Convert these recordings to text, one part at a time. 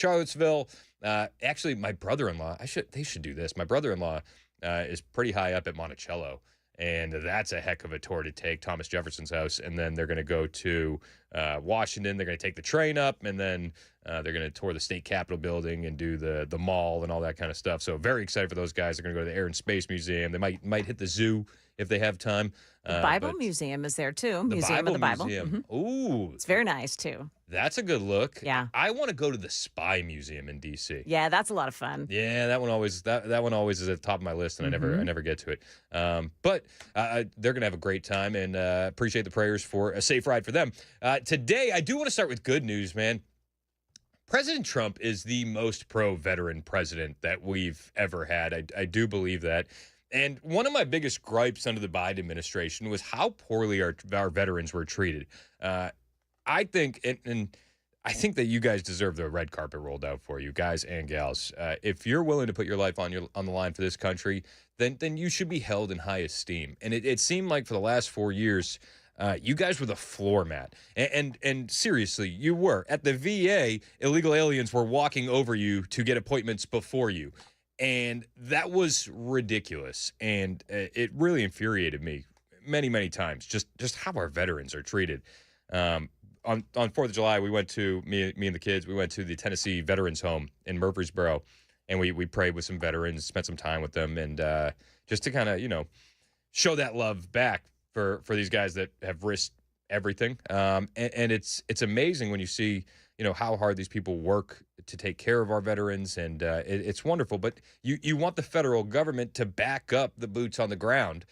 Charlottesville. Actually, my brother-in-law, they should do this. My brother-in-law is pretty high up at Monticello, and that's a heck of a tour to take, Thomas Jefferson's house. And then they're going to go to Washington. They're going to take the train up, and then they're going to tour the state capitol building and do the mall and all that kind of stuff. So very excited for those guys. They're going to go to the Air and Space Museum. They might hit the zoo if they have time. The Bible Museum is there, too. Museum of the Bible. Museum. Ooh. It's very nice, too. That's a good look. Yeah. I want to go to the Spy Museum in D.C. Yeah, that's a lot of fun. Yeah, that one always is at the top of my list, and I never get to it. But they're gonna have a great time, and appreciate the prayers for a safe ride for them. Today, I do want to start with good news, man. President Trump is the most pro-veteran president that we've ever had. I do believe that. And one of my biggest gripes under the Biden administration was how poorly our veterans were treated. I think, and I think that you guys deserve the red carpet rolled out for you, guys and gals. If you're willing to put your life on the line for this country, then you should be held in high esteem. And it seemed like for the last 4 years, you guys were the floor mat. And seriously, you were. At the VA, illegal aliens were walking over you to get appointments before you. And that was ridiculous. And it really infuriated me many, many times, just how our veterans are treated. On 4th of July, we went to, me and the kids, we went to the Tennessee Veterans Home in Murfreesboro, and we prayed with some veterans, spent some time with them, and just to kind of, show that love back for these guys that have risked everything. And it's amazing when you see, how hard these people work to take care of our veterans, and it's wonderful. But you want the federal government to back up the boots on the ground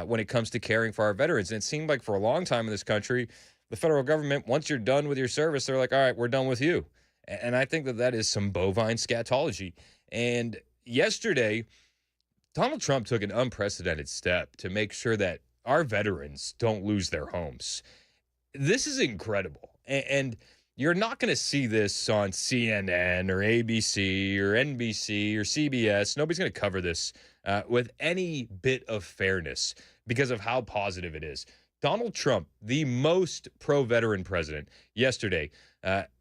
when it comes to caring for our veterans. And it seemed like for a long time in this country, the federal government, once you're done with your service, they're like, all right, we're done with you. And I think that is some bovine scatology. And yesterday, Donald Trump took an unprecedented step to make sure that our veterans don't lose their homes. This is incredible. And you're not going to see this on CNN or ABC or NBC or CBS. Nobody's going to cover this with any bit of fairness because of how positive it is. Donald Trump, the most pro-veteran president, yesterday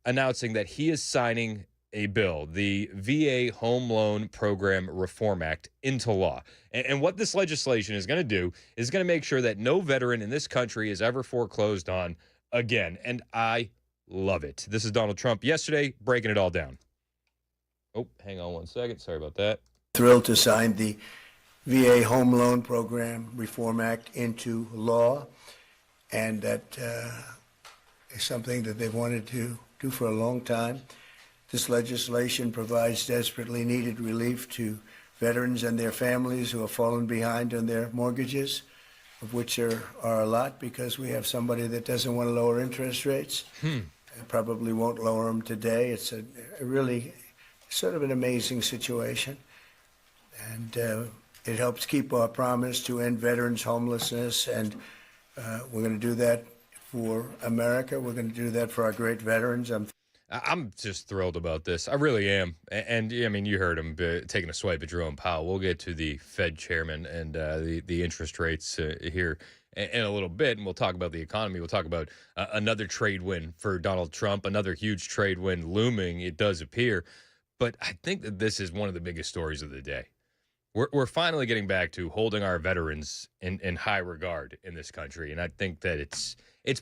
announcing that he is signing a bill, the VA Home Loan Program Reform Act, into law. And what this legislation is going to do is going to make sure that no veteran in this country is ever foreclosed on again. And I love it. This is Donald Trump yesterday breaking it all down. Oh, hang on one second. Sorry about that. Thrilled to sign the VA Home Loan Program Reform Act into law, and that is something that they've wanted to do for a long time. This legislation provides desperately needed relief to veterans and their families who have fallen behind on their mortgages, of which there are a lot, because we have somebody that doesn't want to lower interest rates. And probably won't lower them today. It's a really sort of an amazing situation. And it helps keep our promise to end veterans' homelessness, and we're going to do that for America. We're going to do that for our great veterans. I'm just thrilled about this. I really am. And I mean, you heard him taking a swipe at Jerome Powell. We'll get to the Fed chairman and the interest rates here in a little bit, and we'll talk about the economy. We'll talk about another trade win for Donald Trump, another huge trade win looming, it does appear. But I think that this is one of the biggest stories of the day. We're finally getting back to holding our veterans in high regard in this country, and I think that it's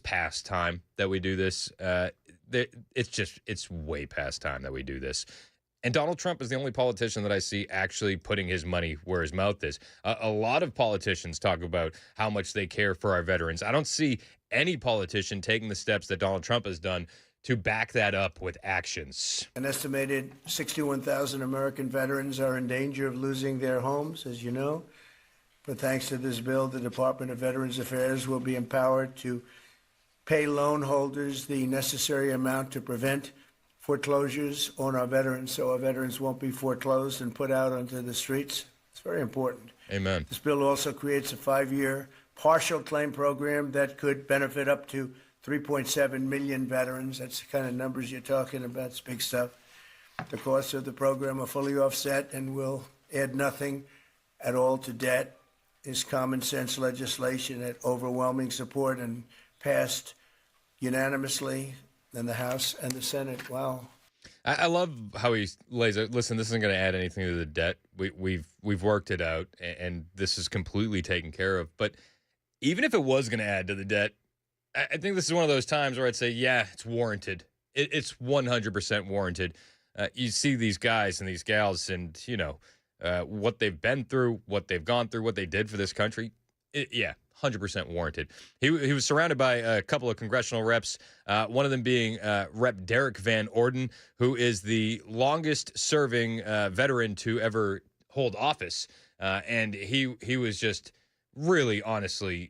past time that we do this. It's way past time that we do this. And Donald Trump is the only politician that I see actually putting his money where his mouth is. A lot of politicians talk about how much they care for our veterans. I don't see any politician taking the steps that Donald Trump has done to back that up with actions. An estimated 61,000 American veterans are in danger of losing their homes, as you know. But thanks to this bill, the Department of Veterans Affairs will be empowered to pay loan holders the necessary amount to prevent foreclosures on our veterans, so our veterans won't be foreclosed and put out onto the streets. It's very important. Amen. This bill also creates a 5-year partial claim program that could benefit up to 3.7 million veterans. That's the kind of numbers you're talking about. It's big stuff. The costs of the program are fully offset and will add nothing at all to debt. Is common sense legislation at overwhelming support and passed unanimously in the House and the Senate. Wow. I love how he lays out. Listen, this isn't going to add anything to the debt. We've worked it out, and this is completely taken care of. But even if it was going to add to the debt, I think this is one of those times where I'd say, yeah, it's warranted. It's 100% warranted. You see these guys and these gals, and what they've been through, what they've gone through, what they did for this country. 100% warranted. He was surrounded by a couple of congressional reps, one of them being Rep. Derek Van Orden, who is the longest-serving veteran to ever hold office. And he was just really, honestly,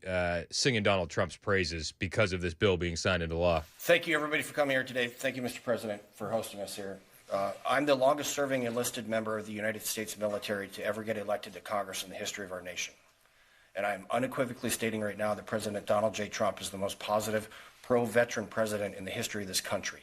singing Donald Trump's praises because of this bill being signed into law. Thank you, everybody, for coming here today. Thank you, Mr. President, for hosting us here. I'm the longest-serving enlisted member of the United States military to ever get elected to Congress in the history of our nation. And I'm unequivocally stating right now that President Donald J. Trump is the most positive, pro-veteran president in the history of this country.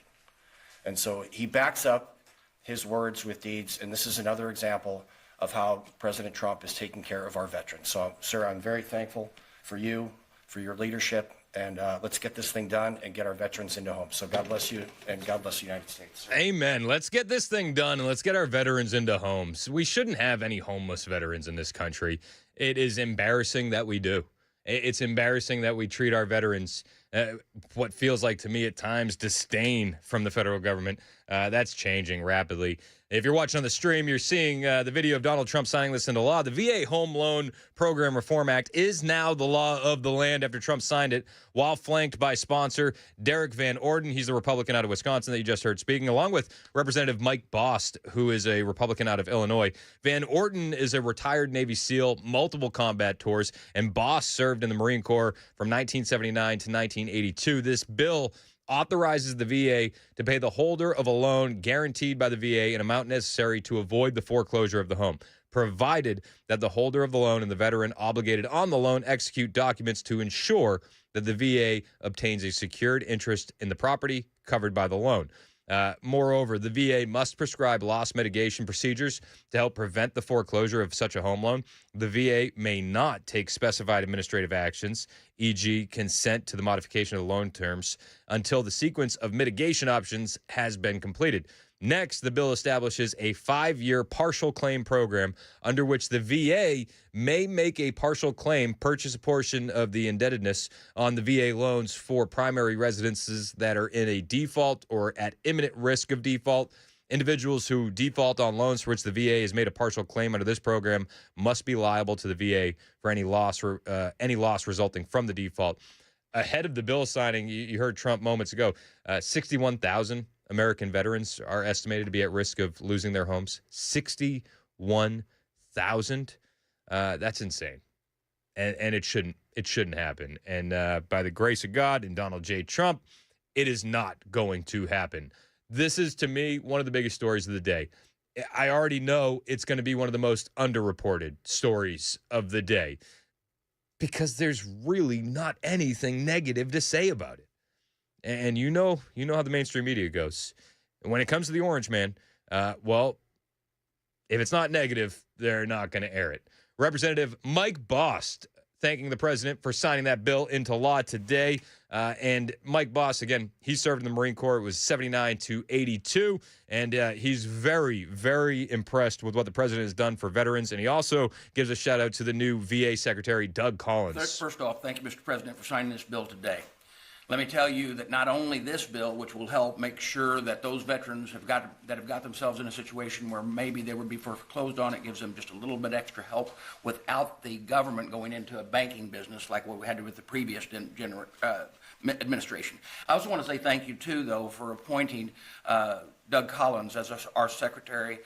And so he backs up his words with deeds, and this is another example of how President Trump is taking care of our veterans. So, sir, I'm very thankful for you, for your leadership, and let's get this thing done and get our veterans into homes. So God bless you, and God bless the United States. Amen. Let's get this thing done, and let's get our veterans into homes. We shouldn't have any homeless veterans in this country. It is embarrassing that we do. It's embarrassing that we treat our veterans what feels like to me at times disdain from the federal government. That's changing rapidly. If you're watching on the stream, you're seeing the video of Donald Trump signing this into law. The VA Home Loan Program Reform Act is now the law of the land after Trump signed it, while flanked by sponsor Derek Van Orden. He's the Republican out of Wisconsin that you just heard speaking, along with Representative Mike Bost, who is a Republican out of Illinois. Van Orden is a retired Navy SEAL, multiple combat tours, and Bost served in the Marine Corps from 1979 to 1982. This bill authorizes the VA to pay the holder of a loan guaranteed by the VA an amount necessary to avoid the foreclosure of the home, provided that the holder of the loan and the veteran obligated on the loan execute documents to ensure that the VA obtains a secured interest in the property covered by the loan. Moreover, the VA must prescribe loss mitigation procedures to help prevent the foreclosure of such a home loan. The VA may not take specified administrative actions, e.g. consent to the modification of the loan terms, until the sequence of mitigation options has been completed. Next, the bill establishes a 5-year partial claim program under which the VA may make a partial claim, purchase a portion of the indebtedness on the VA loans for primary residences that are in a default or at imminent risk of default. Individuals who default on loans for which the VA has made a partial claim under this program must be liable to the VA for any loss resulting from the default. Ahead of the bill signing, you heard Trump moments ago, 61,000 American veterans are estimated to be at risk of losing their homes. 61,000. That's insane. And it shouldn't happen. And by the grace of God and Donald J. Trump, it is not going to happen. This is, to me, one of the biggest stories of the day. I already know it's going to be one of the most underreported stories of the day because there's really not anything negative to say about it. And you know how the mainstream media goes. When it comes to the Orange Man, well, if it's not negative, they're not going to air it. Representative Mike Bost thanking the president for signing that bill into law today. And Mike Bost, again, he served in the Marine Corps. It was 79 to 82. And he's very, very impressed with what the president has done for veterans. And he also gives a shout out to the new VA Secretary, Doug Collins. First off, thank you, Mr. President, for signing this bill today. Let me tell you that not only this bill, which will help make sure that those veterans have got themselves in a situation where maybe they would be foreclosed on, it gives them just a little bit extra help without the government going into a banking business like what we had with the previous administration. I also want to say thank you, too, though, for appointing Doug Collins as our secretary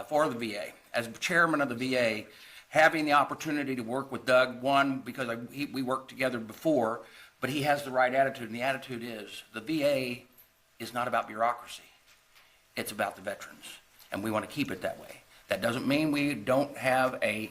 for the VA. As chairman of the VA, having the opportunity to work with Doug, one, because we worked together before, but he has the right attitude, and the attitude is the VA is not about bureaucracy. It's about the veterans, and we want to keep it that way. That doesn't mean we don't have a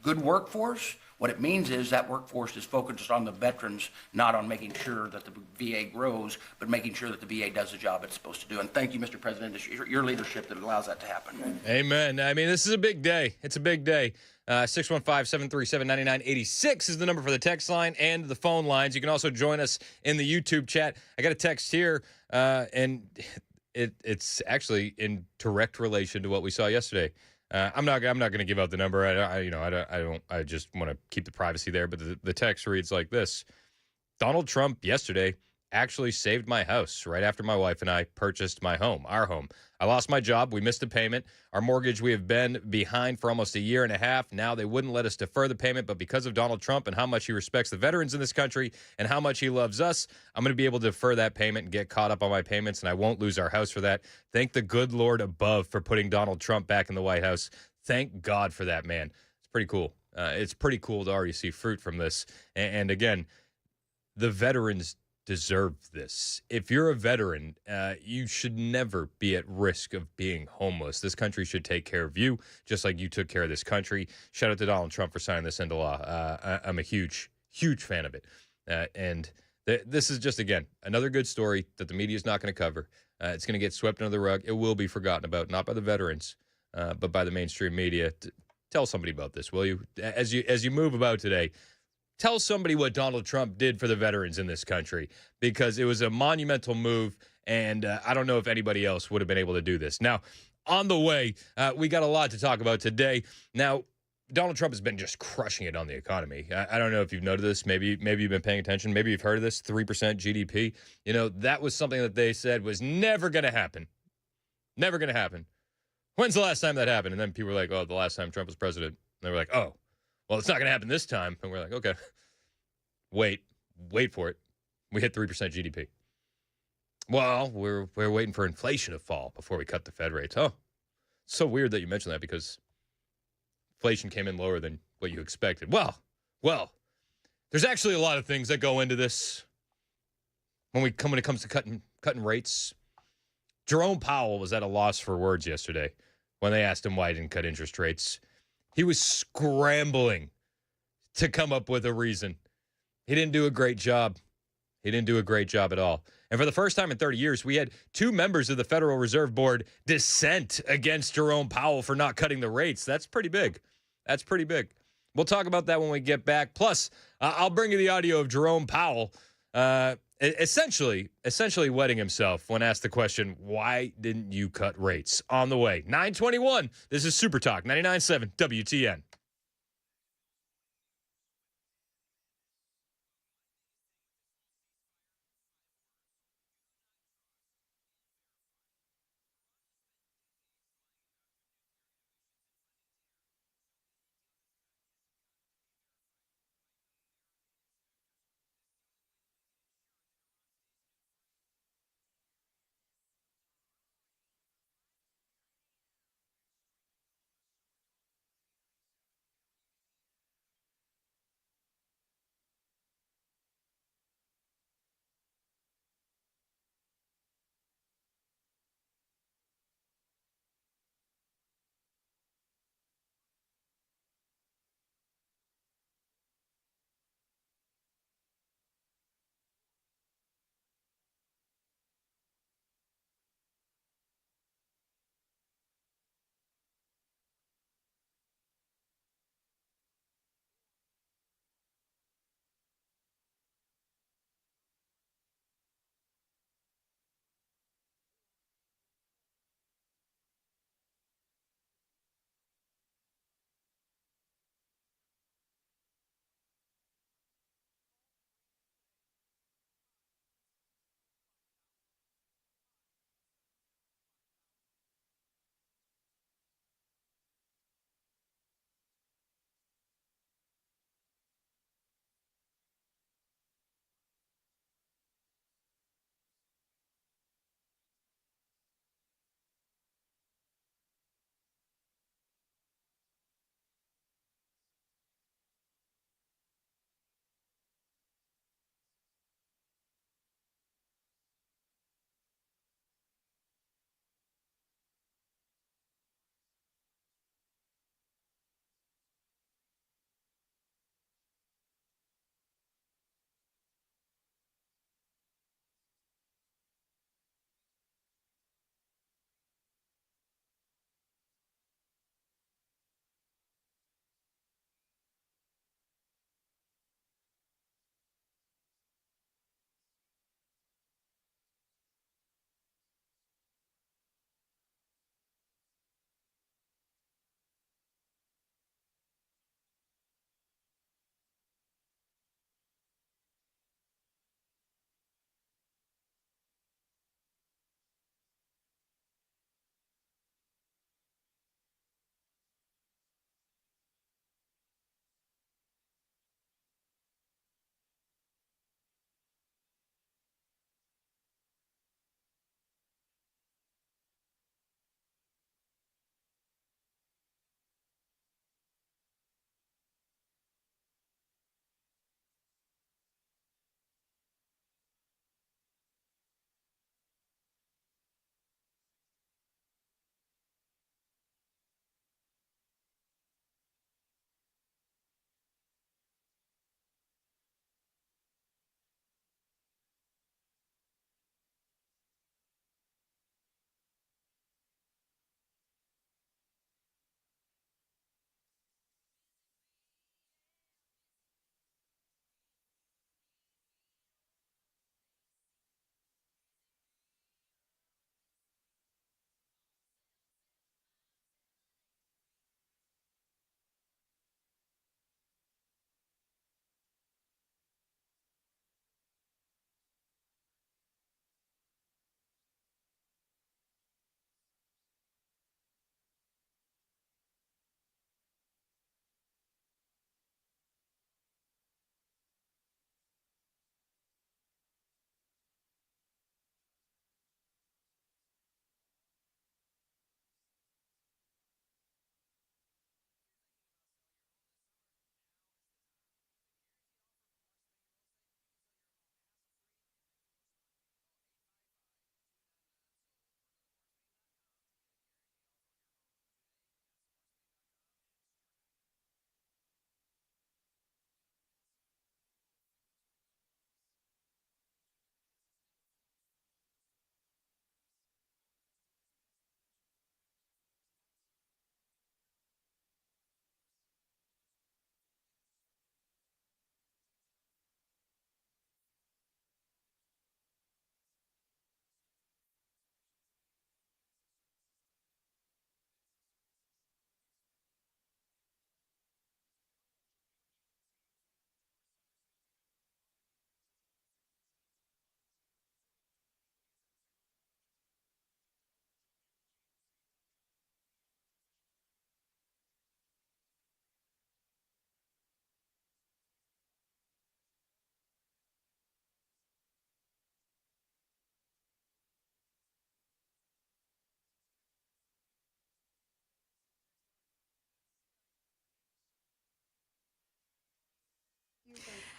good workforce. What it means is that workforce is focused on the veterans, not on making sure that the VA grows, but making sure that the VA does the job it's supposed to do. And thank you, Mr. President, it's your leadership that allows that to happen. Amen. I mean, this is a big day. It's a big day. 615-737-9986 is the number for the text line and the phone lines. You can also join us in the YouTube chat. I got a text here, and it's actually in direct relation to what we saw yesterday. I'm not going to give out the number. I just want to keep the privacy there. But the text reads like this: Donald Trump yesterday actually saved my house right after my wife and I purchased our home. I lost my job. We missed a payment. Our mortgage, we have been behind for almost a year and a half. Now they wouldn't let us defer the payment, but because of Donald Trump and how much he respects the veterans in this country and how much he loves us, I'm going to be able to defer that payment and get caught up on my payments, and I won't lose our house for that. Thank the good Lord above for putting Donald Trump back in the White House. Thank God for that, man. It's pretty cool. It's pretty cool to already see fruit from this. And again, the veterans deserve this. If you're a veteran, you should never be at risk of being homeless. This country should take care of you, just like you took care of this country. Shout out to Donald Trump for signing this into law. I'm a huge, huge fan of it. This is just, again, another good story that the media is not going to cover. It's going to get swept under the rug. It will be forgotten about, not by the veterans, but by the mainstream media. Tell somebody about this, will you? As you move about today, tell somebody what Donald Trump did for the veterans in this country, because it was a monumental move, and I don't know if anybody else would have been able to do this. Now, on the way, we got a lot to talk about today. Now, Donald Trump has been just crushing it on the economy. I don't know if you've noticed this. Maybe you've been paying attention. Maybe you've heard of this, 3% GDP. You know, that was something that they said was never going to happen. Never going to happen. When's the last time that happened? And then people were like, oh, the last time Trump was president. And they were like, oh, well, it's not going to happen this time. And we're like, okay, wait for it. We hit 3% GDP. Well, we're waiting for inflation to fall before we cut the Fed rates. Oh, it's so weird that you mentioned that, because inflation came in lower than what you expected. Well, there's actually a lot of things that go into this when it comes to cutting rates. Jerome Powell was at a loss for words yesterday when they asked him why he didn't cut interest rates. He was scrambling to come up with a reason. He didn't do a great job. He didn't do a great job at all. And for the first time in 30 years, we had two members of the Federal Reserve Board dissent against Jerome Powell for not cutting the rates. That's pretty big. That's pretty big. We'll talk about that when we get back. Plus, I'll bring you the audio of Jerome Powell essentially wetting himself when asked the question, why didn't you cut rates? On the way. 9:21. This is Super Talk 99.7 WTN.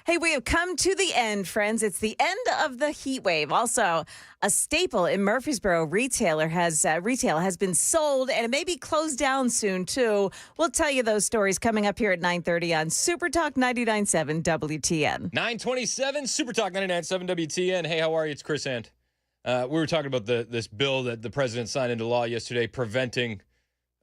Hey, we have come to the end, friends. It's the end of the heat wave. Also, a staple in Murfreesboro retail has been sold, and it may be closed down soon, too. We'll tell you those stories coming up here at 9:30 on Super Talk 99.7 WTN. 927 Super Talk 99.7 WTN. Hey, how are you? It's Chris Ant. We were talking about this bill that the president signed into law yesterday preventing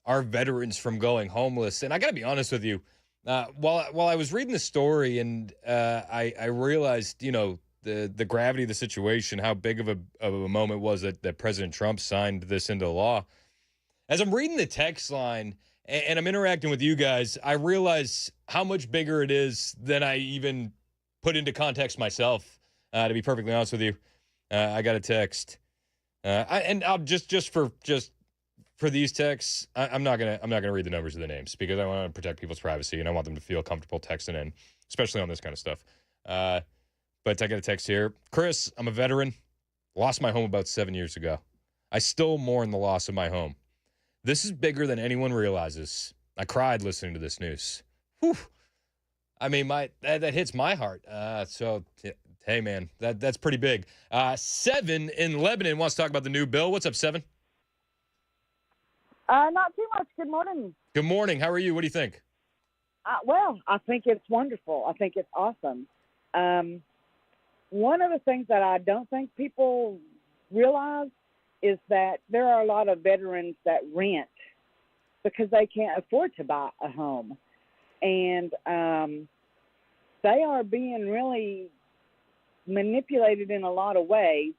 our veterans from going homeless. And I got to be honest with you. While I was reading the story and I realized, the gravity of the situation, how big of a moment was that President Trump signed this into law. As I'm reading the text line and I'm interacting with you guys, I realize how much bigger it is than I even put into context myself. To be perfectly honest with you, I got a text, and I'll just for these texts, I'm not gonna read the numbers of the names because I want to protect people's privacy and I want them to feel comfortable texting in, especially on this kind of stuff. But I got a text here. Chris, I'm a veteran. Lost my home about 7 years ago. I still mourn the loss of my home. This is bigger than anyone realizes. I cried listening to this news. Whew. I mean, that hits my heart. So, hey, man, that's pretty big. Seven in Lebanon wants to talk about the new bill. What's up, Seven? Not too much. Good morning. Good morning. How are you? What do you think? Well, I think it's wonderful. I think it's awesome. One of the things that I don't think people realize is that there are a lot of veterans that rent because they can't afford to buy a home. And they are being really manipulated in a lot of ways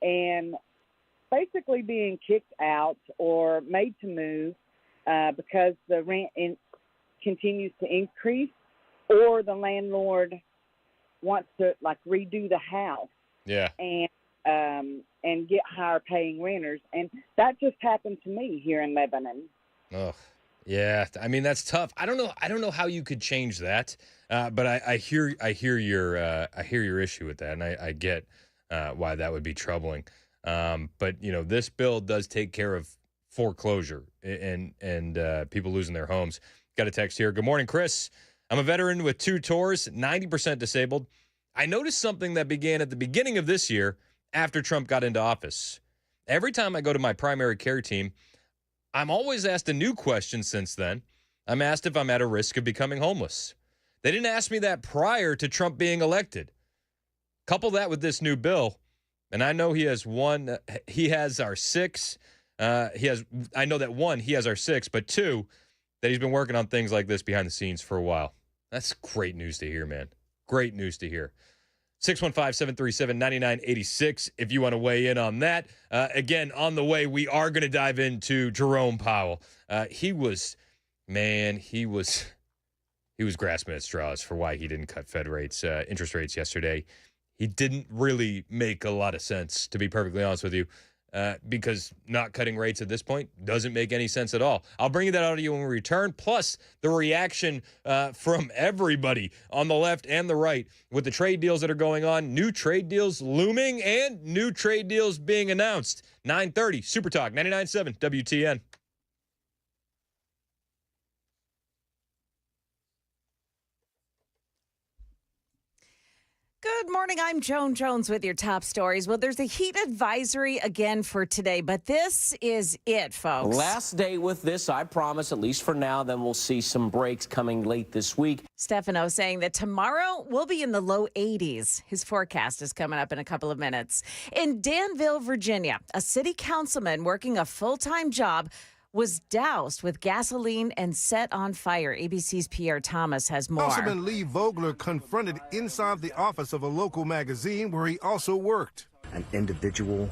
and basically being kicked out or made to move because the rent continues to increase, or the landlord wants to redo the house, and get higher paying renters, and that just happened to me here in Lebanon. Oh, yeah. I mean, that's tough. I don't know how you could change that, but I hear your issue with that, and I get why that would be troubling. But this bill does take care of foreclosure and people losing their homes. Got a text here. Good morning, Chris. I'm a veteran with 2 tours, 90% disabled. I noticed something that began at the beginning of this year after Trump got into office. Every time I go to my primary care team, I'm always asked a new question since then. I'm asked if I'm at a risk of becoming homeless. They didn't ask me that prior to Trump being elected. Couple that with this new bill, and I know he has our 6. I know that 1, he has our 6, but 2, that he's been working on things like this behind the scenes for a while. That's great news to hear, man. Great news to hear. 615-737-9986 if you want to weigh in on that. Again, on the way, we are going to dive into Jerome Powell. He was grasping at straws for why he didn't cut Fed rates, interest rates yesterday. He didn't really make a lot of sense, to be perfectly honest with you, because not cutting rates at this point doesn't make any sense at all. I'll bring you that audio when we return, plus the reaction from everybody on the left and the right with the trade deals that are going on, new trade deals looming, and new trade deals being announced. 9:30, Super Talk, 99.7 WTN. Good morning. I'm Joan Jones with your top stories. Well, there's a heat advisory again for today, but this is it, folks. Last day with this, I promise, at least for now. Then we'll see some breaks coming late this week. Stefano saying that tomorrow we'll be in the low 80s. His forecast is coming up in a couple of minutes. In Danville, Virginia, a city councilman working a full-time job was doused with gasoline and set on fire. ABC's Pierre Thomas has more. Councilman Lee Vogler confronted inside the office of a local magazine where he also worked. An individual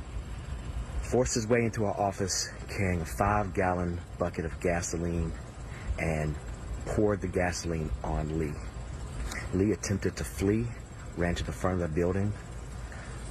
forced his way into our office carrying a 5-gallon bucket of gasoline and poured the gasoline on Lee. Lee attempted to flee, ran to the front of the building.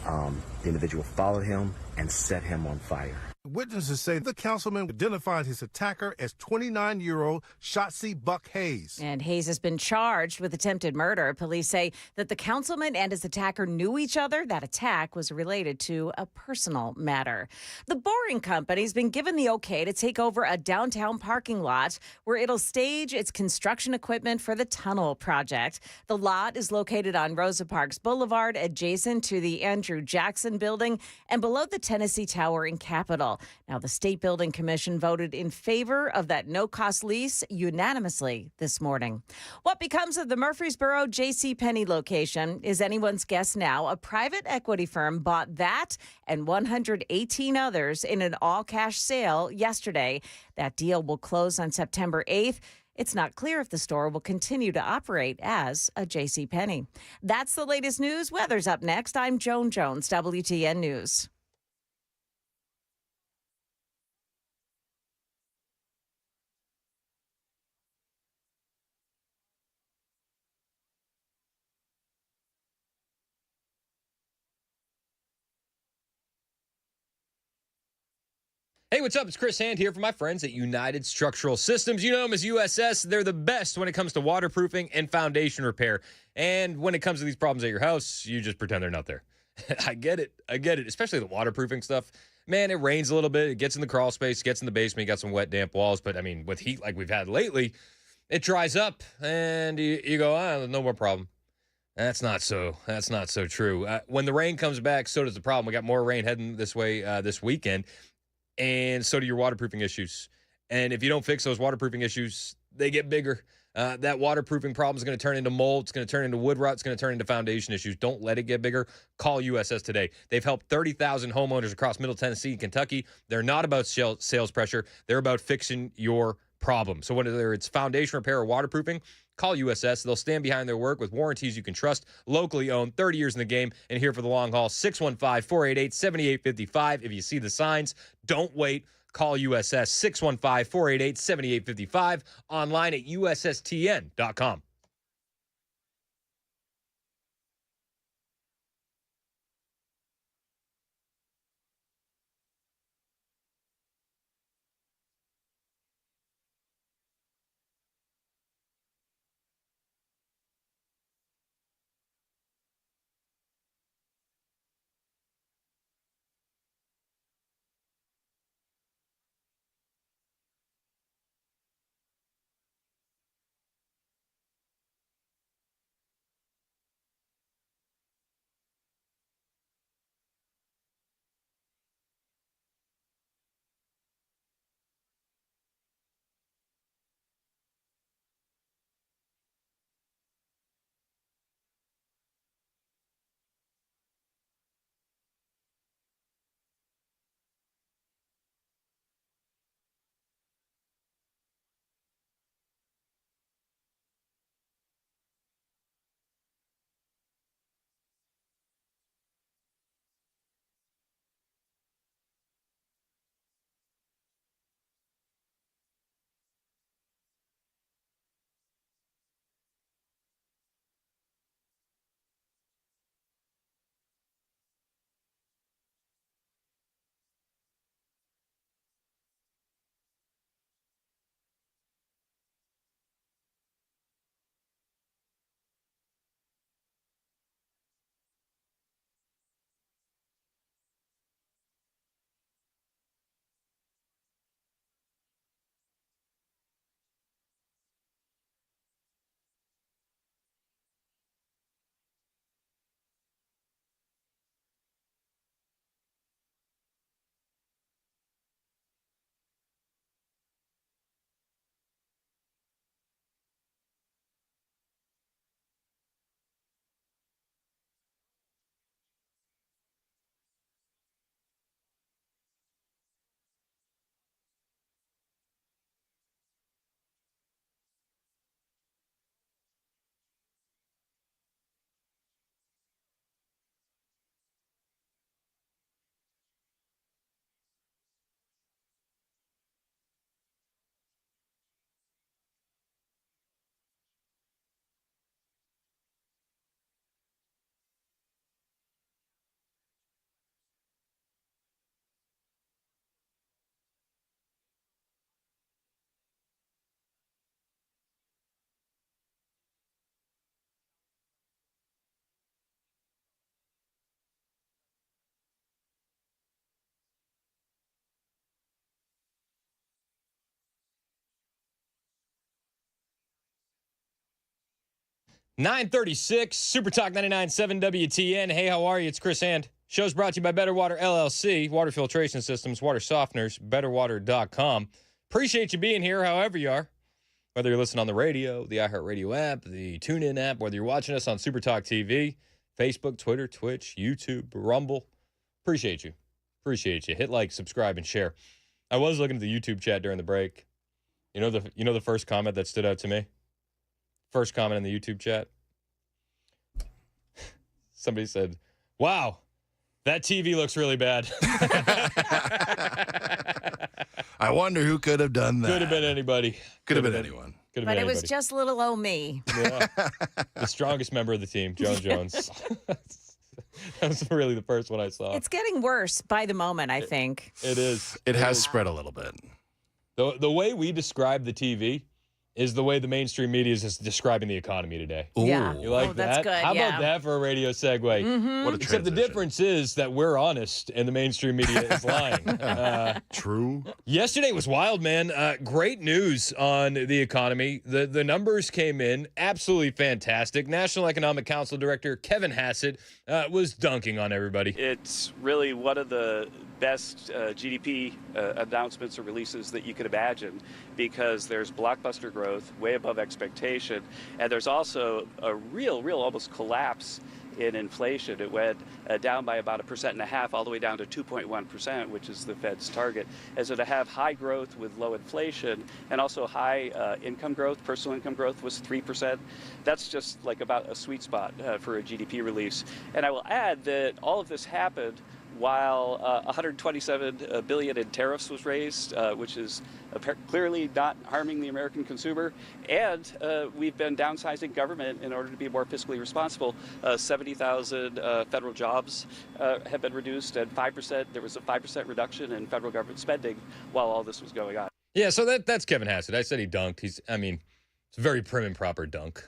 The individual followed him and set him on fire. Witnesses say the councilman identified his attacker as 29-year-old Shotzi Buck Hayes. And Hayes has been charged with attempted murder. Police say that the councilman and his attacker knew each other. That attack was related to a personal matter. The Boring Company's been given the okay to take over a downtown parking lot where it'll stage its construction equipment for the tunnel project. The lot is located on Rosa Parks Boulevard, adjacent to the Andrew Jackson Building and below the Tennessee Tower in Capitol. Now, the State Building Commission voted in favor of that no-cost lease unanimously this morning. What becomes of the Murfreesboro JCPenney location is anyone's guess now. A private equity firm bought that and 118 others in an all-cash sale yesterday. That deal will close on September 8th. It's not clear if the store will continue to operate as a JCPenney. That's the latest news. Weather's up next. I'm Joan Jones, WTN News. Hey, what's up? It's Chris Hand here for my friends at United Structural Systems. You know them as USS. They're the best when it comes to waterproofing and foundation repair. And when it comes to these problems at your house, you just pretend they're not there. I get it, especially the waterproofing stuff. Man, it rains a little bit. It gets in the crawl space, gets in the basement, you got some wet, damp walls. But, I mean, with heat like we've had lately, it dries up, and you go, no more problem. That's not so true. When the rain comes back, so does the problem. We got more rain heading this way this weekend. And so do your waterproofing issues. And if you don't fix those waterproofing issues, they get bigger. That waterproofing problem is going to turn into mold. It's going to turn into wood rot. It's going to turn into foundation issues. Don't let it get bigger. Call USS today. They've helped 30,000 homeowners across Middle Tennessee and Kentucky. They're not about sales pressure. They're about fixing your problem. So whether it's foundation repair or waterproofing, call USS. They'll stand behind their work with warranties you can trust, locally owned, 30 years in the game, and here for the long haul. 615-488-7855. If you see the signs, don't wait. Call USS. 615-488-7855. Online at USSTN.com. 9:36, Super Talk 99.7 WTN. Hey, how are you? It's Chris Hand. Show's brought to you by Better Water LLC, water filtration systems, water softeners, betterwater.com. Appreciate you being here, however you are. Whether you're listening on the radio, the iHeartRadio app, the TuneIn app, whether you're watching us on Super Talk TV, Facebook, Twitter, Twitch, YouTube, Rumble. Appreciate you. Appreciate you. Hit like, subscribe, and share. I was looking at the YouTube chat during the break. You know the first comment that stood out to me? First comment in the YouTube chat. Somebody said, "Wow, that TV looks really bad." I wonder who could have done that. Could have been anybody. Could have been anyone. Could have But been it was anybody. just little old me. Yeah. The strongest member of the team, Jones. That was really the first one I saw. It's getting worse by the moment, I think. It is. It has spread a little bit. The way we describe the TV is the way the mainstream media is just describing the economy today. Yeah. You like Oh, that? that's good, How yeah. about that for a radio segue? What a Except the transition. difference is that we're honest and the mainstream media is lying. True. Yesterday was wild, man. Great news on the economy. The numbers came in absolutely fantastic. National Economic Council Director Kevin Hassett was dunking on everybody. It's really one of the best GDP announcements or releases that you could imagine, because there's blockbuster growth way above expectation, and there's also a real almost collapse in inflation. It went down by about 1.5% all the way down to 2.1%, which is the Fed's target. And so to have high growth with low inflation and also high income growth, personal income growth was 3%. That's just like about a sweet spot for a GDP release. And I will add that all of this happened while $127 billion in tariffs was raised, which is clearly not harming the American consumer. And we've been downsizing government in order to be more fiscally responsible. 70,000 federal jobs have been reduced, and there was a 5% reduction in federal government spending while all this was going on. Yeah, so that's Kevin Hassett. I said he dunked. It's a very prim and proper dunk.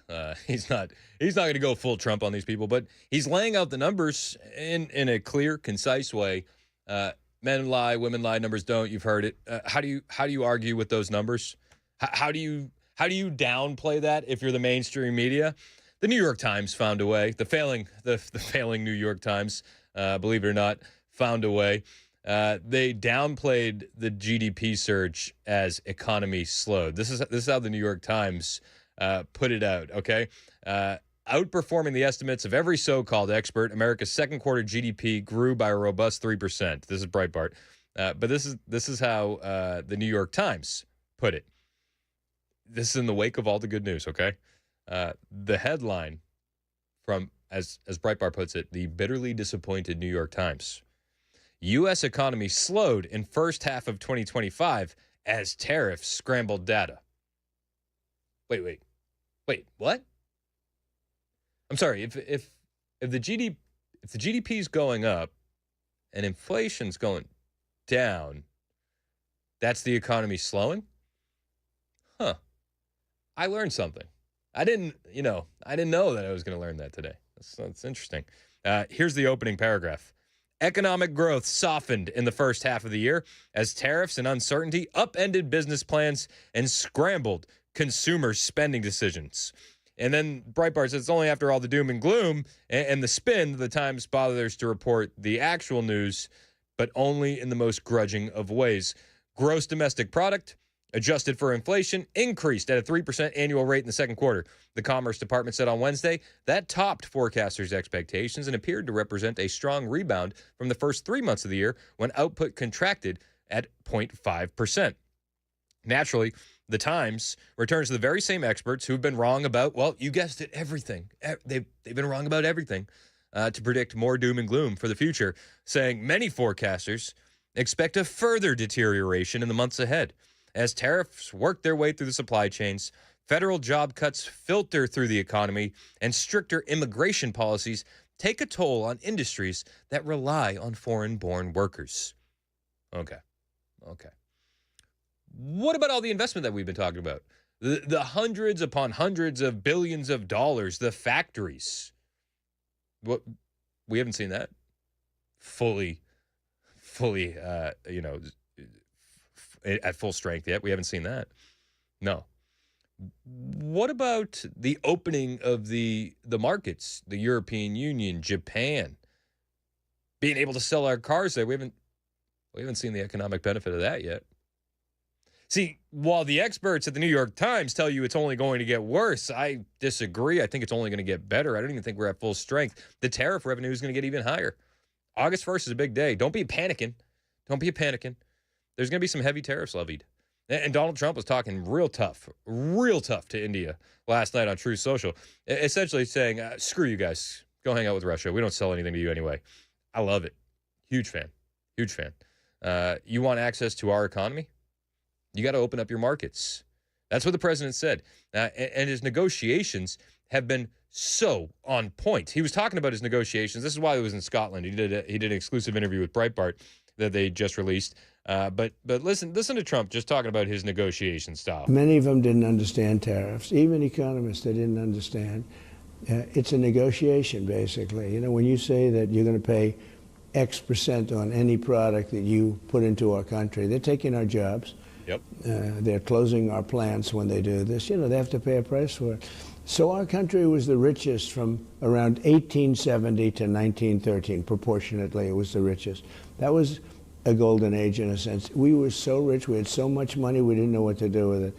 He's not going to go full Trump on these people, but he's laying out the numbers in a clear, concise way. Men lie, women lie, numbers don't. You've heard it. How do you argue with those numbers? How do you downplay that if you're the mainstream media? The New York Times found a way. The failing New York Times, believe it or not, found a way. They downplayed the GDP surge as economy slowed. This is how the New York Times put it out, okay? Outperforming the estimates of every so-called expert, America's second quarter GDP grew by a robust 3%. This is Breitbart. But this is how the New York Times put it. This is in the wake of all the good news, okay? The headline from, as Breitbart puts it, the bitterly disappointed New York Times. U.S. economy slowed in first half of 2025 as tariffs scrambled data. Wait, what? I'm sorry. If the GDP is going up and inflation's going down, that's the economy slowing? Huh. I learned something. I didn't know that I was going to learn that today. That's interesting. Here's the opening paragraph. Economic growth softened in the first half of the year as tariffs and uncertainty upended business plans and scrambled consumer spending decisions. And then Breitbart says it's only after all the doom and gloom and the spin that the Times bothers to report the actual news, but only in the most grudging of ways. Gross domestic product, adjusted for inflation, increased at a 3% annual rate in the second quarter. The Commerce Department said on Wednesday that topped forecasters' expectations and appeared to represent a strong rebound from the first 3 months of the year when output contracted at 0.5%. Naturally, the Times returns to the very same experts who've been wrong about, well, you guessed it, everything. They've been wrong about everything to predict more doom and gloom for the future, saying many forecasters expect a further deterioration in the months ahead. As tariffs work their way through the supply chains, federal job cuts filter through the economy, and stricter immigration policies take a toll on industries that rely on foreign-born workers. Okay. What about all the investment that we've been talking about? The hundreds upon hundreds of billions of dollars, the factories. What, we haven't seen that fully, at full strength yet. We haven't seen that. No. What about the opening of the markets, the European Union, Japan, being able to sell our cars there? We haven't seen the economic benefit of that yet. See, while the experts at the New York Times tell you it's only going to get worse, I disagree. I think it's only going to get better. I don't even think we're at full strength. The tariff revenue is going to get even higher. August 1st is a big day. Don't be panicking. There's going to be some heavy tariffs levied. And Donald Trump was talking real tough to India last night on Truth Social, essentially saying, screw you guys. Go hang out with Russia. We don't sell anything to you anyway. I love it. Huge fan. You want access to our economy? You got to open up your markets. That's what the president said. And his negotiations have been so on point. He was talking about his negotiations. This is why he was in Scotland. He did an exclusive interview with Breitbart that they just released. But listen to Trump just talking about his negotiation style. Many of them didn't understand tariffs. Even economists, they didn't understand. It's a negotiation, basically. You know, when you say that you're going to pay X percent on any product that you put into our country, they're taking our jobs. Yep. They're closing our plants when they do this. You know, they have to pay a price for it. So our country was the richest from around 1870 to 1913. Proportionately, it was the richest. That was a golden age in a sense. We were so rich. We had so much money, we didn't know what to do with it.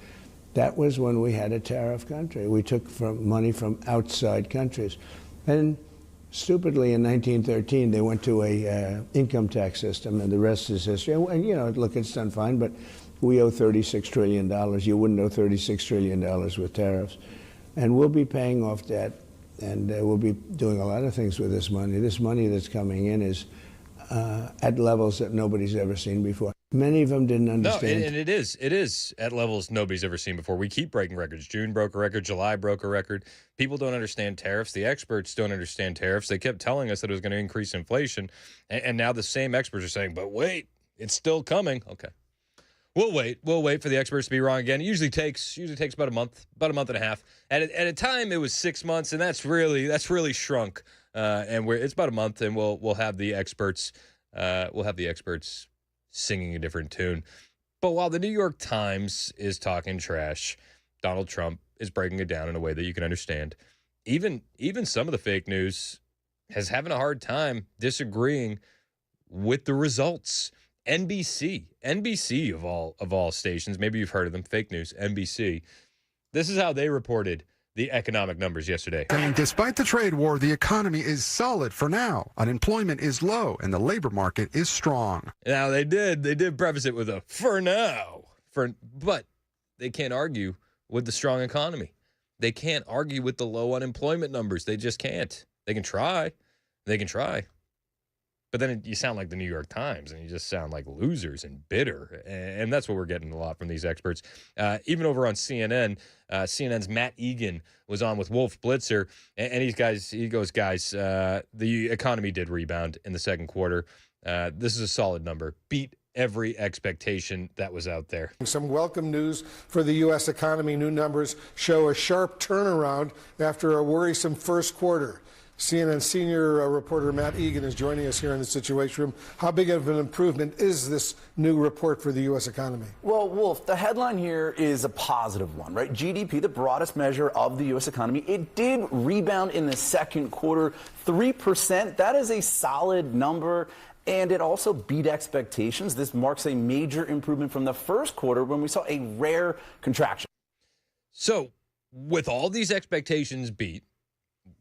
That was when we had a tariff country. We took money from outside countries. And stupidly, in 1913, they went to a income tax system, and the rest is history. And you know, look, it's done fine, but we owe $36 trillion. You wouldn't owe $36 trillion with tariffs. And we'll be paying off debt, and we'll be doing a lot of things with this money. This money that's coming in is at levels that nobody's ever seen before. Many of them didn't understand. No, and it is at levels nobody's ever seen before. We keep breaking records. June broke a record. July broke a record. People don't understand tariffs. The experts don't understand tariffs. They kept telling us that it was going to increase inflation, and now the same experts are saying, but wait, it's still coming. Okay. We'll wait for the experts to be wrong again. It usually takes about a month and a half. At a time, it was 6 months, and that's really shrunk. And it's about a month, and we'll have the experts singing a different tune. But while the New York Times is talking trash, Donald Trump is breaking it down in a way that you can understand. Even some of the fake news is having a hard time disagreeing with the results. NBC of all stations, maybe you've heard of them, fake news, NBC. This is how they reported the economic numbers yesterday. Saying despite the trade war, the economy is solid for now. Unemployment is low and the labor market is strong. Now they did preface it with a for now. But they can't argue with the strong economy. They can't argue with the low unemployment numbers. They just can't. They can try. But then you sound like the New York Times, and you just sound like losers and bitter. And that's what we're getting a lot from these experts. Even over on CNN, CNN's Matt Egan was on with Wolf Blitzer, and he goes, guys, the economy did rebound in the second quarter. This is a solid number. Beat every expectation that was out there. Some welcome news for the U.S. economy. New numbers show a sharp turnaround after a worrisome first quarter. CNN senior reporter Matt Egan is joining us here in the Situation Room. How big of an improvement is this new report for the U.S. economy? Well, Wolf, the headline here is a positive one, right? GDP, the broadest measure of the U.S. economy, it did rebound in the second quarter, 3%. That is a solid number. And it also beat expectations. This marks a major improvement from the first quarter when we saw a rare contraction. So, with all these expectations beat,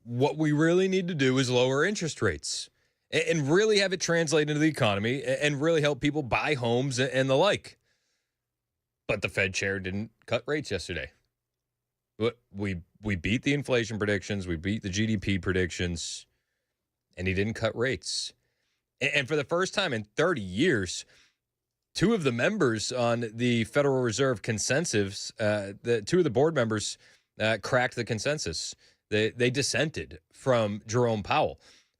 what we really need to do is lower interest rates and really have it translate into the economy and really help people buy homes and the like. But the Fed chair didn't cut rates yesterday. We beat the inflation predictions, we beat the GDP predictions, and he didn't cut rates. And for the first time in 30 years, two of the members on the Federal Reserve consensus, two of the board members cracked the consensus. They dissented from Jerome Powell.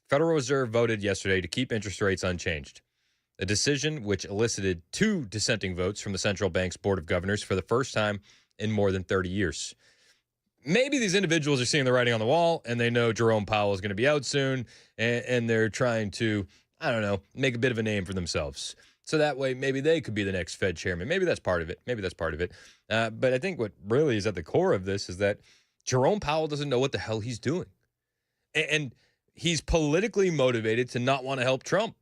Federal Reserve voted yesterday to keep interest rates unchanged, a decision which elicited two dissenting votes from the central bank's board of governors for the first time in more than 30 years. Maybe these individuals are seeing the writing on the wall, and they know Jerome Powell is going to be out soon, and they're trying to, I don't know, make a bit of a name for themselves. So that way, maybe they could be the next Fed chairman. Maybe that's part of it. But I think what really is at the core of this is that Jerome Powell doesn't know what the hell he's doing. And he's politically motivated to not want to help Trump.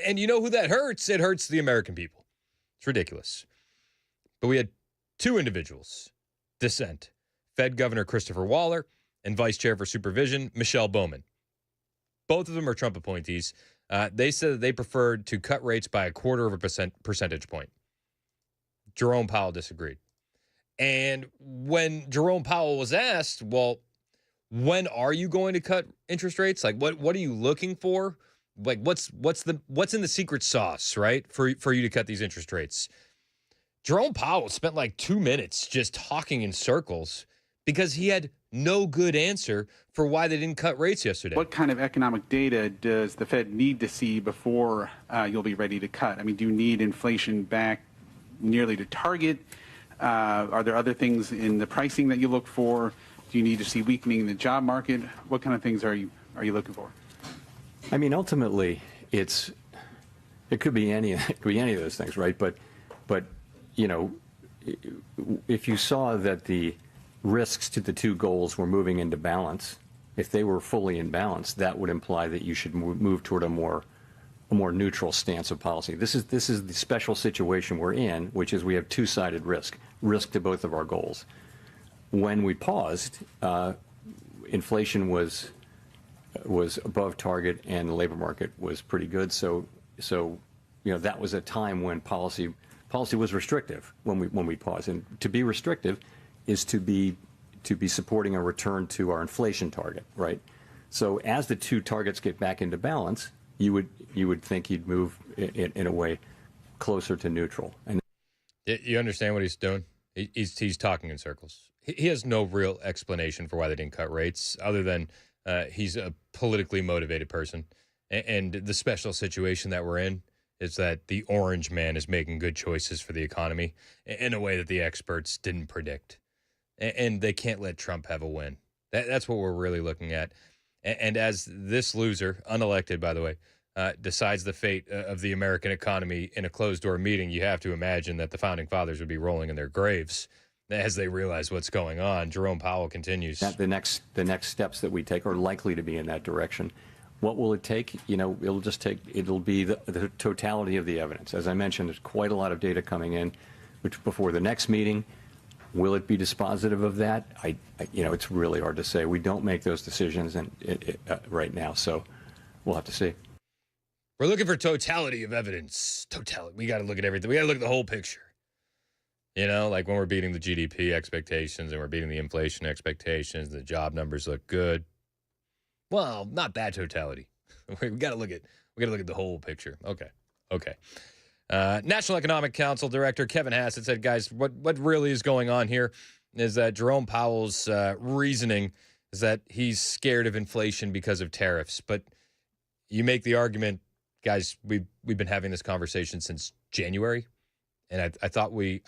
And you know who that hurts? It hurts the American people. It's ridiculous. But we had two individuals dissent. Fed Governor Christopher Waller and Vice Chair for Supervision, Michelle Bowman. Both of them are Trump appointees. They said that they preferred to cut rates by 0.25 percentage point. Jerome Powell disagreed. And when Jerome Powell was asked, well, when are you going to cut interest rates? Like, what are you looking for? Like, what's in the secret sauce, right, for you to cut these interest rates? Jerome Powell spent like 2 minutes just talking in circles because he had no good answer for why they didn't cut rates yesterday. What kind of economic data does the Fed need to see before you'll be ready to cut? I mean, do you need inflation back nearly to target? Are there other things in the pricing that you look for? Do you need to see weakening in the job market? What kind of things are you looking for? I mean, ultimately, it could be any of those things, right? But you know, if you saw that the risks to the two goals were moving into balance, if they were fully in balance, that would imply that you should move toward a more neutral stance of policy. This is the special situation we're in, which is we have two-sided risk to both of our goals. When we paused, inflation was above target and the labor market was pretty good. So you know, that was a time when policy was restrictive when we paused. And to be restrictive is to be supporting a return to our inflation target, right? So as the two targets get back into balance, you would think he'd move in a way closer to neutral. And you understand what he's doing? He's talking in circles. He has no real explanation for why they didn't cut rates, other than he's a politically motivated person. And the special situation that we're in is that the orange man is making good choices for the economy in a way that the experts didn't predict. And they can't let Trump have a win. That's what we're really looking at. And as this loser, unelected, by the way, decides the fate of the American economy in a closed-door meeting, you have to imagine that the founding fathers would be rolling in their graves as they realize what's going on. Jerome Powell continues. The next steps that we take are likely to be in that direction. What will it take? You know, it'll be the totality of the evidence. As I mentioned, there's quite a lot of data coming in, which before the next meeting. Will it be dispositive of that? You know, it's really hard to say. We don't make those decisions right now, so we'll have to see. We're looking for totality of evidence. Totality. We got to look at everything. We got to look at the whole picture. You know, like when we're beating the GDP expectations and we're beating the inflation expectations, the job numbers look good. Well, not that totality. We got to look at the whole picture. Okay. National Economic Council Director Kevin Hassett said, guys, what really is going on here is that Jerome Powell's reasoning is that he's scared of inflation because of tariffs. But you make the argument, guys, we've been having this conversation since January, and I thought we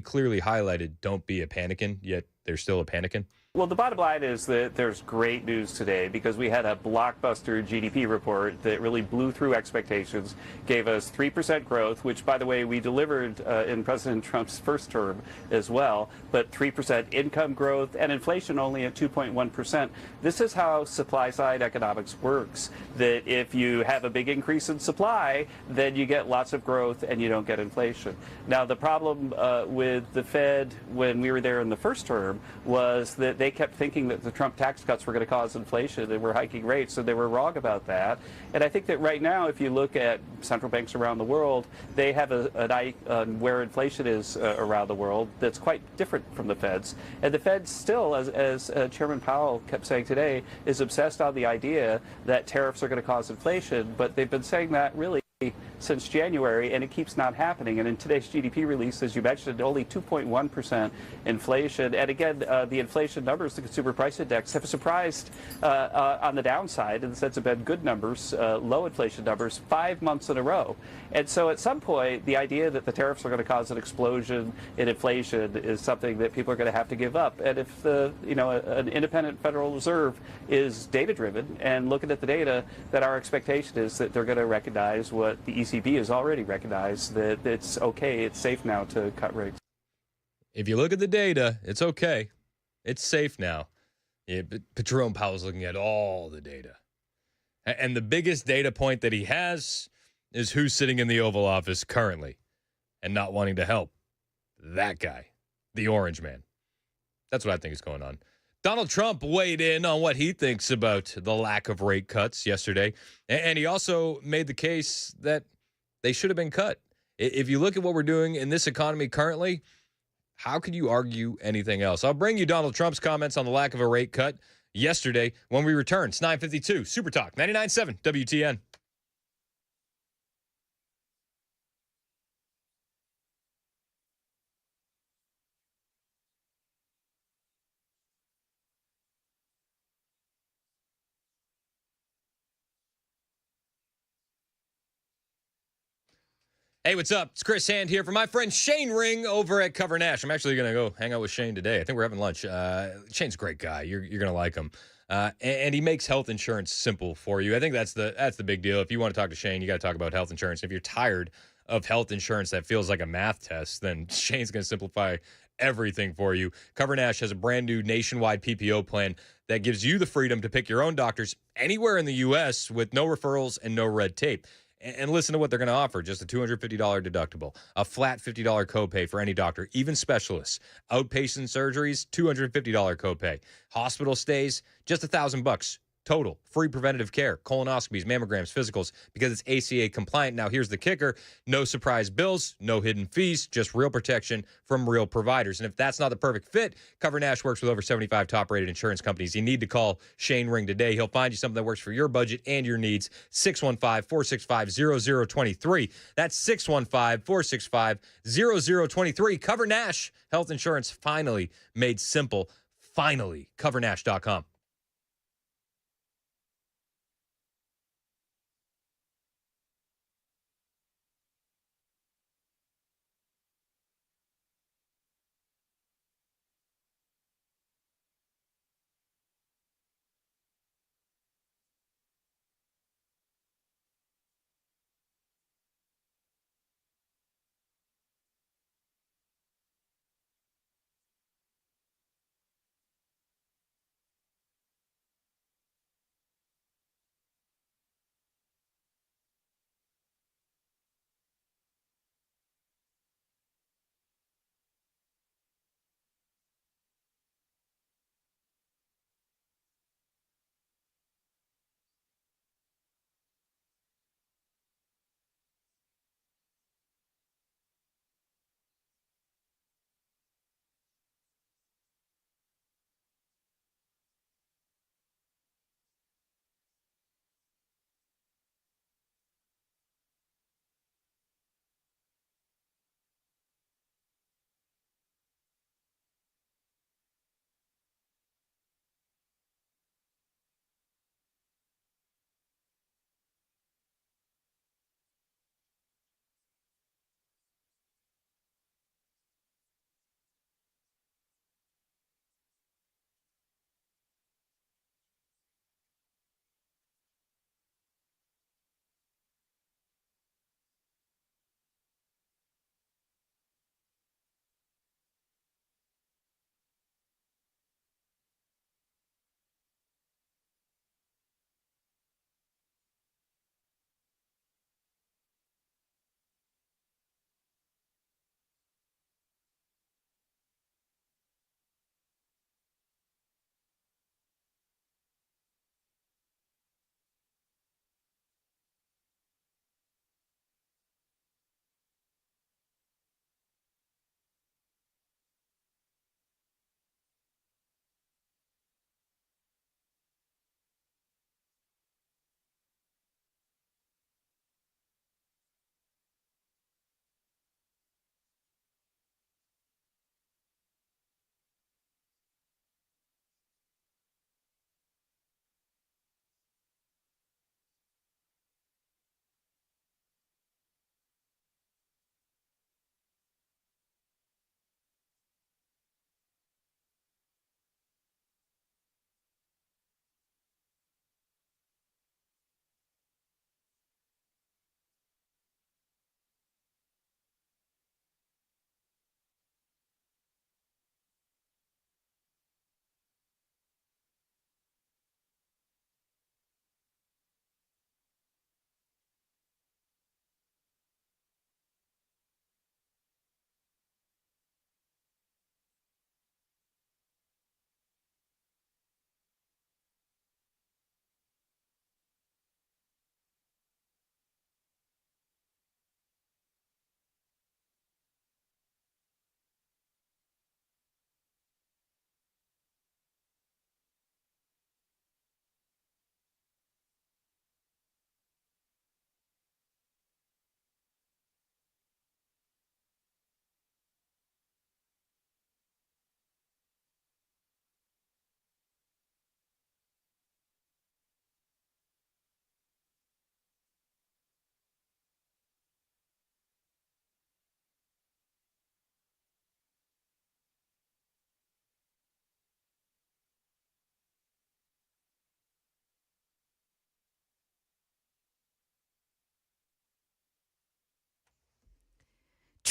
clearly highlighted don't be a panicking, yet there's still a panicking. Well, the bottom line is that there's great news today because we had a blockbuster GDP report that really blew through expectations, gave us 3% growth, which, by the way, we delivered in President Trump's first term as well, but 3% income growth and inflation only at 2.1%. This is how supply-side economics works, that if you have a big increase in supply, then you get lots of growth and you don't get inflation. Now, the problem with the Fed when we were there in the first term was that they kept thinking that the Trump tax cuts were going to cause inflation and were hiking rates, so they were wrong about that. And I think that right now, if you look at central banks around the world, they have an eye on where inflation is around the world that's quite different from the Fed's. And the Fed still, as Chairman Powell kept saying today, is obsessed on the idea that tariffs are going to cause inflation, but they've been saying that really since January, and it keeps not happening. And in today's GDP release, as you mentioned, only 2.1% inflation. And again, the inflation numbers, the Consumer Price Index, have surprised on the downside in the sense of been good numbers, low inflation numbers, 5 months in a row. And so at some point, the idea that the tariffs are going to cause an explosion in inflation is something that people are going to have to give up. And if an independent Federal Reserve is data-driven and looking at the data, that our expectation is that they're going to recognize what but the ECB has already recognized that it's okay, it's safe now to cut rates. If you look at the data, it's okay. It's safe now. Yeah, but Jerome Powell's looking at all the data. And the biggest data point that he has is who's sitting in the Oval Office currently and not wanting to help. That guy, the orange man. That's what I think is going on. Donald Trump weighed in on what he thinks about the lack of rate cuts yesterday. And he also made the case that they should have been cut. If you look at what we're doing in this economy currently, how could you argue anything else? I'll bring you Donald Trump's comments on the lack of a rate cut yesterday when we return. It's 9:52, Super Talk, 99.7 WTN. Hey, what's up? It's Chris Hand here for my friend Shane Ring over at Cover Nash. I'm actually going to go hang out with Shane today. I think we're having lunch. Shane's a great guy. You're going to like him. And he makes health insurance simple for you. I think that's the big deal. If you want to talk to Shane, you got to talk about health insurance. If you're tired of health insurance that feels like a math test, then Shane's going to simplify everything for you. Cover Nash has a brand new nationwide PPO plan that gives you the freedom to pick your own doctors anywhere in the U.S. with no referrals and no red tape. And listen to what they're going to offer. Just a $250 deductible, a flat $50 copay for any doctor, even specialists. Outpatient surgeries, $250 copay. Hospital stays, just $1,000 total. Free preventative care, colonoscopies, mammograms, physicals, because it's ACA compliant. Now, here's the kicker. No surprise bills, no hidden fees, just real protection from real providers. And if that's not the perfect fit, Cover Nash works with over 75 top-rated insurance companies. You need to call Shane Ring today. He'll find you something that works for your budget and your needs. 615-465-0023. That's 615-465-0023. Cover Nash. Health insurance finally made simple. Finally. CoverNash.com.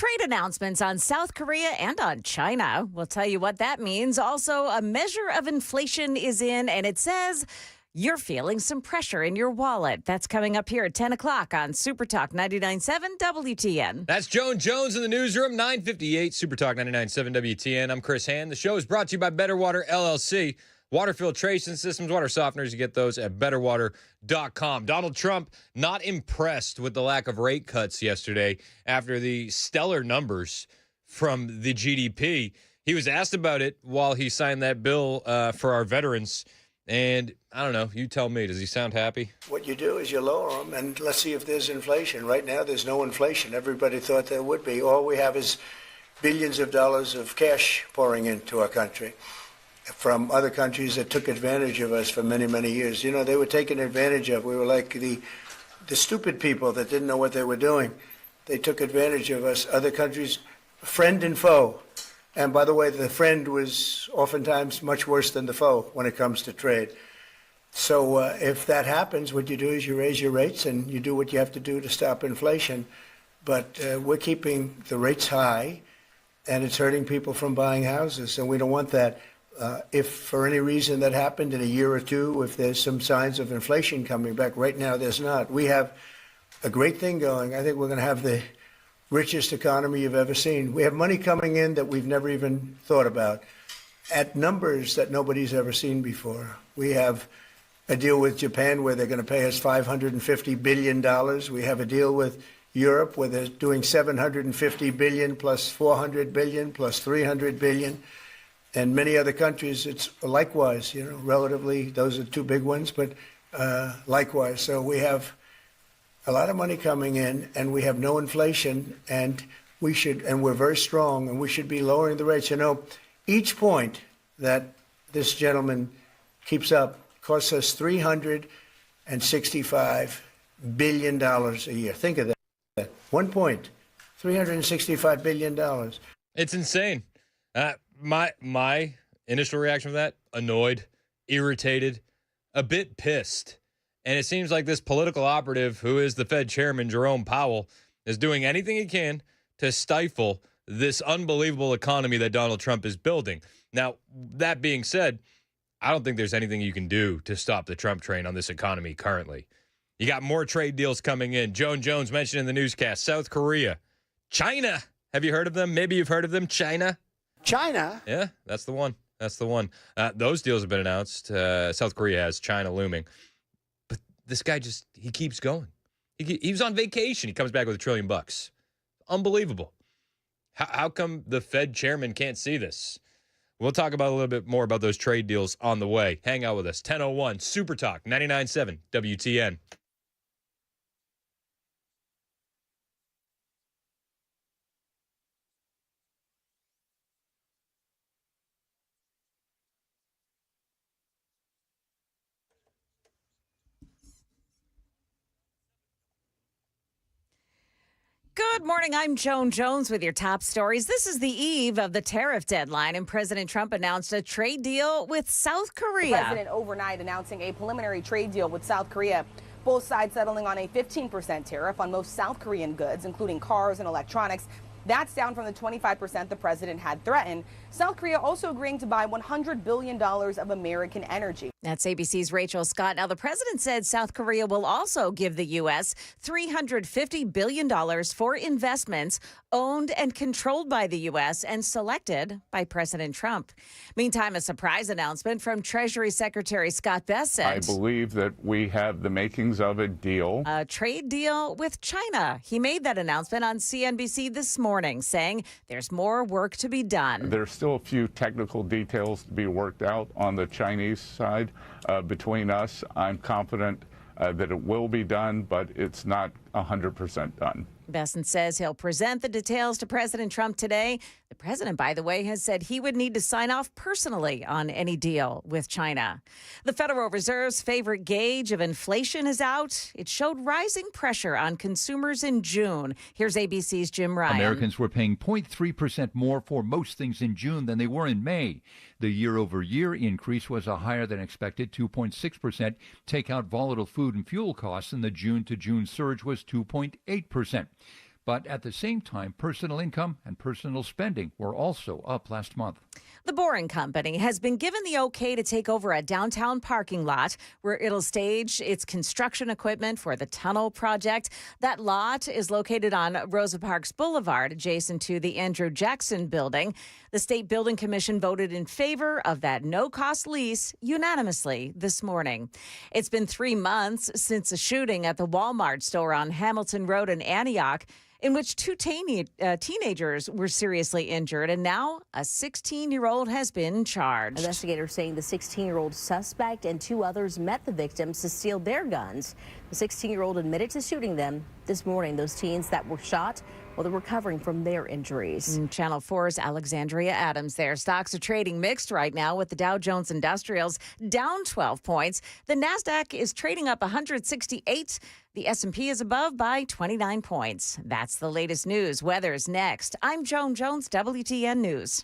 trade announcements on South Korea and on China. We'll tell you what that means. Also, a measure of inflation is in, and it says you're feeling some pressure in your wallet. That's coming up here at 10 o'clock on Super Talk 99.7 WTN. That's Joan Jones in the newsroom, 9:58 Super Talk 99.7 WTN. I'm Chris Hand. The show is brought to you by Better Water LLC. Water filtration systems, water softeners, you get those at betterwater.com. Donald Trump not impressed with the lack of rate cuts yesterday after the stellar numbers from the GDP. He was asked about it while he signed that bill for our veterans. And I don't know, you tell me, does he sound happy? What you do is you lower them, and let's see if there's inflation. Right now, there's no inflation. Everybody thought there would be. All we have is billions of dollars of cash pouring into our country from other countries that took advantage of us for many, many years. You know, they were taken advantage of. We were like the stupid people that didn't know what they were doing. They took advantage of us. Other countries, friend and foe. And by the way, the friend was oftentimes much worse than the foe when it comes to trade. So if that happens, what you do is you raise your rates and you do what you have to do to stop inflation. But we're keeping the rates high, and it's hurting people from buying houses, and we don't want that. If for any reason that happened in a year or two, if there's some signs of inflation coming back, right now there's not. We have a great thing going. I think we're going to have the richest economy you've ever seen. We have money coming in that we've never even thought about at numbers that nobody's ever seen before. We have a deal with Japan where they're going to pay us $550 billion. We have a deal with Europe where they're doing $750 billion plus $400 billion plus $300 billion. And many other countries, it's likewise, you know, relatively, those are two big ones, but likewise. So we have a lot of money coming in, and we have no inflation, and we're very strong, and we should be lowering the rates. You know, each point that this gentleman keeps up costs us $365 billion a year. Think of that. 1 point, $365 billion. It's insane. My initial reaction to that, annoyed, irritated, a bit pissed. And it seems like this political operative, who is the Fed chairman, Jerome Powell, is doing anything he can to stifle this unbelievable economy that Donald Trump is building. Now, that being said, I don't think there's anything you can do to stop the Trump train on this economy currently. You got more trade deals coming in. Joan Jones mentioned in the newscast, South Korea, China. Have you heard of them? Maybe you've heard of them. China. Yeah, that's the one. That's the one. Those deals have been announced. South Korea has, China looming. But this guy he keeps going. He was on vacation. He comes back with $1 trillion. Unbelievable. How come the Fed chairman can't see this? We'll talk about a little bit more about those trade deals on the way. Hang out with us. 10:01 Super Talk 99.7 WTN. Good morning. I'm Joan Jones with your top stories. This is the eve of the tariff deadline, and President Trump announced a trade deal with South Korea. The president overnight announcing a preliminary trade deal with South Korea. Both sides settling on a 15% tariff on most South Korean goods, including cars and electronics. That's down from the 25% the president had threatened. South Korea also agreeing to buy $100 billion of American energy. That's ABC's Rachel Scott. Now, the president said South Korea will also give the U.S. $350 billion for investments owned and controlled by the U.S. and selected by President Trump. Meantime, a surprise announcement from Treasury Secretary Scott Bessent. I believe that we have the makings of a deal. A trade deal with China. He made that announcement on CNBC this morning, saying there's more work to be done. There's still a few technical details to be worked out on the Chinese side. Between us, I'm confident that it will be done, but it's not 100% done. Bessent says he'll present the details to President Trump today. The president, by the way, has said he would need to sign off personally on any deal with China. The Federal Reserve's favorite gauge of inflation is out. It showed rising pressure on consumers in June. Here's ABC's Jim Ryan. Americans were paying 0.3% more for most things in June than they were in May. The year-over-year increase was a higher than expected 2.6%. Take out volatile food and fuel costs, and the June-to-June surge was 2.8%. But at the same time, personal income and personal spending were also up last month. The Boring Company has been given the okay to take over a downtown parking lot where it'll stage its construction equipment for the tunnel project. That lot is located on Rosa Parks Boulevard, adjacent to the Andrew Jackson Building. The State Building Commission voted in favor of that no-cost lease unanimously this morning. It's been 3 months since a shooting at the Walmart store on Hamilton Road in Antioch, in which two teenagers were seriously injured, and now a 16-year-old has been charged. Investigators saying the 16-year-old suspect and 2 others met the victims to steal their guns. The 16-year-old admitted to shooting them this morning. Those teens that were shot, well, they're recovering from their injuries. Channel 4's Alexandria Adams there. Stocks are trading mixed right now, with the Dow Jones Industrials down 12 points. The Nasdaq is trading up 168. The S&P is above by 29 points. That's the latest news. Weather's next. I'm Joan Jones, WTN News.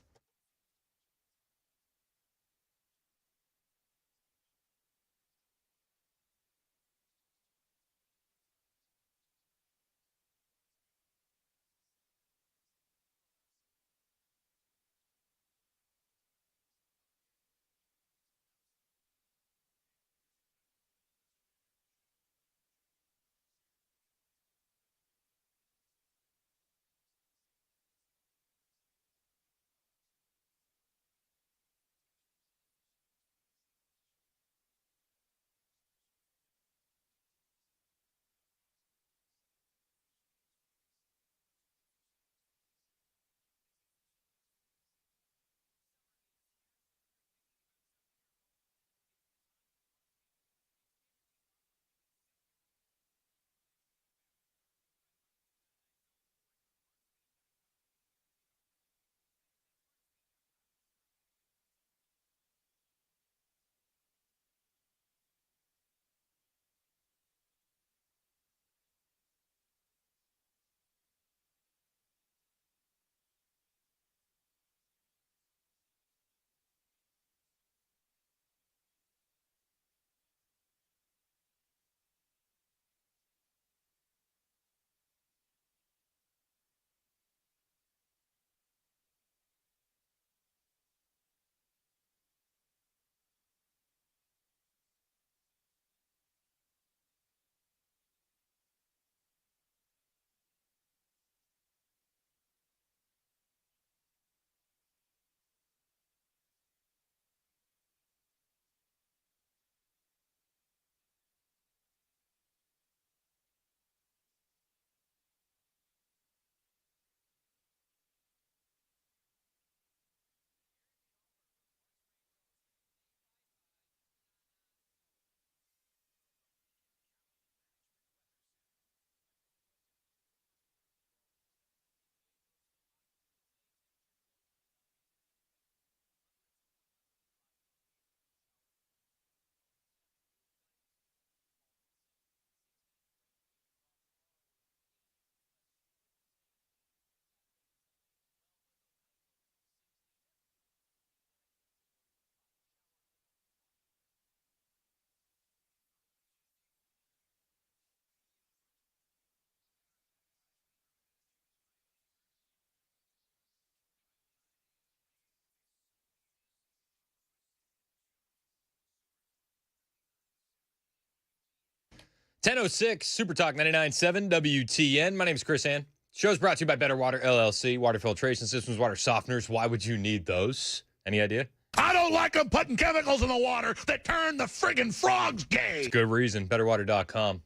.1006 Super Talk 99.7 WTN. My name is Chris Ann. Show's brought to you by Better Water LLC. Water filtration systems, water softeners. Why would you need those? Any idea? I don't like them putting chemicals in the water that turn the friggin' frogs gay. It's good reason. BetterWater.com.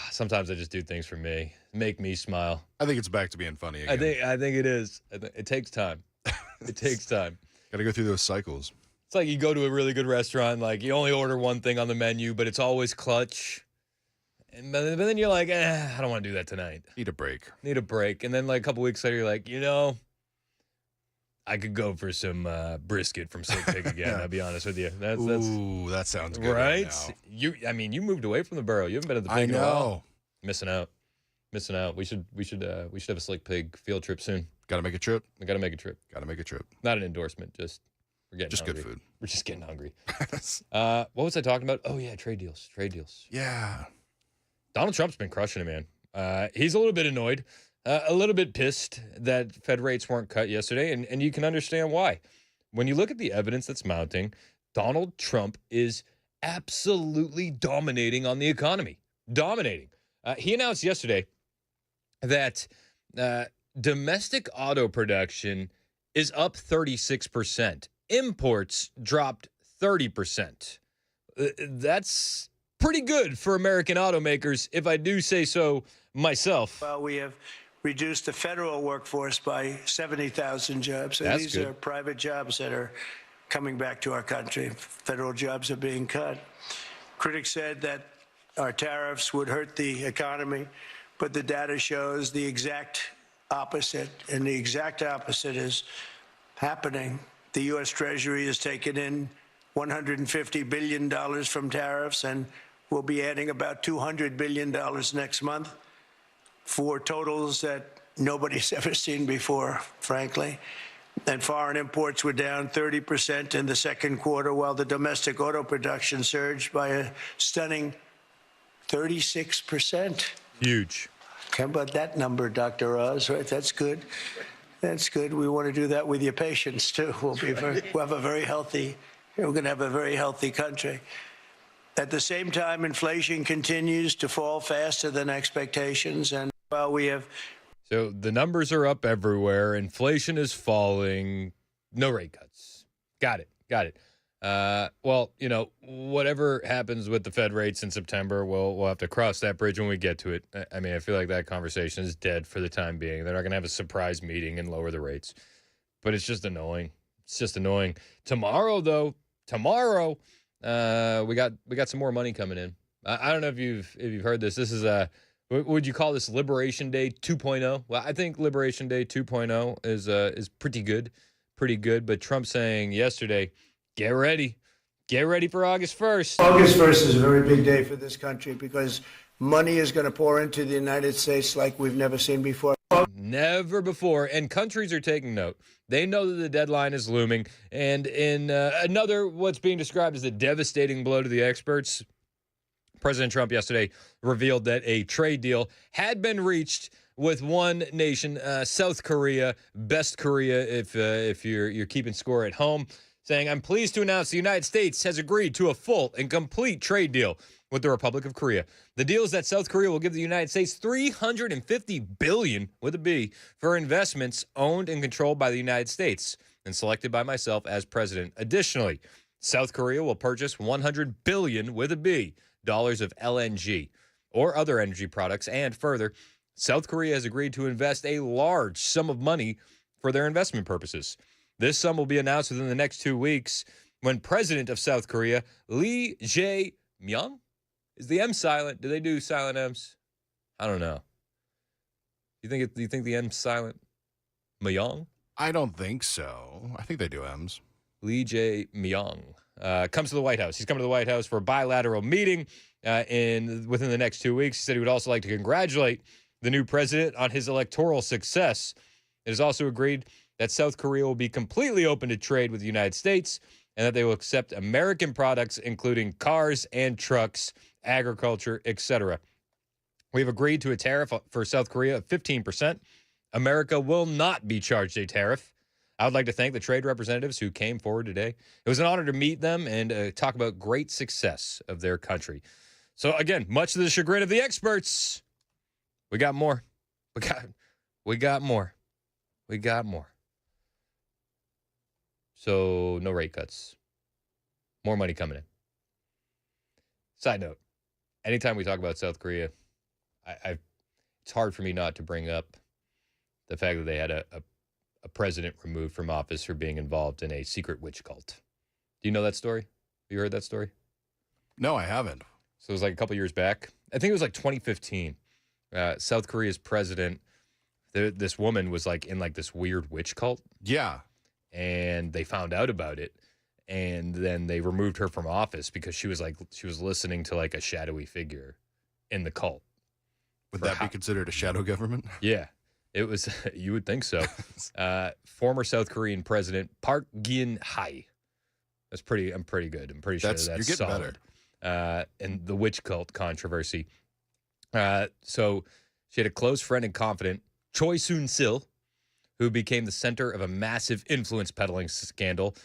Sometimes I just do things for me. Make me smile. I think it's back to being funny again. I think it is. It takes time. It takes time. Got to go through those cycles. It's like you go to a really good restaurant, like you only order one thing on the menu, but it's always clutch. But then you're like, I don't want to do that tonight. Need a break. And then like a couple weeks later, you're like, I could go for some brisket from Sick Pig again. I'll be honest with you. Ooh, that sounds good. Right? Now. You moved away from the borough. You haven't been at the pig in a while. Missing out. We should have a Slick Pig field trip soon. Got to make a trip. We got to make a trip. Not an endorsement. We're getting hungry. Good food. We're just getting hungry. What was I talking about? Oh yeah, trade deals. Yeah. Donald Trump's been crushing it, man. He's a little bit annoyed, a little bit pissed that Fed rates weren't cut yesterday, and you can understand why. When you look at the evidence that's mounting, Donald Trump is absolutely dominating on the economy. Dominating. He announced yesterday that domestic auto production is up 36%. Imports dropped 30%. That's pretty good for American automakers, if I do say so myself. Well, we have reduced the federal workforce by 70,000 jobs. And That's these good. are private jobs that are coming back to our country. Federal jobs are being cut. Critics said that our tariffs would hurt the economy, but the data shows the exact opposite, and the exact opposite is happening. The U.S. Treasury has taken in $150 billion from tariffs, and we'll be adding about $200 billion next month for totals that nobody's ever seen before, frankly. And foreign imports were down 30% in the second quarter, while the domestic auto production surged by a stunning 36%. Huge. How about that number, Dr. Oz? Right, that's good. That's good. We want to do that with your patients too. We'll have a very healthy. We're going to have a very healthy country. At the same time, inflation continues to fall faster than expectations, and while we have. So the numbers are up everywhere. Inflation is falling. No rate cuts. Got it. Well, whatever happens with the Fed rates in September, we'll have to cross that bridge when we get to it. I mean, I feel like that conversation is dead for the time being. They're not going to have a surprise meeting and lower the rates. But it's just annoying. Tomorrow, though, we got some more money coming in. I don't know if you've heard this. This is would you call this Liberation Day 2.0? Well, I think Liberation Day 2.0 is pretty good. But Trump saying yesterday, get ready for August 1st. August 1st is a very big day for this country because money is going to pour into the United States like we've never seen before. Never before. And countries are taking note. They know that the deadline is looming. And in another, what's being described as a devastating blow to the experts, President Trump yesterday revealed that a trade deal had been reached with one nation, South Korea, best Korea if you're keeping score at home, saying, I'm pleased to announce the United States has agreed to a full and complete trade deal with the Republic of Korea. The deal is that South Korea will give the United States $350 billion, with a B, for investments owned and controlled by the United States and selected by myself as president. Additionally, South Korea will purchase $100 billion, with a B, dollars of LNG or other energy products. And further, South Korea has agreed to invest a large sum of money for their investment purposes. This sum will be announced within the next 2 weeks when President of South Korea, Lee Jae-myung, is the M silent? Do they do silent M's? I don't know. Do you think the M's silent? Myung? I don't think so. I think they do M's. Lee Jae-myung comes to the White House. He's coming to the White House for a bilateral meeting within the next 2 weeks. He said he would also like to congratulate the new president on his electoral success. It is also agreed that South Korea will be completely open to trade with the United States and that they will accept American products, including cars and trucks, agriculture, etc. We've agreed to a tariff for South Korea of 15%. America will not be charged a tariff. I would like to thank the trade representatives who came forward today. It was an honor to meet them and talk about great success of their country. So again, much to the chagrin of the experts, we got more. We got more. So no rate cuts. More money coming in. Side note, anytime we talk about South Korea, it's hard for me not to bring up the fact that they had a president removed from office for being involved in a secret witch cult. Do you know that story? Have you heard that story? No, I haven't. So it was like a couple years back. I think it was like 2015. South Korea's president, this woman was like in like this weird witch cult. Yeah. And they found out about it. And then they removed her from office because she was listening to like a shadowy figure in the cult. Would that be considered a shadow government? Yeah, it was. You would think so. Former South Korean President Park Geun-hye. I'm pretty good. I'm pretty sure that's you're getting solid. better. And the witch cult controversy. So she had a close friend and confidant, Choi Soon-sil, who became the center of a massive influence peddling scandal.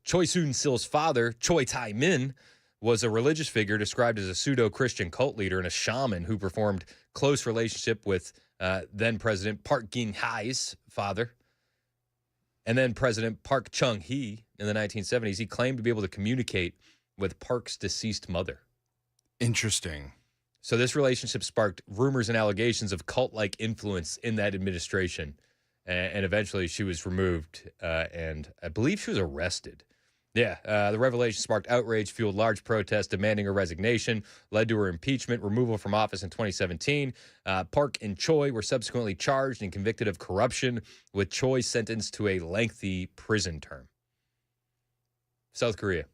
Choi Soon-sil's father, Choi Tae-min, was a religious figure described as a pseudo-Christian cult leader and a shaman who performed close relationship with then-President Park Geun-hye's father. And then President Park Chung-hee in the 1970s, he claimed to be able to communicate with Park's deceased mother. Interesting. So this relationship sparked rumors and allegations of cult-like influence in that administration. And eventually she was removed, and I believe she was arrested. Yeah, the revelation sparked outrage, fueled large protests demanding her resignation, led to her impeachment, removal from office in 2017. Park and Choi were subsequently charged and convicted of corruption, with Choi sentenced to a lengthy prison term. South Korea.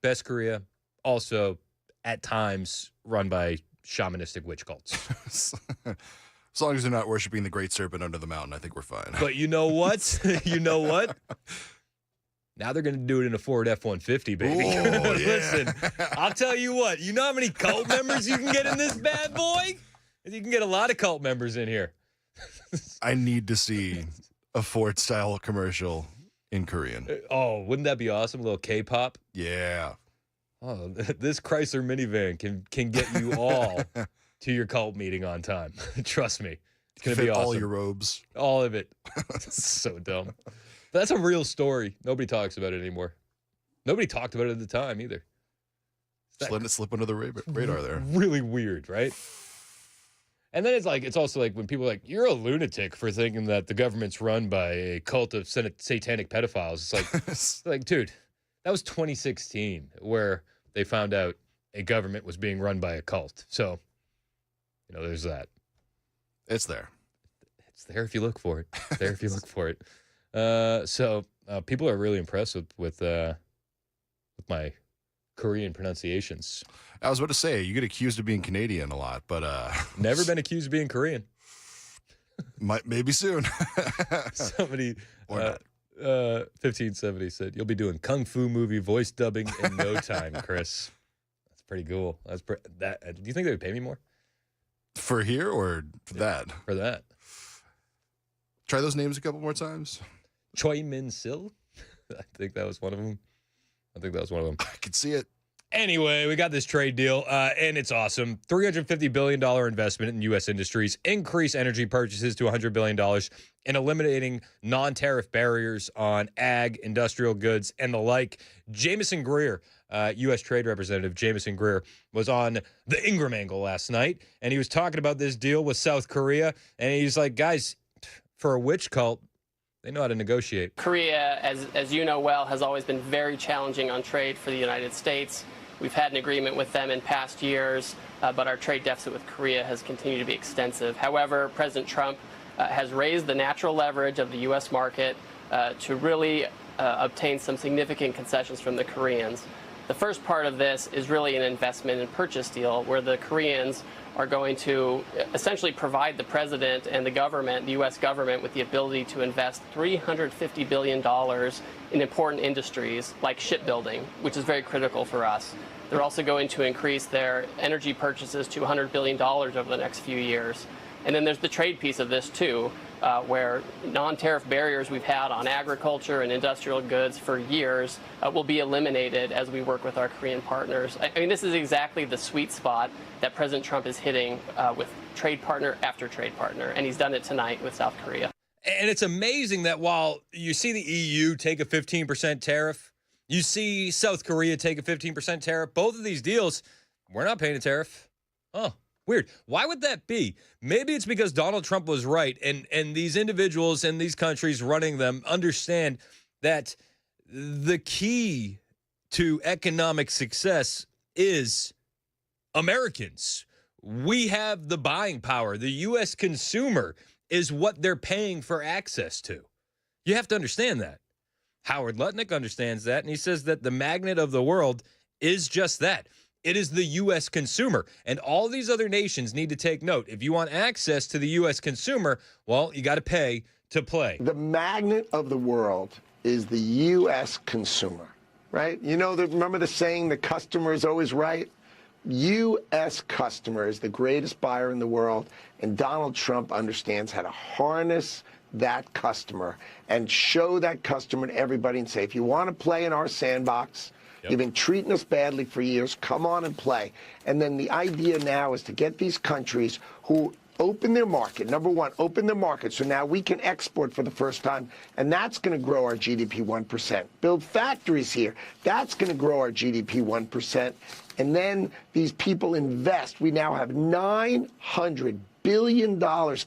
Best Korea, also at times run by shamanistic witch cults. As long as they're not worshiping the great serpent under the mountain, I think we're fine. But you know what? You know what? Now they're going to do it in a Ford F-150, baby. Ooh, yeah. Listen, I'll tell you what. You know how many cult members you can get in this bad boy? You can get a lot of cult members in here. I need to see a Ford-style commercial in Korean. Oh, wouldn't that be awesome? A little K-pop? Yeah. Oh, this Chrysler minivan can get you all to your cult meeting on time. Trust me. It's going to be awesome. All your robes. All of it. So dumb. That's a real story. Nobody talks about it anymore. Nobody talked about it at the time either. Just letting it slip under the radar there. Really weird, right? And then it's also like when people are like, you're a lunatic for thinking that the government's run by a cult of satanic pedophiles. It's like, dude, that was 2016 where they found out a government was being run by a cult. So, there's that. It's there. It's there if you look for it. It's there if you look for it. So people are really impressed with my Korean pronunciations. I was about to say, you get accused of being Canadian a lot, but never been accused of being Korean. Maybe soon. Somebody 1570 said you'll be doing kung fu movie voice dubbing in no time, Chris. That's pretty cool. Do you think they would pay me more for here or for that? For that. Try those names a couple more times. Choi Min-sil. I think that was one of them. I could see it. Anyway, we got this trade deal, and it's awesome. $350 billion investment in U.S. industries, increase energy purchases to $100 billion, and eliminating non-tariff barriers on ag, industrial goods, and the like. Jameson Greer, U.S. Trade Representative Jameson Greer, was on the Ingram Angle last night, and he was talking about this deal with South Korea, and he's like, guys, for a witch cult, they know how to negotiate. Korea, as you know well, has always been very challenging on trade for the United States. We've had an agreement with them in past years, but our trade deficit with Korea has continued to be extensive. However, President Trump has raised the natural leverage of the U.S. market to really obtain some significant concessions from the Koreans. The first part of this is really an investment and purchase deal where the Koreans are going to essentially provide the president and the government, the U.S. government, with the ability to invest $350 billion in important industries like shipbuilding, which is very critical for us. They're also going to increase their energy purchases to $100 billion over the next few years. And then there's the trade piece of this, too, where non-tariff barriers we've had on agriculture and industrial goods for years will be eliminated as we work with our Korean partners. I mean, this is exactly the sweet spot that President Trump is hitting with trade partner after trade partner, and he's done it tonight with South Korea. And it's amazing that while you see the EU take a 15% tariff, you see South Korea take a 15% tariff, both of these deals, we're not paying a tariff. Oh. Weird. Why would that be? Maybe it's because Donald Trump was right, and these individuals and these countries running them understand that the key to economic success is Americans. We have the buying power. The U.S. consumer is what they're paying for access to. You have to understand that. Howard Lutnick understands that, and he says that the magnet of the world is just that. It is the U.S. consumer, and all these other nations need to take note. If you want access to the U.S. consumer, well, you got to pay to play. The magnet of the world is the U.S. consumer, right? You know, remember the saying, the customer is always right? U.S. customer is the greatest buyer in the world, and Donald Trump understands how to harness that customer and show that customer to everybody and say, if you want to play in our sandbox, you've been treating us badly for years, come on and play. And then the idea now is to get these countries who open their market. Number one, open their market so now we can export for the first time, and that's going to grow our GDP 1%. Build factories here. That's going to grow our GDP 1%. And then these people invest. We now have $900 billion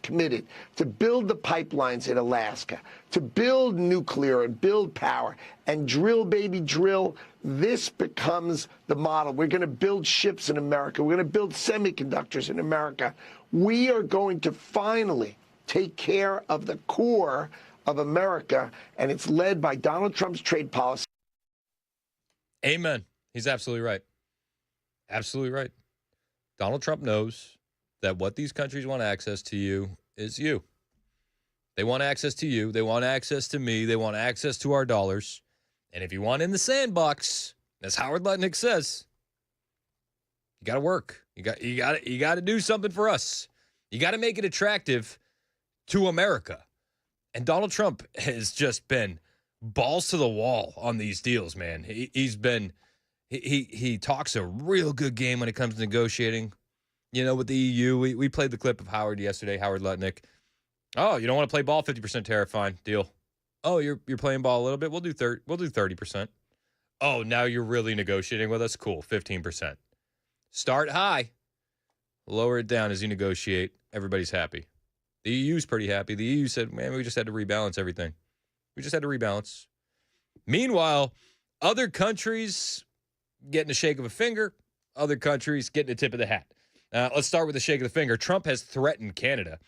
committed to build the pipelines in Alaska, to build nuclear and build power, and drill, baby, drill. This becomes the model. We're going to build ships in America. We're going to build semiconductors in America. We are going to finally take care of the core of America, and it's led by Donald Trump's trade policy. Amen. He's absolutely right. Absolutely right. Donald Trump knows that what these countries want access to you is you. They want access to you. They want access to me. They want access to our dollars. And if you want in the sandbox, as Howard Lutnick says, you got to work. You got to do something for us. You got to make it attractive to America. And Donald Trump has just been balls to the wall on these deals, man. He talks a real good game when it comes to negotiating. You know, with the EU, we played the clip of Howard yesterday, Howard Lutnick. Oh, you don't want to play ball? 50% tariff, fine, deal. Oh, you're playing ball a little bit? We'll do 30%. Oh, now you're really negotiating with us? Cool, 15%. Start high, lower it down as you negotiate. Everybody's happy. The EU's pretty happy. The EU said, man, we just had to rebalance everything. We just had to rebalance. Meanwhile, other countries getting a shake of a finger, other countries getting a tip of the hat. Let's start with the shake of the finger. Trump has threatened Canada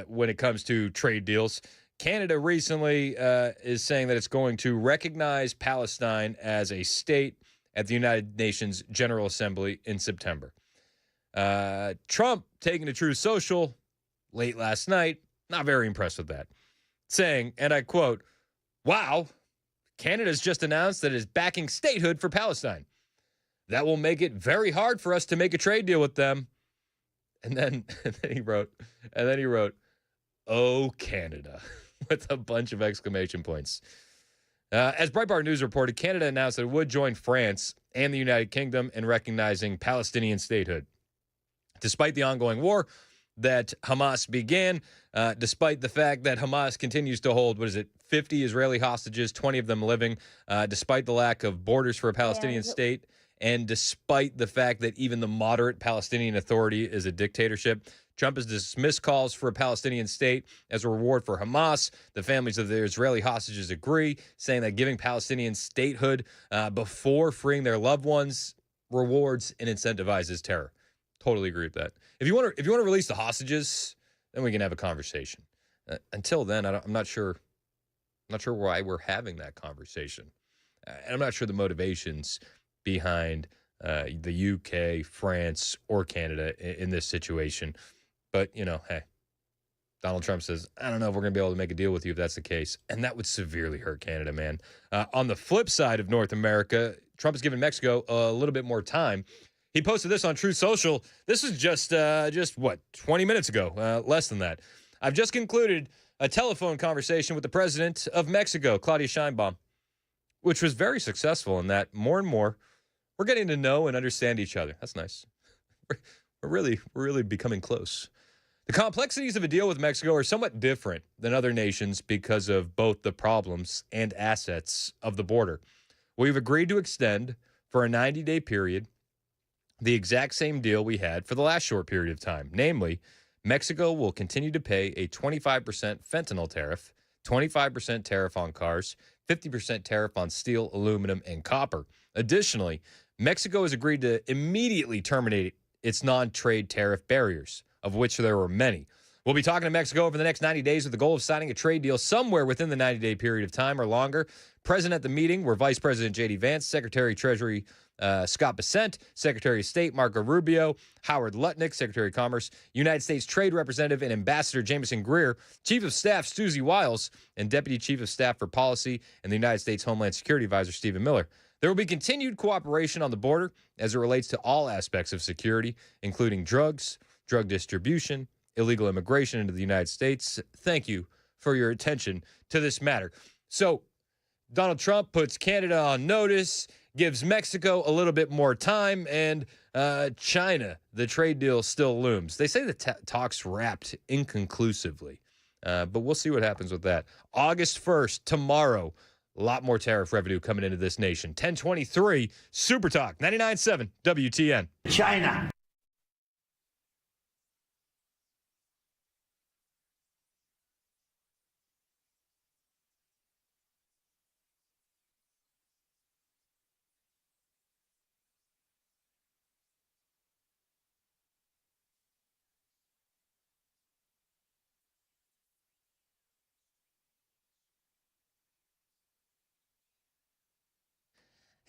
when it comes to trade deals. Canada recently is saying that it's going to recognize Palestine as a state at the United Nations General Assembly in September. Trump taking to Truth Social late last night, not very impressed with that, saying, and I quote, "Wow, Canada's just announced that it is backing statehood for Palestine. That will make it very hard for us to make a trade deal with them." And then he wrote, "Oh, Canada," with a bunch of exclamation points. As Breitbart News reported, Canada announced that it would join France and the United Kingdom in recognizing Palestinian statehood. Despite the ongoing war that Hamas began, despite the fact that Hamas continues to hold, 50 Israeli hostages, 20 of them living, despite the lack of borders for a Palestinian state, and despite the fact that even the moderate Palestinian Authority is a dictatorship, Trump has dismissed calls for a Palestinian state as a reward for Hamas. The families of the Israeli hostages agree, saying that giving Palestinians statehood before freeing their loved ones rewards and incentivizes terror. Totally agree with that. If you want to release the hostages, then we can have a conversation. Until then, I'm not sure. I'm not sure why we're having that conversation, and I'm not sure the motivations behind the UK, France, or Canada in this situation. But, hey, Donald Trump says, I don't know if we're going to be able to make a deal with you if that's the case. And that would severely hurt Canada, man. On the flip side of North America, Trump has given Mexico a little bit more time. He posted this on Truth Social. This is just 20 minutes ago, less than that. I've just concluded a telephone conversation with the president of Mexico, Claudia Sheinbaum, which was very successful in that more and more we're getting to know and understand each other. That's nice. We're really becoming close. The complexities of a deal with Mexico are somewhat different than other nations because of both the problems and assets of the border. We've agreed to extend for a 90-day period the exact same deal we had for the last short period of time. Namely, Mexico will continue to pay a 25% fentanyl tariff, 25% tariff on cars, 50% tariff on steel, aluminum, and copper. Additionally, Mexico has agreed to immediately terminate its non-trade tariff barriers, of which there were many. We'll be talking to Mexico over the next 90 days with the goal of signing a trade deal somewhere within the 90-day period of time or longer. Present at the meeting were Vice President J.D. Vance, Secretary of Treasury Scott Bessent, Secretary of State Marco Rubio, Howard Lutnick, Secretary of Commerce, United States Trade Representative and Ambassador Jameson Greer, Chief of Staff Susie Wiles, and Deputy Chief of Staff for Policy and the United States Homeland Security Advisor Stephen Miller. There will be continued cooperation on the border as it relates to all aspects of security, including drugs, drug distribution, illegal immigration into the United States. Thank you for your attention to this matter. So Donald Trump puts Canada on notice, gives Mexico a little bit more time, and China, the trade deal still looms. They say the talks wrapped inconclusively, but we'll see what happens with that. August 1st, tomorrow, a lot more tariff revenue coming into this nation. 1023, Super Talk, 99.7 WTN. China.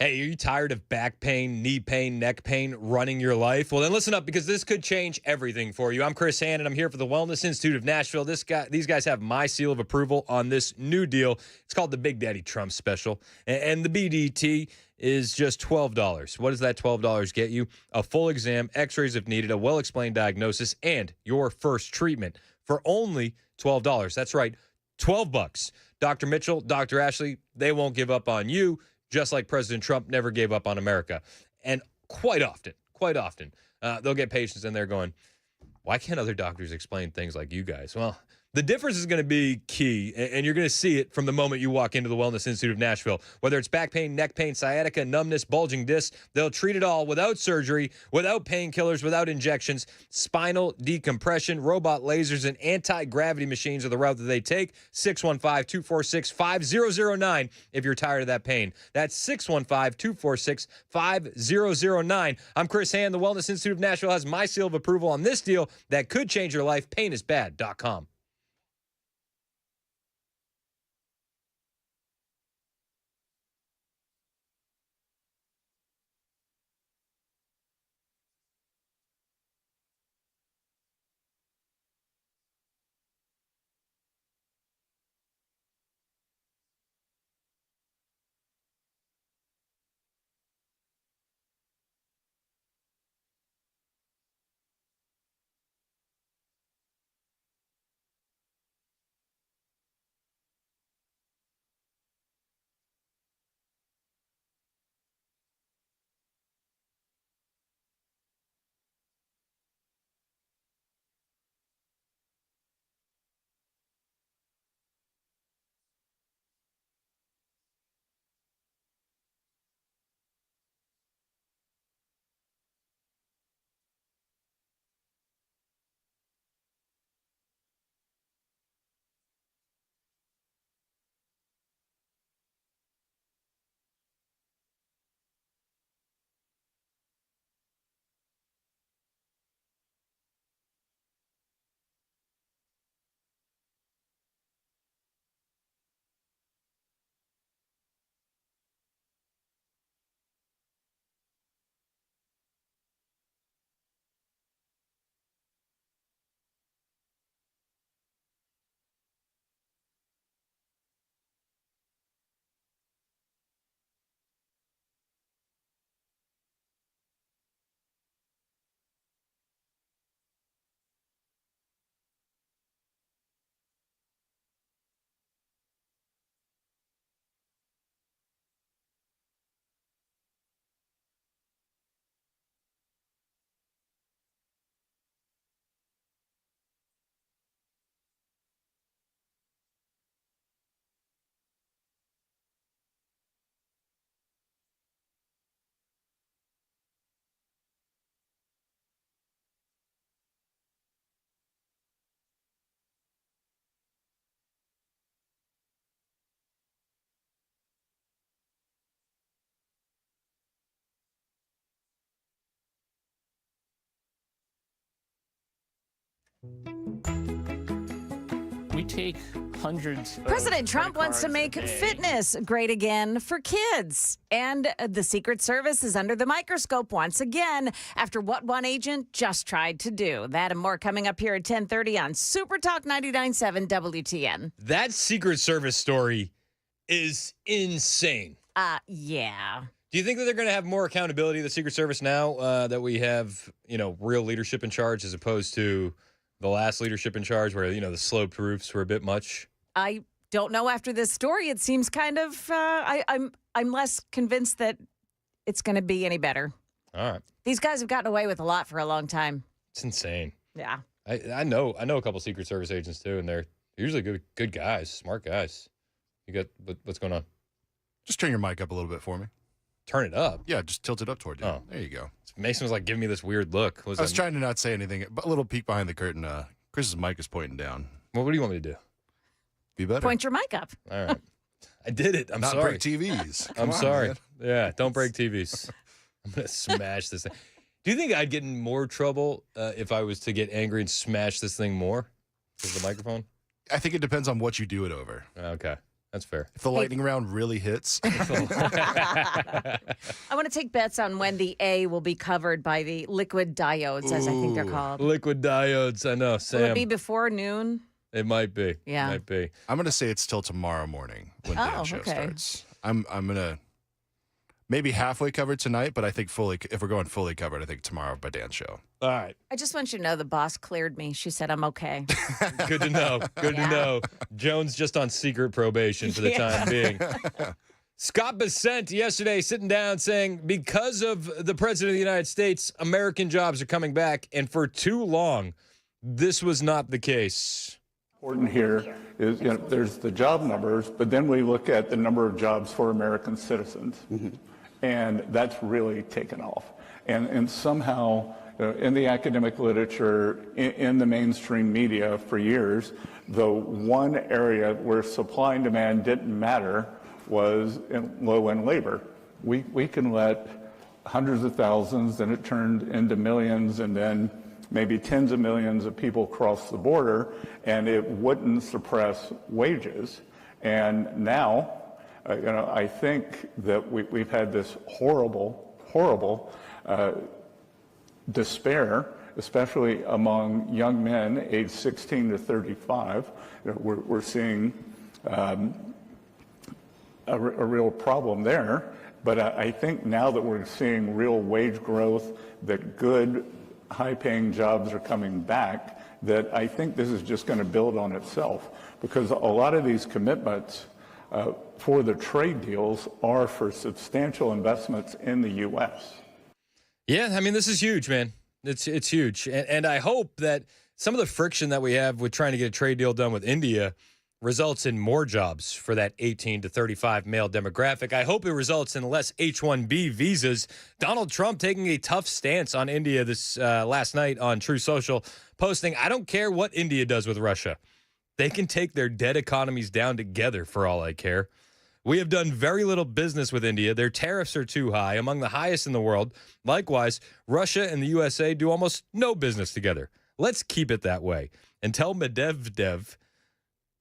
Hey, are you tired of back pain, knee pain, neck pain running your life? Well, then listen up, because this could change everything for you. I'm Chris Hand, and I'm here for the Wellness Institute of Nashville. These guys have my seal of approval on this new deal. It's called the Big Daddy Trump Special, and the BDT is just $12. What does that $12 get you? A full exam, x-rays if needed, a well-explained diagnosis, and your first treatment for only $12. That's right, $12. Dr. Mitchell, Dr. Ashley, they won't give up on you, just like President Trump never gave up on America. And quite often, they'll get patients in there going, why can't other doctors explain things like you guys? Well, the difference is going to be key, and you're going to see it from the moment you walk into the Wellness Institute of Nashville. Whether it's back pain, neck pain, sciatica, numbness, bulging discs, they'll treat it all without surgery, without painkillers, without injections. Spinal decompression, robot lasers, and anti-gravity machines are the route that they take. 615-246-5009 if you're tired of that pain. That's 615-246-5009. I'm Chris Hand. The Wellness Institute of Nashville has my seal of approval on this deal that could change your life. Painisbad.com. We take hundreds of President Trump credit wants to cards make a day. fitness great again for kids. And the Secret Service is under the microscope once again after what one agent just tried to do. That and more coming up here at 10:30 on Super Talk 99.7 WTN. That Secret Service story is insane. Yeah. Do you think that they're going to have more accountability, the Secret Service, now that we have, real leadership in charge as opposed to the last leadership in charge where, the sloped roofs were a bit much? I don't know. After this story, it seems kind of, I'm less convinced that it's going to be any better. All right. These guys have gotten away with a lot for a long time. It's insane. Yeah. I know a couple Secret Service agents too, and they're usually good guys, smart guys. You got what's going on? Just turn your mic up a little bit for me. Turn it up? Yeah, just tilt it up toward you. Oh. There you go. Mason was like giving me this weird look. I was trying to not say anything, but a little peek behind the curtain. Chris's mic is pointing down. Well, what do you want me to do? Be better. Point your mic up. All right. I did it. I'm not sorry. break TVs. I'm Come on, sorry. man. Yeah, don't break TVs. I'm going to smash this thing. Do you think I'd get in more trouble if I was to get angry and smash this thing more with the microphone? I think it depends on what you do it over. Okay. That's fair. If the lightning round really hits. I want to take bets on when the A will be covered by the liquid diodes, as I think they're called. Liquid diodes. I know, Sam. Will it be before noon? It might be. Yeah. It might be. I'm going to say it's till tomorrow morning when Dan's show starts. I'm going to maybe halfway covered tonight, but I think if we're going fully covered, I think tomorrow by Dan's show. All right. I just want you to know the boss cleared me. She said I'm okay. Good to know. Good to know. Jones just on secret probation for the time being. Scott Bessent yesterday sitting down saying because of the president of the United States, American jobs are coming back. And for too long, this was not the case. Important here is, there's the job numbers, but then we look at the number of jobs for American citizens. And that's really taken off. And somehow, in the academic literature, in the mainstream media for years, the one area where supply and demand didn't matter was in low-end labor. We can let hundreds of thousands, then it turned into millions, and then maybe tens of millions of people cross the border, and it wouldn't suppress wages. And now, I think that we've had this horrible despair, especially among young men aged 16 to 35. We're seeing a real problem there. But I think now that we're seeing real wage growth, that good, high-paying jobs are coming back, that I think this is just going to build on itself. Because a lot of these commitments for the trade deals are for substantial investments in the U.S. Yeah, I mean, this is huge, man. It's huge. And I hope that some of the friction that we have with trying to get a trade deal done with India results in more jobs for that 18 to 35 male demographic. I hope it results in less H-1B visas. Donald Trump taking a tough stance on India this last night on True Social, posting, I don't care what India does with Russia. They can take their dead economies down together for all I care. We have done very little business with India. Their tariffs are too high, among the highest in the world. Likewise, Russia and the USA do almost no business together. Let's keep it that way. And tell Medvedev,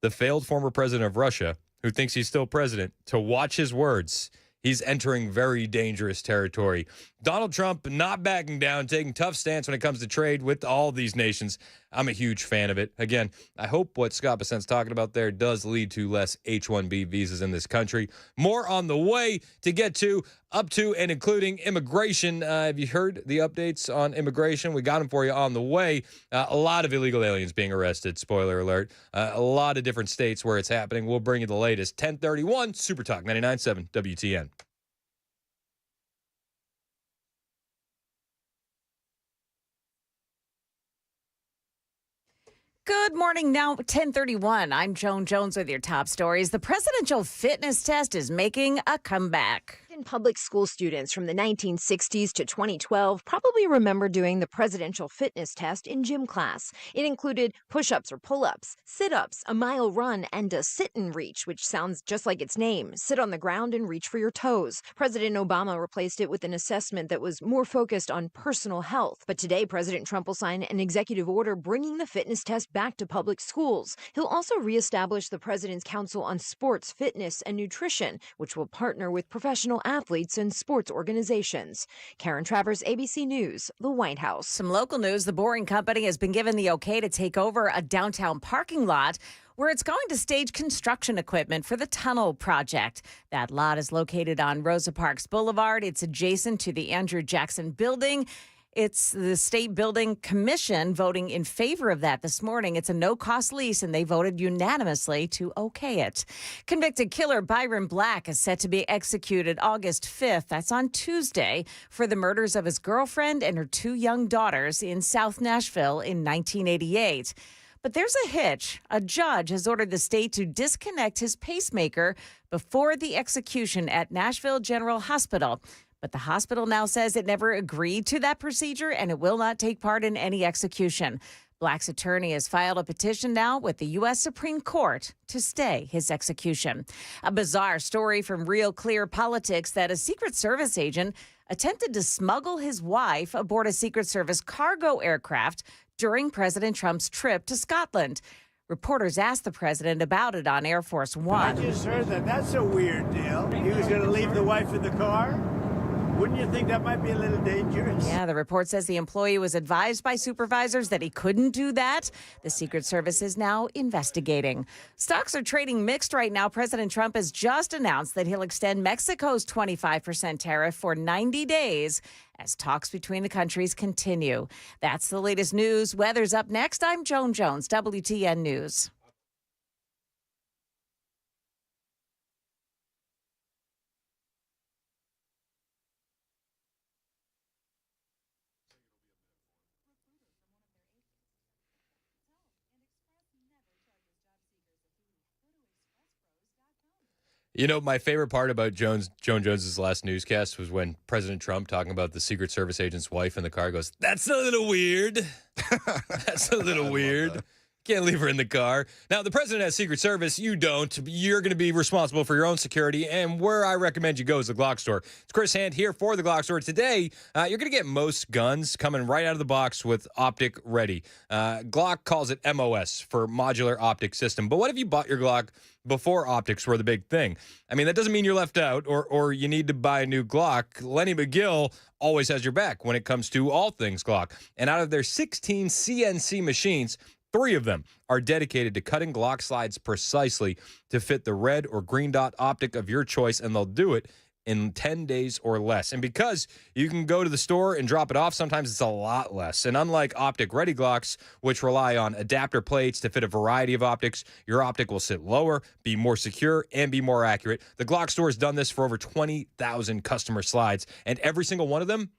the failed former president of Russia, who thinks he's still president, to watch his words. He's entering very dangerous territory. Donald Trump not backing down, taking tough stance when it comes to trade with all these nations. I'm a huge fan of it. Again, I hope what Scott Bessent's talking about there does lead to less H-1B visas in this country. More on the way to get to, up to, and including immigration. Have you heard the updates on immigration? We got them for you on the way. A lot of illegal aliens being arrested, spoiler alert. A lot of different states where it's happening. We'll bring you the latest. 1031, Super Talk 99.7 WTN. Good morning. Now, 10:31. I'm Joan Jones with your top stories. The presidential fitness test is making a comeback. Public school students from the 1960s to 2012 probably remember doing the presidential fitness test in gym class. It included push-ups or pull-ups, sit-ups, a mile run, and a sit and reach, which sounds just like its name. Sit on the ground and reach for your toes. President Obama replaced it with an assessment that was more focused on personal health. But today, President Trump will sign an executive order bringing the fitness test back to public schools. He'll also reestablish the President's Council on Sports, Fitness, and Nutrition, which will partner with professional athletes and sports organizations. Karen Travers, ABC News, the White House. Some local news. The Boring Company has been given the okay to take over a downtown parking lot. where it's going to stage construction equipment for the tunnel project. That lot is located on Rosa Parks Boulevard. It's adjacent to the Andrew Jackson Building. It's the State Building Commission voting in favor of that this morning. It's a no-cost lease, and they voted unanimously to okay it. Convicted killer Byron Black is set to be executed August 5th. That's on Tuesday for the murders of his girlfriend and her 2 young daughters in South Nashville in 1988. But there's a hitch. A judge has ordered the state to disconnect his pacemaker before the execution at Nashville General Hospital. But the hospital now says it never agreed to that procedure and it will not take part in any execution. Black's attorney has filed a petition now with the U.S. Supreme Court to stay his execution. A bizarre story from Real Clear Politics that a Secret Service agent attempted to smuggle his wife aboard a Secret Service cargo aircraft during President Trump's trip to Scotland. Reporters asked the president about it on Air Force One. I just heard that. That's a weird deal. He was going to leave the wife in the car? Wouldn't you think that might be a little dangerous? Yeah, the report says the employee was advised by supervisors that he couldn't do that. The Secret Service is now investigating. Stocks are trading mixed right now. President Trump has just announced that he'll extend Mexico's 25% tariff for 90 days as talks between the countries continue. That's the latest news. Weather's up next. I'm Joan Jones, WTN News. You know, my favorite part about Joan Jones's last newscast was when President Trump, talking about the Secret Service agent's wife in the car, goes, "That's a little weird. That's a little weird. Can't leave her in the car." Now, the president has Secret Service. You don't. You're going to be responsible for your own security. And where I recommend you go is the Glock store. It's Chris Hand here for the Glock store. Today, you're going to get most guns coming right out of the box with optic ready. Glock calls it MOS for modular optic system. But what if you bought your Glock before optics were the big thing? I mean, that doesn't mean you're left out or you need to buy a new Glock. Lenny McGill always has your back when it comes to all things Glock. And out of their 16 CNC machines, 3 of them are dedicated to cutting Glock slides precisely to fit the red or green dot optic of your choice, and they'll do it in 10 days or less. And because you can go to the store and drop it off, sometimes it's a lot less. And unlike optic-ready Glocks, which rely on adapter plates to fit a variety of optics, your optic will sit lower, be more secure, and be more accurate. The Glock store has done this for over 20,000 customer slides, and every single one of them,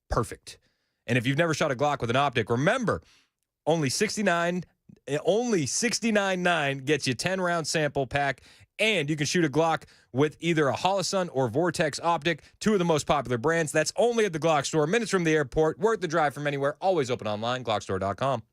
perfect. And if you've never shot a Glock with an optic, remember, only $69.9 gets you 10-round sample pack, and you can shoot a Glock with either a Holosun or Vortex optic, 2 of the most popular brands. That's only at the Glock store, minutes from the airport, worth the drive from anywhere, always open online, glockstore.com.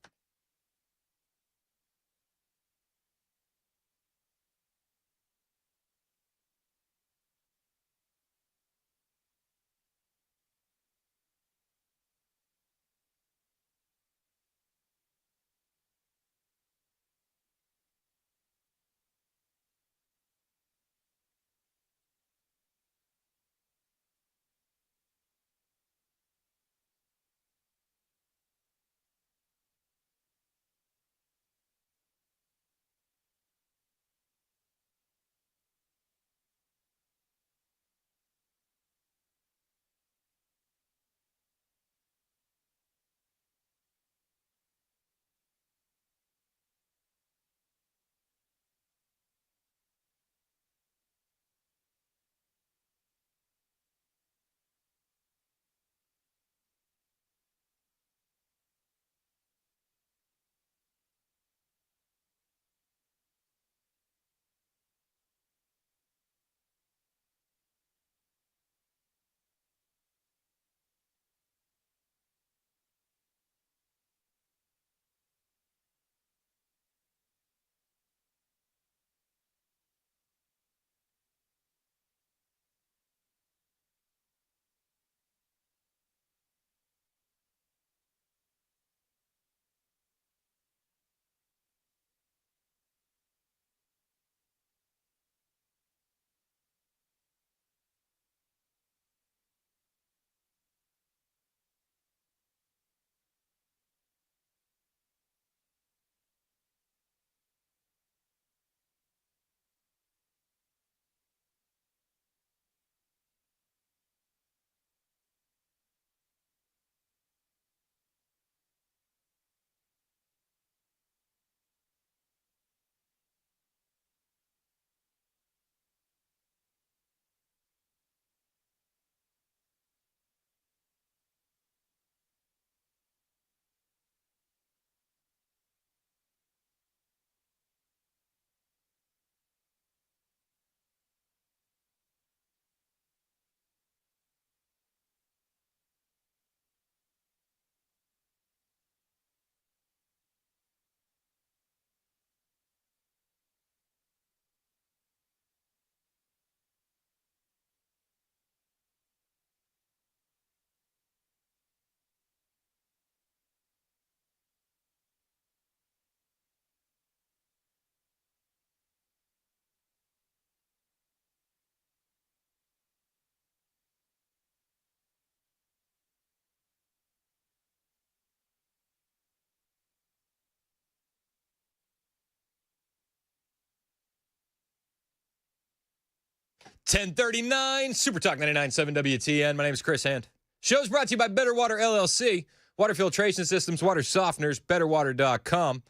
1039, Super Talk 99.7 WTN. My name is Chris Hand. Show's brought to you by Better Water LLC. Water filtration systems, water softeners, betterwater.com.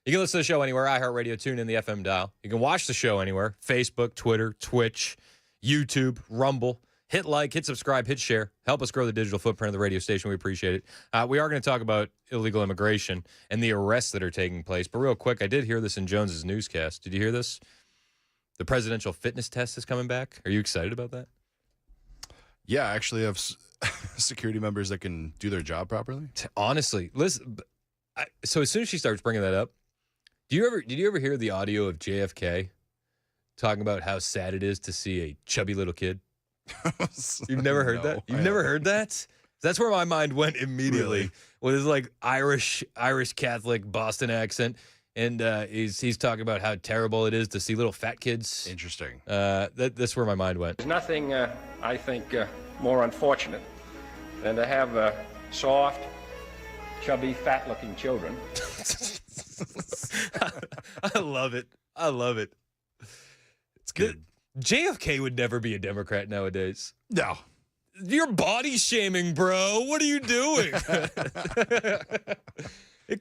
You can listen to the show anywhere, iHeartRadio, tune in the FM dial. You can watch the show anywhere, Facebook, Twitter, Twitch, YouTube, Rumble. Hit like, hit subscribe, hit share. Help us grow the digital footprint of the radio station. We appreciate it. We are going to talk about illegal immigration and the arrests that are taking place. But real quick, I did hear this in Jones's newscast. Did you hear this? The presidential fitness test is coming back. Are you excited about that? Yeah, I actually have security members that can do their job properly. Honestly, listen. So as soon as she starts bringing that up, did you ever hear the audio of JFK talking about how sad it is to see a chubby little kid? You've never heard that? You've never heard that? That's where my mind went immediately. Really? With his like Irish Catholic Boston accent. And he's talking about how terrible it is to see little fat kids. Interesting. That's where my mind went. There's nothing, I think, more unfortunate than to have soft, chubby, fat-looking children. I love it. I love it. It's good. JFK would never be a Democrat nowadays. No. You're body shaming, bro. What are you doing?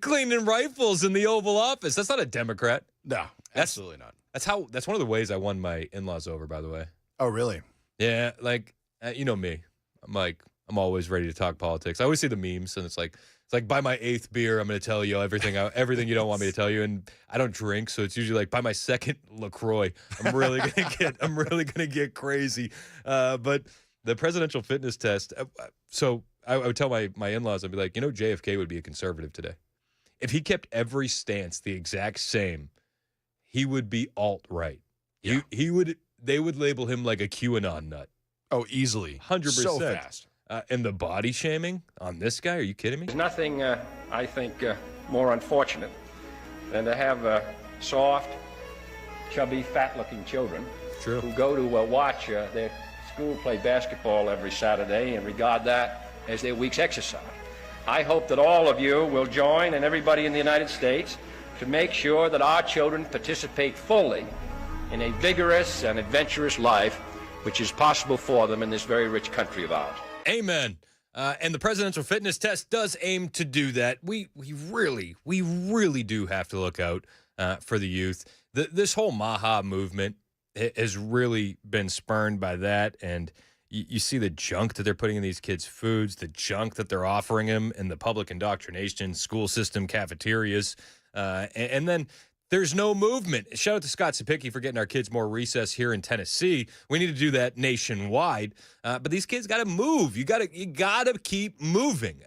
Cleaning rifles in the Oval Office. That's not a Democrat. No, absolutely not. That's one of the ways I won my in-laws over, by the way. Oh, really? Yeah, like you know me. I'm always ready to talk politics. I always see the memes, and it's like by my 8th beer, I'm going to tell you everything you don't want me to tell you, and I don't drink, so it's usually like by my 2nd LaCroix, I'm really gonna get crazy. But the presidential fitness test. So I would tell my in-laws, I'd be like, JFK would be a conservative today. If he kept every stance the exact same, he would be alt-right. Yeah. They would label him like a QAnon nut. Oh, easily. 100%. So fast. And the body shaming on this guy, are you kidding me? There's nothing, I think, more unfortunate than to have soft, chubby, fat-looking children True. who go to watch their school play basketball every Saturday and regard that as their week's exercise. I hope that all of you will join, and everybody in the United States, to make sure that our children participate fully in a vigorous and adventurous life which is possible for them in this very rich country of ours. Amen. And the presidential fitness test does aim to do that. We really do have to look out for the youth. This whole Maha movement has really been spurned by that, and you see the junk that they're putting in these kids' foods, the junk that they're offering them in the public indoctrination school system cafeterias, and then there's no movement. Shout out to Scott Sapicki for getting our kids more recess here in Tennessee. We need to do that nationwide. But these kids got to move. You got to keep moving.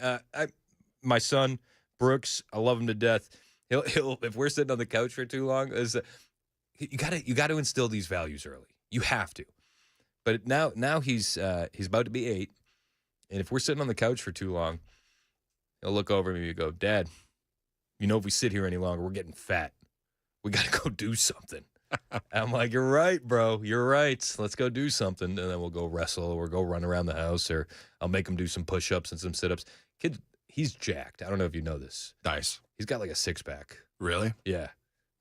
My son Brooks, I love him to death. He'll if we're sitting on the couch for too long, you got to instill these values early. You have to. But now he's about to be 8, and if we're sitting on the couch for too long, he'll look over at me and go, "Dad, if we sit here any longer, we're getting fat. We got to go do something." I'm like, "You're right, bro. You're right. Let's go do something." And then we'll go wrestle or go run around the house, or I'll make him do some push-ups and some sit-ups. Kid, he's jacked. I don't know if you know this. Nice. He's got like a 6-pack. Really? Yeah.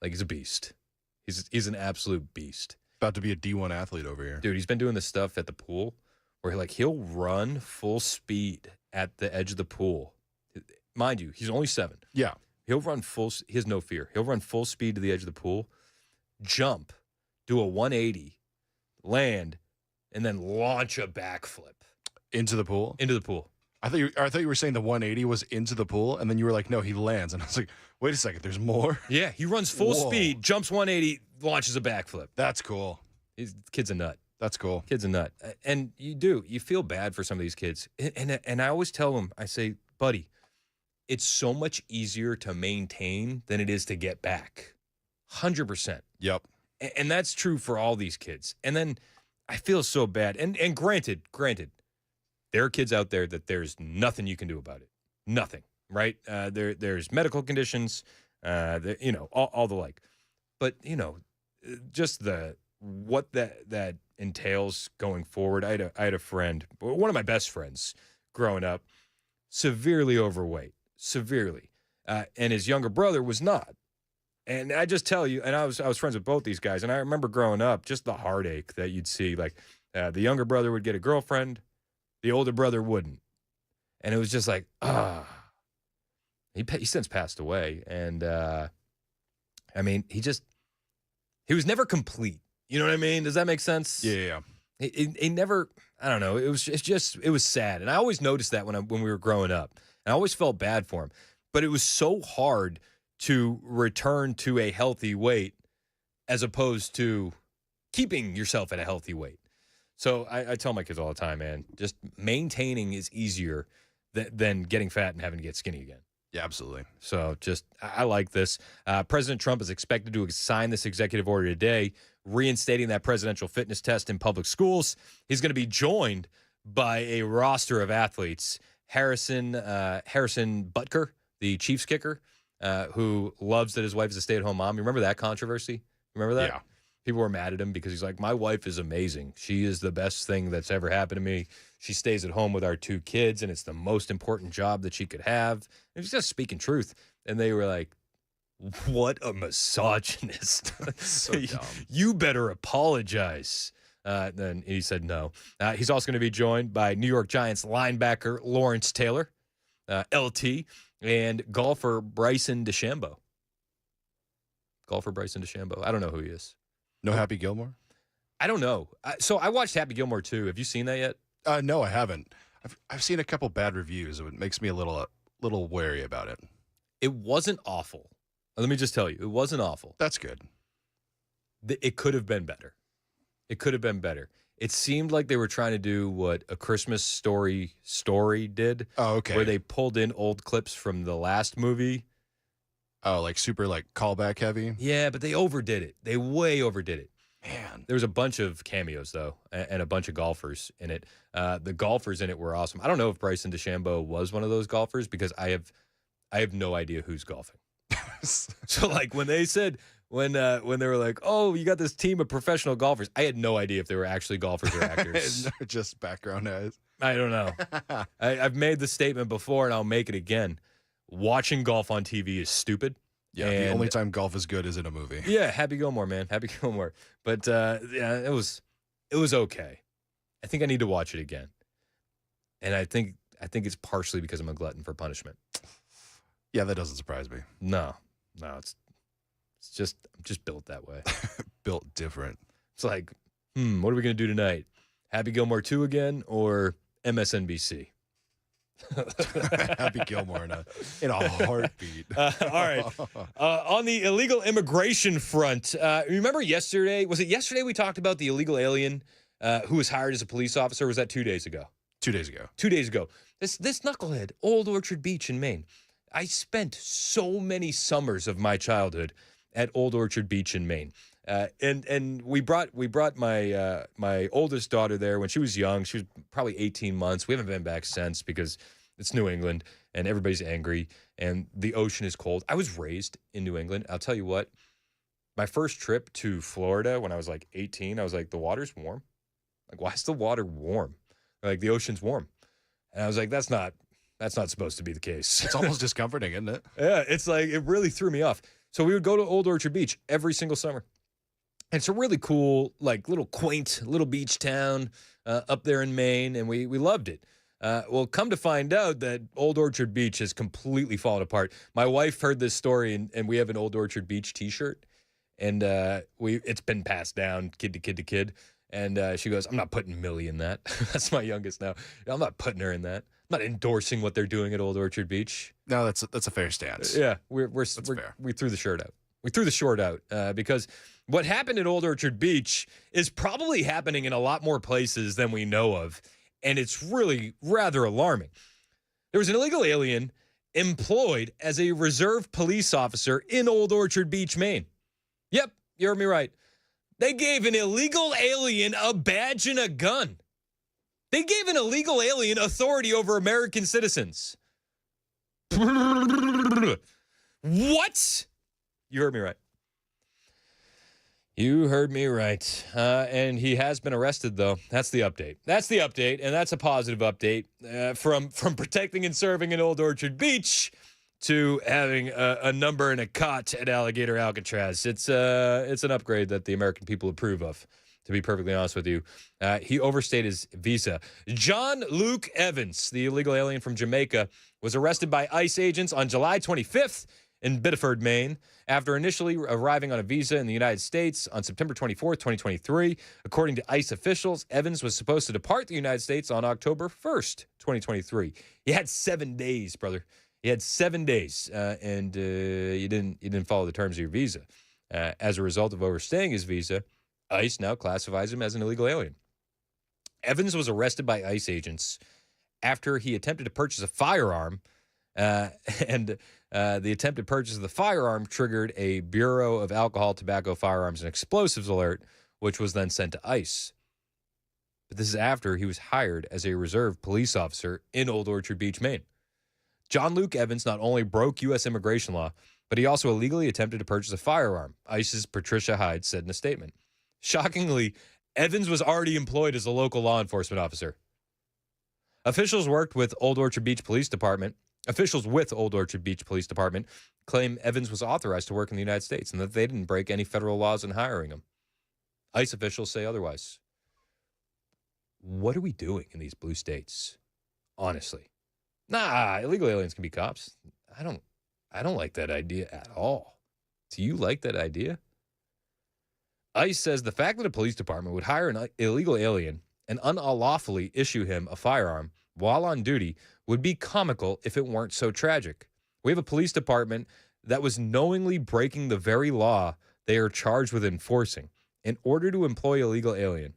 Like he's a beast. He's an absolute beast. About to be a D1 athlete over here. Dude, he's been doing this stuff at the pool where he'll run full speed at the edge of the pool. Mind you, he's only 7. Yeah. He'll run he has no fear. He'll run full speed to the edge of the pool, jump, do a 180, land, and then launch a backflip. Into the pool? Into the pool. I thought you were saying the 180 was into the pool, and then you were like, no, he lands. And I was like, wait a second, there's more? Yeah, he runs full speed, jumps 180, launches a backflip. That's cool. Kid's a nut. That's cool. Kid's a nut. And you feel bad for some of these kids. And I always tell them, I say, buddy, it's so much easier to maintain than it is to get back. 100%. Yep. And that's true for all these kids. And then I feel so bad. And granted, there are kids out there that there's nothing you can do about it. Nothing, right? There's medical conditions, all the like. But, just what that entails going forward. I had a friend, one of my best friends growing up, severely overweight, severely. And his younger brother was not. And I just tell you, and I was friends with both these guys, and I remember growing up, just the heartache that you'd see. Like, the younger brother would get a girlfriend, the older brother wouldn't. And it was just like, He since passed away, and I mean, he was never complete. You know what I mean? Does that make sense? Yeah. He never. I don't know. It was sad, and I always noticed that when we were growing up, and I always felt bad for him. But it was so hard to return to a healthy weight, as opposed to keeping yourself at a healthy weight. So I tell my kids all the time, man, just maintaining is easier than getting fat and having to get skinny again. Yeah, absolutely. So I like this. President Trump is expected to sign this executive order today, reinstating that presidential fitness test in public schools. He's going to be joined by a roster of athletes. Harrison Butker, the Chiefs kicker, who loves that his wife is a stay-at-home mom. You remember that controversy? Remember that? Yeah. People were mad at him because he's like, my wife is amazing. She is the best thing that's ever happened to me. She stays at home with our 2 kids, and it's the most important job that she could have. And he's just speaking truth. And they were like, what a misogynist. So dumb. You better apologize. Then he said no. He's also going to be joined by New York Giants linebacker Lawrence Taylor, LT, and golfer Bryson DeChambeau. I don't know who he is. No Happy Gilmore? I don't know. So I watched Happy Gilmore too. Have you seen that yet? No, I haven't. I've seen a couple bad reviews. It makes me a little wary about it. It wasn't awful. Let me just tell you, it wasn't awful. That's good. It could have been better. It seemed like they were trying to do what A Christmas Story did. Oh, okay. Where they pulled in old clips from the last movie. Oh, like super callback heavy? Yeah, but they overdid it. They way overdid it. Man. There was a bunch of cameos, though, and a bunch of golfers in it. The golfers in it were awesome. I don't know if Bryson DeChambeau was one of those golfers because I have no idea who's golfing. So, when they said, when they were like, oh, you got this team of professional golfers, I had no idea if they were actually golfers or actors. Just background guys. I don't know. I've made the statement before, and I'll make it again. Watching golf on TV is stupid. Yeah, the only time golf is good is in a movie. Yeah, Happy Gilmore, man. Happy Gilmore. But, yeah, it was okay. I think I need to watch it again. And I think it's partially because I'm a glutton for punishment. Yeah, that doesn't surprise me. No, it's just I'm just built that way. Built different. It's like, what are we going to do tonight? Happy Gilmore 2 again or MSNBC? Happy Gilmore in a heartbeat. All right. On the illegal immigration front, remember yesterday? Was it yesterday we talked about the illegal alien who was hired as a police officer? Or was that 2 days ago? 2 days ago. 2 days ago. This knucklehead, Old Orchard Beach in Maine. I spent so many summers of my childhood at Old Orchard Beach in Maine. And we brought my my oldest daughter there when she was young. She was probably 18 months. We haven't been back since because it's New England and everybody's angry and the ocean is cold. I was raised in New England. I'll tell you what, my first trip to Florida when I was 18, I was like, the water's warm. Why is the water warm? The ocean's warm. And I was like, that's not supposed to be the case. It's almost discomforting, isn't it? Yeah, it's it really threw me off. So we would go to Old Orchard Beach every single summer. And it's a really cool, little quaint little beach town up there in Maine, and we loved it. Well, come to find out that Old Orchard Beach has completely fallen apart. My wife heard this story, and we have an Old Orchard Beach T-shirt, and it's been passed down kid to kid to kid. And she goes, I'm not putting Millie in that. That's my youngest now. I'm not putting her in that. I'm not endorsing what they're doing at Old Orchard Beach. No, that's a fair stance. Yeah, that's fair. We threw the shirt out. We threw the short out because what happened at Old Orchard Beach is probably happening in a lot more places than we know of, and it's really rather alarming. There was an illegal alien employed as a reserve police officer in Old Orchard Beach, Maine. Yep, you heard me right. They gave an illegal alien a badge and a gun. They gave an illegal alien authority over American citizens. What? You heard me right. You heard me right. And he has been arrested, though. That's the update. And that's a positive update from protecting and serving in Old Orchard Beach to having a number and a cot at Alligator Alcatraz. It's an upgrade that the American people approve of, to be perfectly honest with you. He overstayed his visa. John Luke Evans, the illegal alien from Jamaica, was arrested by ICE agents on July 25th in Biddeford, Maine, after initially arriving on a visa in the United States on September 24th, 2023. According to ICE officials, Evans was supposed to depart the United States on October 1st, 2023. He had 7 days, brother. He had 7 days, and you didn't follow the terms of your visa. As a result of overstaying his visa, ICE now classifies him as an illegal alien. Evans was arrested by ICE agents after he attempted to purchase a firearm, and the attempted purchase of the firearm triggered a Bureau of Alcohol, Tobacco, Firearms, and Explosives alert, which was then sent to ICE. But this is after he was hired as a reserve police officer in Old Orchard Beach, Maine. John Luke Evans not only broke U.S. immigration law, but he also illegally attempted to purchase a firearm, ICE's Patricia Hyde said in a statement. Shockingly, Evans was already employed as a local law enforcement officer. Officials with Old Orchard Beach Police Department claim Evans was authorized to work in the United States and that they didn't break any federal laws in hiring him. ICE officials say otherwise. What are we doing in these blue states? Honestly. Nah, illegal aliens can be cops. I don't like that idea at all. Do you like that idea? ICE says the fact that a police department would hire an illegal alien and unlawfully issue him a firearm while on duty would be comical if it weren't so tragic. We have a police department that was knowingly breaking the very law they are charged with enforcing in order to employ a legal alien.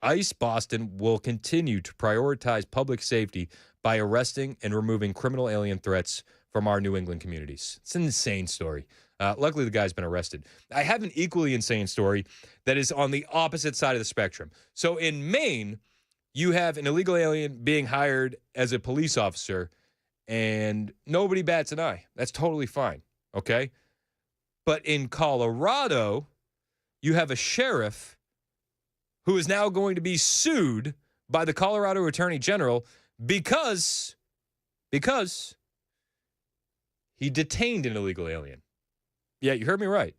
ICE Boston will continue to prioritize public safety by arresting and removing criminal alien threats from our New England communities. It's an insane story. Luckily, the guy's been arrested. I have an equally insane story that is on the opposite side of the spectrum. So in Maine, you have an illegal alien being hired as a police officer, and nobody bats an eye. That's totally fine, okay? But in Colorado, you have a sheriff who is now going to be sued by the Colorado Attorney General because he detained an illegal alien. Yeah, you heard me right.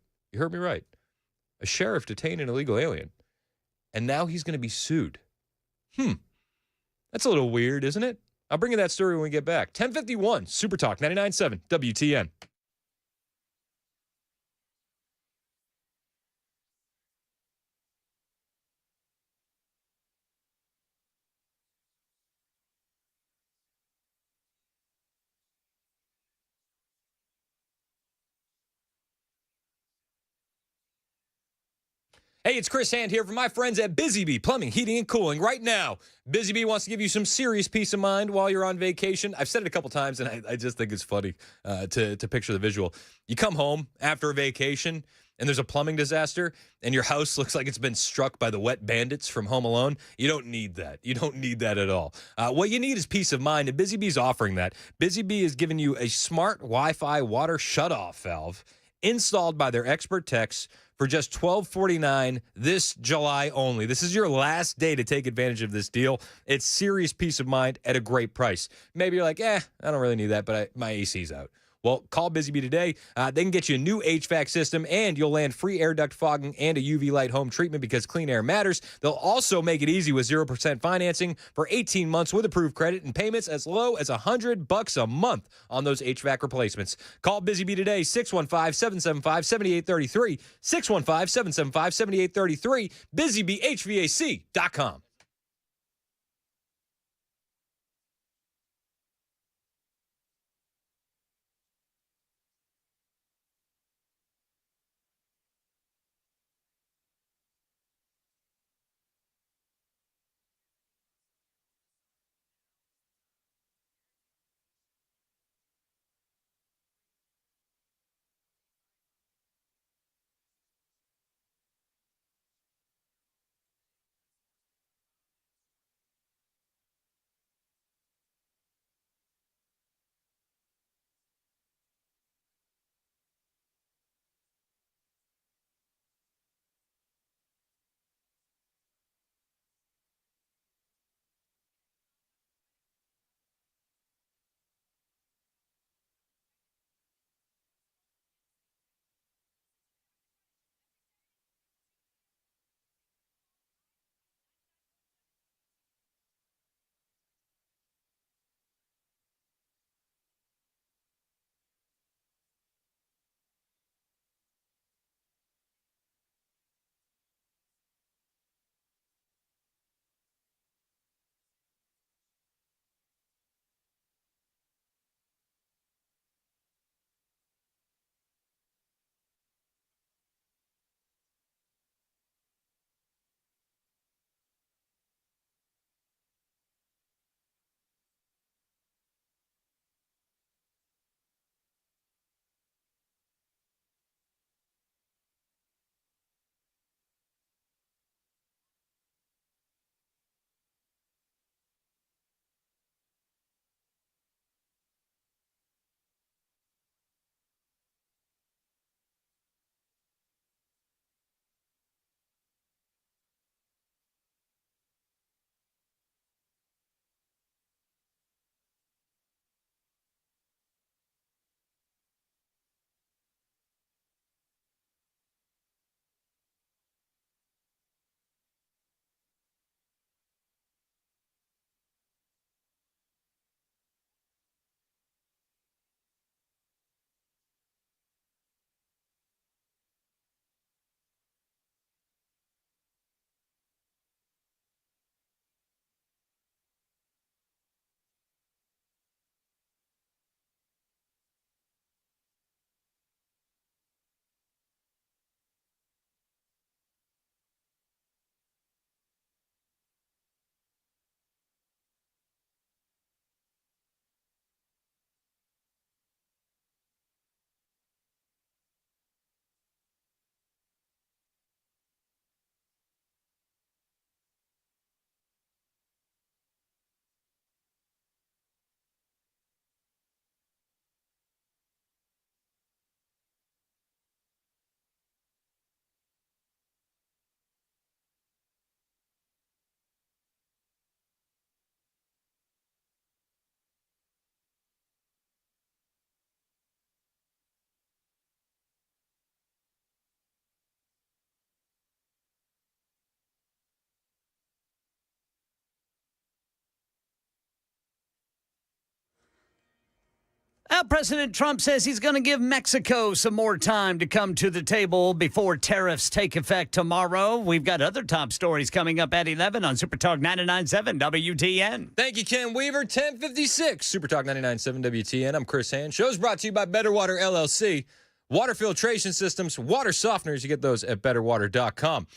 A sheriff detained an illegal alien, and now he's going to be sued. That's a little weird, isn't it? I'll bring you that story when we get back. 10:51, Super Talk 99.7 WTN. Hey, it's Chris Hand here from my friends at Busy Bee Plumbing, Heating, and Cooling. Right now, Busy Bee wants to give you some serious peace of mind while you're on vacation. I've said it a couple times, and I just think it's funny to picture the visual. You come home after a vacation, and there's a plumbing disaster, and your house looks like it's been struck by the wet bandits from Home Alone. You don't need that. You don't need that at all. What you need is peace of mind, and Busy Bee's offering that. Busy Bee is giving you a smart Wi-Fi water shutoff valve installed by their expert techs for just $12.49 this July only. This is your last day to take advantage of this deal. It's serious peace of mind at a great price. Maybe you're like, I don't really need that, but my AC's out. Well, call Busy Bee today. They can get you a new HVAC system, and you'll land free air duct fogging and a UV light home treatment because clean air matters. They'll also make it easy with 0% financing for 18 months with approved credit and payments as low as $100 a month on those HVAC replacements. Call Busy Bee today, 615-775-7833, 615-775-7833, busybeehvac.com. President Trump says he's going to give Mexico some more time to come to the table before tariffs take effect tomorrow. We've got other top stories coming up at 11 on Super Talk 99.7 WTN. Thank you, Ken Weaver. 10:56 Super Talk 99.7 WTN. I'm Chris Hand. Show's brought to you by Better Water LLC. Water filtration systems, water softeners. You get those at betterwater.com.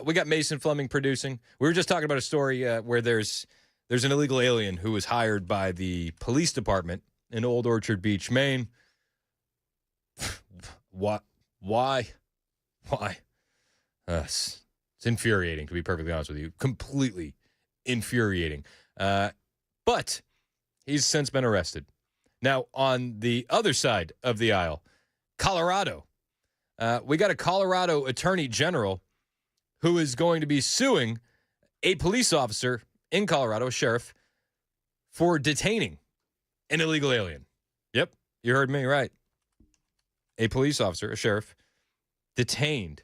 We got Mason Fleming producing. We were just talking about a story where there's an illegal alien who was hired by the police department in Old Orchard Beach, Maine. What? Why? It's infuriating, to be perfectly honest with you. Completely infuriating. But he's since been arrested. Now, on the other side of the aisle, Colorado. We got a Colorado attorney general who is going to be suing a police officer in Colorado, a sheriff, for detaining an illegal alien. Yep, you heard me right. A police officer, a sheriff, detained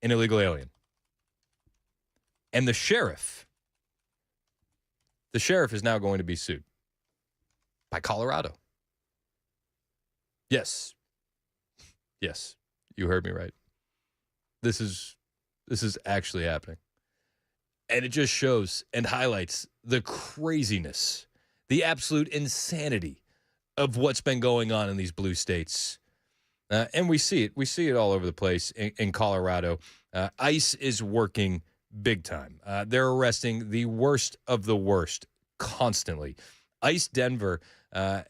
an illegal alien. And the sheriff is now going to be sued by Colorado. Yes, you heard me right. This is actually happening. And it just shows and highlights the craziness, the absolute insanity of what's been going on in these blue states. And we see it. We see it all over the place in Colorado. ICE is working big time. They're arresting the worst of the worst constantly. ICE Denver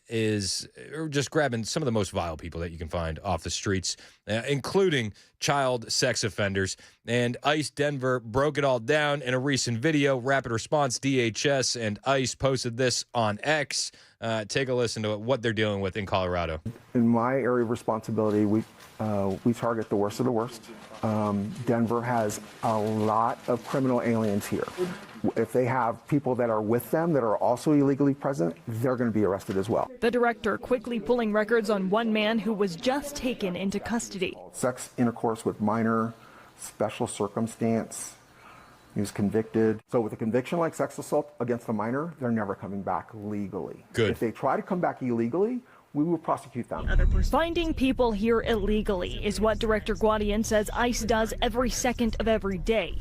is just grabbing some of the most vile people that you can find off the streets, including child sex offenders. And ICE Denver broke it all down in a recent video. Rapid Response DHS and ICE posted this on X. Take a listen to what they're dealing with in Colorado. In my area of responsibility, we target the worst of the worst. Denver has a lot of criminal aliens here. If they have people that are with them that are also illegally present, they're going to be arrested as well. The director quickly pulling records on one man who was just taken into custody. Sex intercourse with minor, special circumstance. He was convicted. So with a conviction like sex assault against a minor, they're never coming back legally. Good. If they try to come back illegally, we will prosecute them. Finding people here illegally is what Director Guadian says ICE does every second of every day.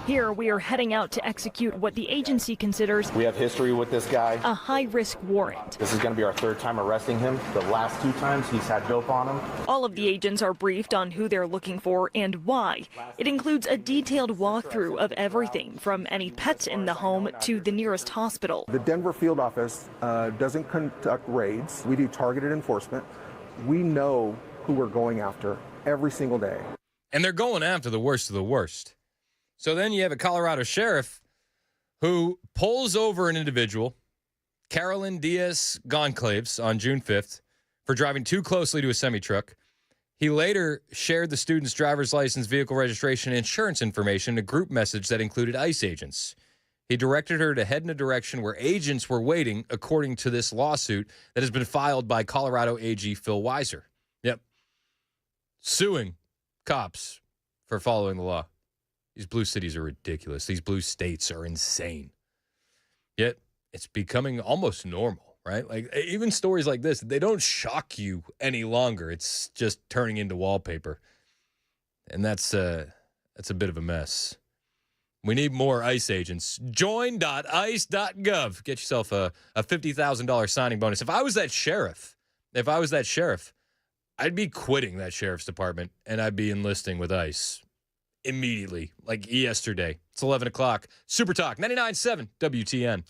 Here, we are heading out to execute what the agency considers we have history with this guy. A high-risk warrant. This is going to be our third time arresting him. The last two times he's had dope on him. All of the agents are briefed on who they're looking for and why. It includes a detailed walkthrough of everything from any pets in the home to the nearest hospital. The Denver field office doesn't conduct raids. We do targeted enforcement. We know who we're going after every single day. And they're going after the worst of the worst. So then you have a Colorado sheriff who pulls over an individual, Carolyn Diaz Goncalves, on June 5th for driving too closely to a semi-truck. He later shared the student's driver's license, vehicle registration, and insurance information in a group message that included ICE agents. He directed her to head in a direction where agents were waiting, according to this lawsuit that has been filed by Colorado AG Phil Weiser. Yep. Suing cops for following the law. These blue cities are ridiculous. These blue states are insane. Yet it's becoming almost normal, right? Like even stories like this, they don't shock you any longer. It's just turning into wallpaper. And that's a bit of a mess. We need more ICE agents. Join.ice.gov. Get yourself a $50,000 signing bonus. If I was that sheriff, I'd be quitting that sheriff's department and I'd be enlisting with ICE. Immediately, like yesterday. It's 11 o'clock. Super Talk 99.7 WTN.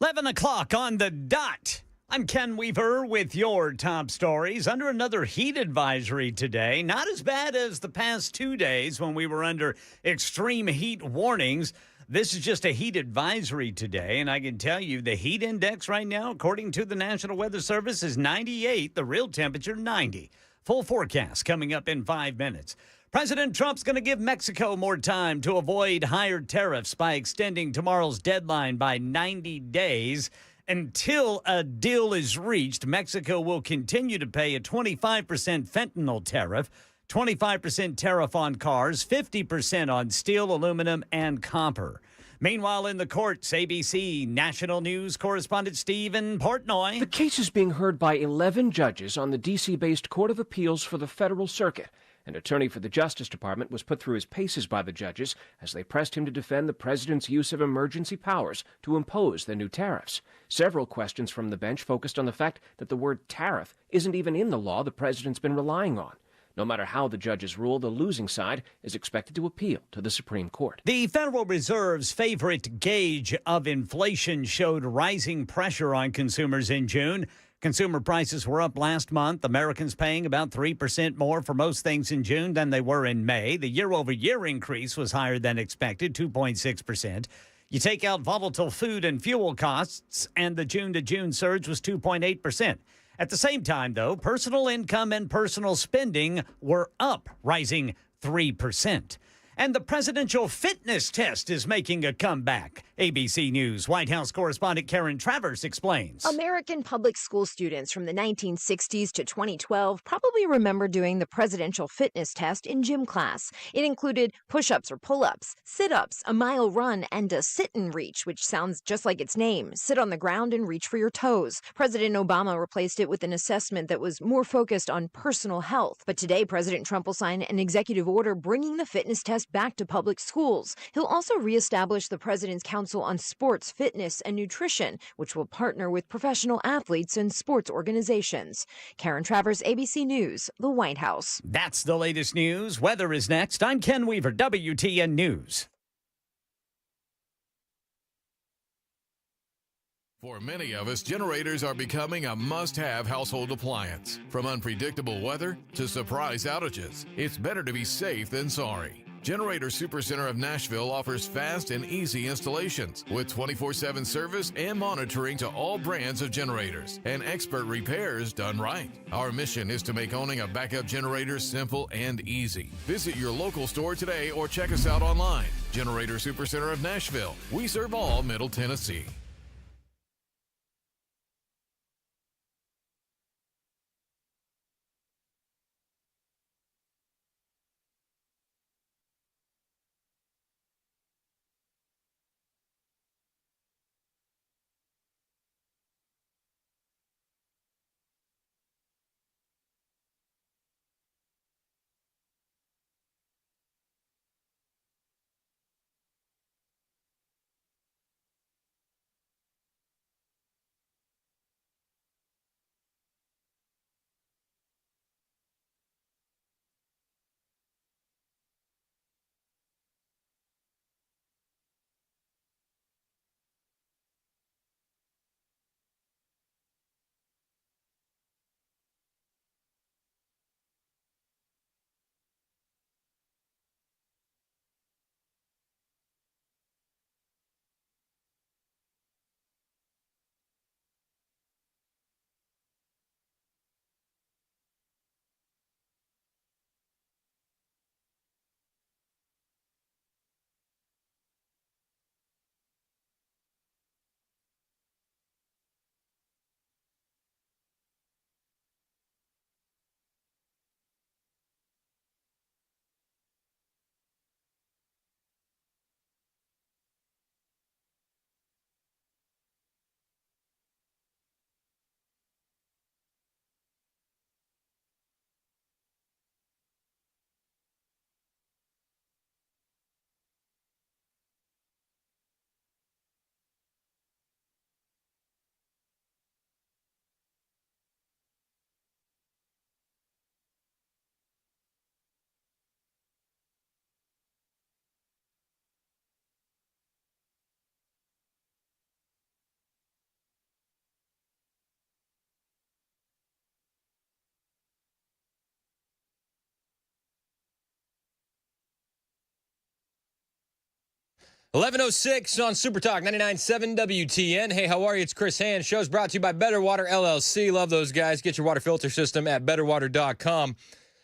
Eleven o'clock on the dot. I'm Ken Weaver with your top stories. Under another heat advisory today. Not as bad as the past 2 days when we were under extreme heat warnings. This is just a heat advisory today, and I can tell you the heat index right now, according to the National Weather Service, is 98. The real temperature, 90. Full forecast coming up in 5 minutes. President Trump's going to give Mexico more time to avoid higher tariffs by extending tomorrow's deadline by 90 days. Until a deal is reached, Mexico will continue to pay a 25% fentanyl tariff, 25% tariff on cars, 50% on steel, aluminum, and copper. Meanwhile, in the courts, ABC National News correspondent Stephen Portnoy. The case is being heard by 11 judges on the D.C.-based Court of Appeals for the Federal Circuit. An attorney for the Justice Department was put through his paces by the judges as they pressed him to defend the president's use of emergency powers to impose the new tariffs. Several questions from the bench focused on the fact that the word tariff isn't even in the law the president's been relying on. No matter how the judges rule, the losing side is expected to appeal to the Supreme Court. The Federal Reserve's favorite gauge of inflation showed rising pressure on consumers in June. Consumer prices were up last month. Americans paying about 3% more for most things in June than they were in May. The year-over-year increase was higher than expected, 2.6%. You take out volatile food and fuel costs, and the June-to-June surge was 2.8%. At the same time, though, personal income and personal spending were up, rising 3%. And the presidential fitness test is making a comeback. ABC News White House correspondent Karen Travers explains. American public school students from the 1960s to 2012 probably remember doing the presidential fitness test in gym class. It included push-ups or pull-ups, sit-ups, a mile run, and a sit and reach, which sounds just like its name. Sit on the ground and reach for your toes. President Obama replaced it with an assessment that was more focused on personal health. But today, President Trump will sign an executive order bringing the fitness test back to public schools. He'll also reestablish the President's Council on Sports, Fitness, and Nutrition, which will partner with professional athletes and sports organizations. Karen Travers, ABC News, the White House. That's the latest news. Weather is next. I'm Ken Weaver, WTN News. For many of us, generators are becoming a must-have household appliance. From unpredictable weather to surprise outages, it's better to be safe than sorry. Generator Supercenter of Nashville offers fast and easy installations with 24/7 service and monitoring to all brands of generators and expert repairs done right. Our mission is to make owning a backup generator simple and easy. Visit your local store today or check us out online. Generator Supercenter of Nashville. We serve all Middle Tennessee. 11:06 on Super Talk 99.7 WTN. Hey, how are you? It's Chris Hand. Show's brought to you by Better Water LLC. Love those guys. Get your water filter system at betterwater.com.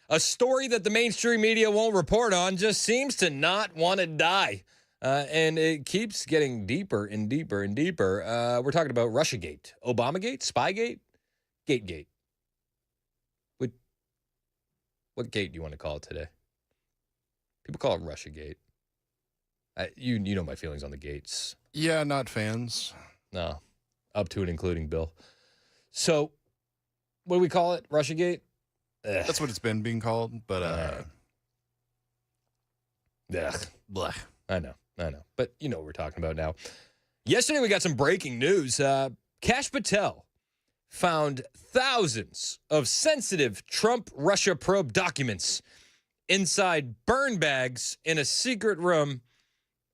A story that the mainstream media won't report on just seems to not want to die. And it keeps getting deeper and deeper and deeper. We're talking about Russiagate, Obamagate, Spygate, Gategate. What gate do you want to call it today? People call it Russiagate. You know my feelings on the gates. Yeah, not fans. No, up to and including Bill. So, what do we call it? Russiagate? That's what it's been being called, but Blah. I know. But you know what we're talking about now. Yesterday we got some breaking news. Kash Patel found thousands of sensitive Trump-Russia probe documents inside burn bags in a secret room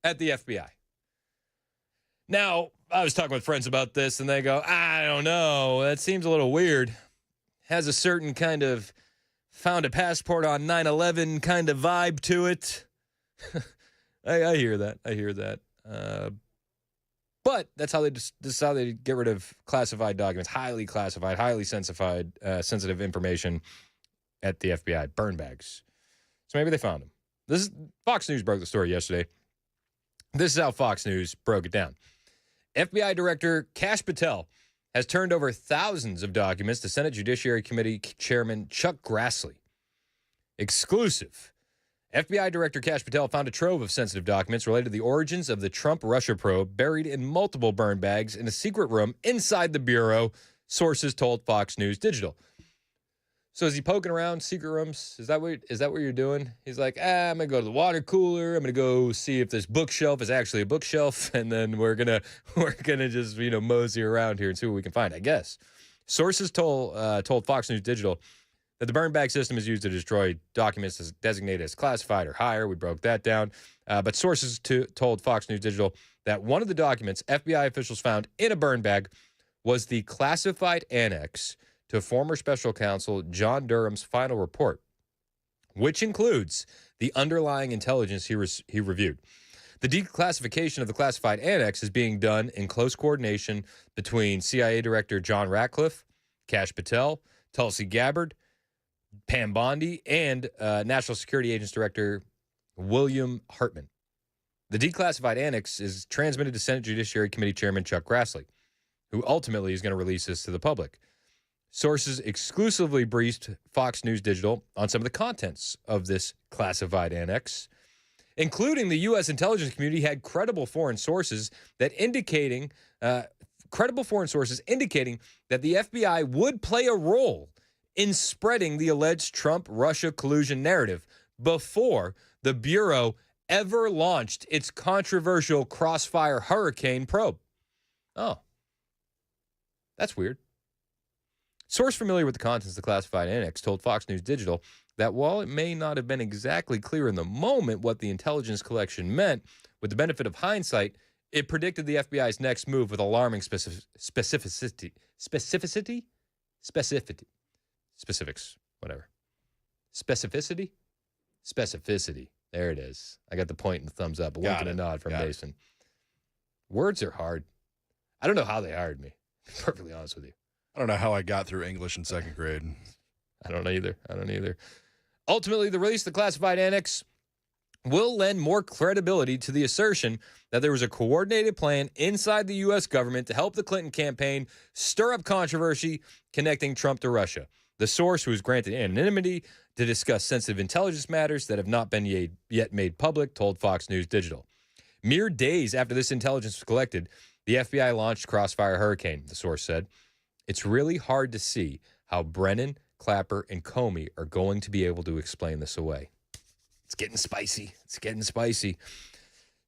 at the FBI. Now, I was talking with friends about this, and they go, I don't know. That seems a little weird. Has a certain kind of found a passport on 9/11 kind of vibe to it. I hear that. But that's how they get rid of classified documents, highly classified, highly sensitive information at the FBI, burn bags. So maybe they found them. Fox News broke the story yesterday. This is how Fox News broke it down. FBI Director Kash Patel has turned over thousands of documents to Senate Judiciary Committee Chairman Chuck Grassley. Exclusive. FBI Director Kash Patel found a trove of sensitive documents related to the origins of the Trump-Russia probe buried in multiple burn bags in a secret room inside the Bureau, sources told Fox News Digital. So is he poking around secret rooms? Is that what you're doing? He's like, I'm going to go to the water cooler. I'm going to go see if this bookshelf is actually a bookshelf. And then we're going to just, mosey around here and see what we can find, I guess. Sources told Fox News Digital that the burn bag system is used to destroy documents designated as classified or higher. We broke that down. But sources told Fox News Digital that one of the documents FBI officials found in a burn bag was the classified annex to former special counsel John Durham's final report, which includes the underlying intelligence he reviewed. The declassification of the classified annex is being done in close coordination between CIA Director John Ratcliffe, Kash Patel, Tulsi Gabbard, Pam Bondi, and National Security Agency Director William Hartman. The declassified annex is transmitted to Senate Judiciary Committee Chairman Chuck Grassley, who ultimately is going to release this to the public. Sources exclusively briefed Fox News Digital on some of the contents of this classified annex, including the U.S. intelligence community had credible foreign sources indicating that the FBI would play a role in spreading the alleged Trump-Russia collusion narrative before the Bureau ever launched its controversial Crossfire Hurricane probe. Oh, that's weird. Source familiar with the contents of the classified annex told Fox News Digital that while it may not have been exactly clear in the moment what the intelligence collection meant, with the benefit of hindsight, it predicted the FBI's next move with alarming specifics, whatever. Specificity. There it is. I got the point and the thumbs up, a wink and a nod from Mason. Words are hard. I don't know how they hired me, to be perfectly honest with you. I don't know how I got through English in second grade. I don't either. Ultimately, the release of the classified annex will lend more credibility to the assertion that there was a coordinated plan inside the U.S. government to help the Clinton campaign stir up controversy connecting Trump to Russia. The source, who was granted anonymity to discuss sensitive intelligence matters that have not been yet made public, told Fox News Digital. Mere days after this intelligence was collected, the FBI launched Crossfire Hurricane, the source said. It's really hard to see how Brennan, Clapper, and Comey are going to be able to explain this away. It's getting spicy.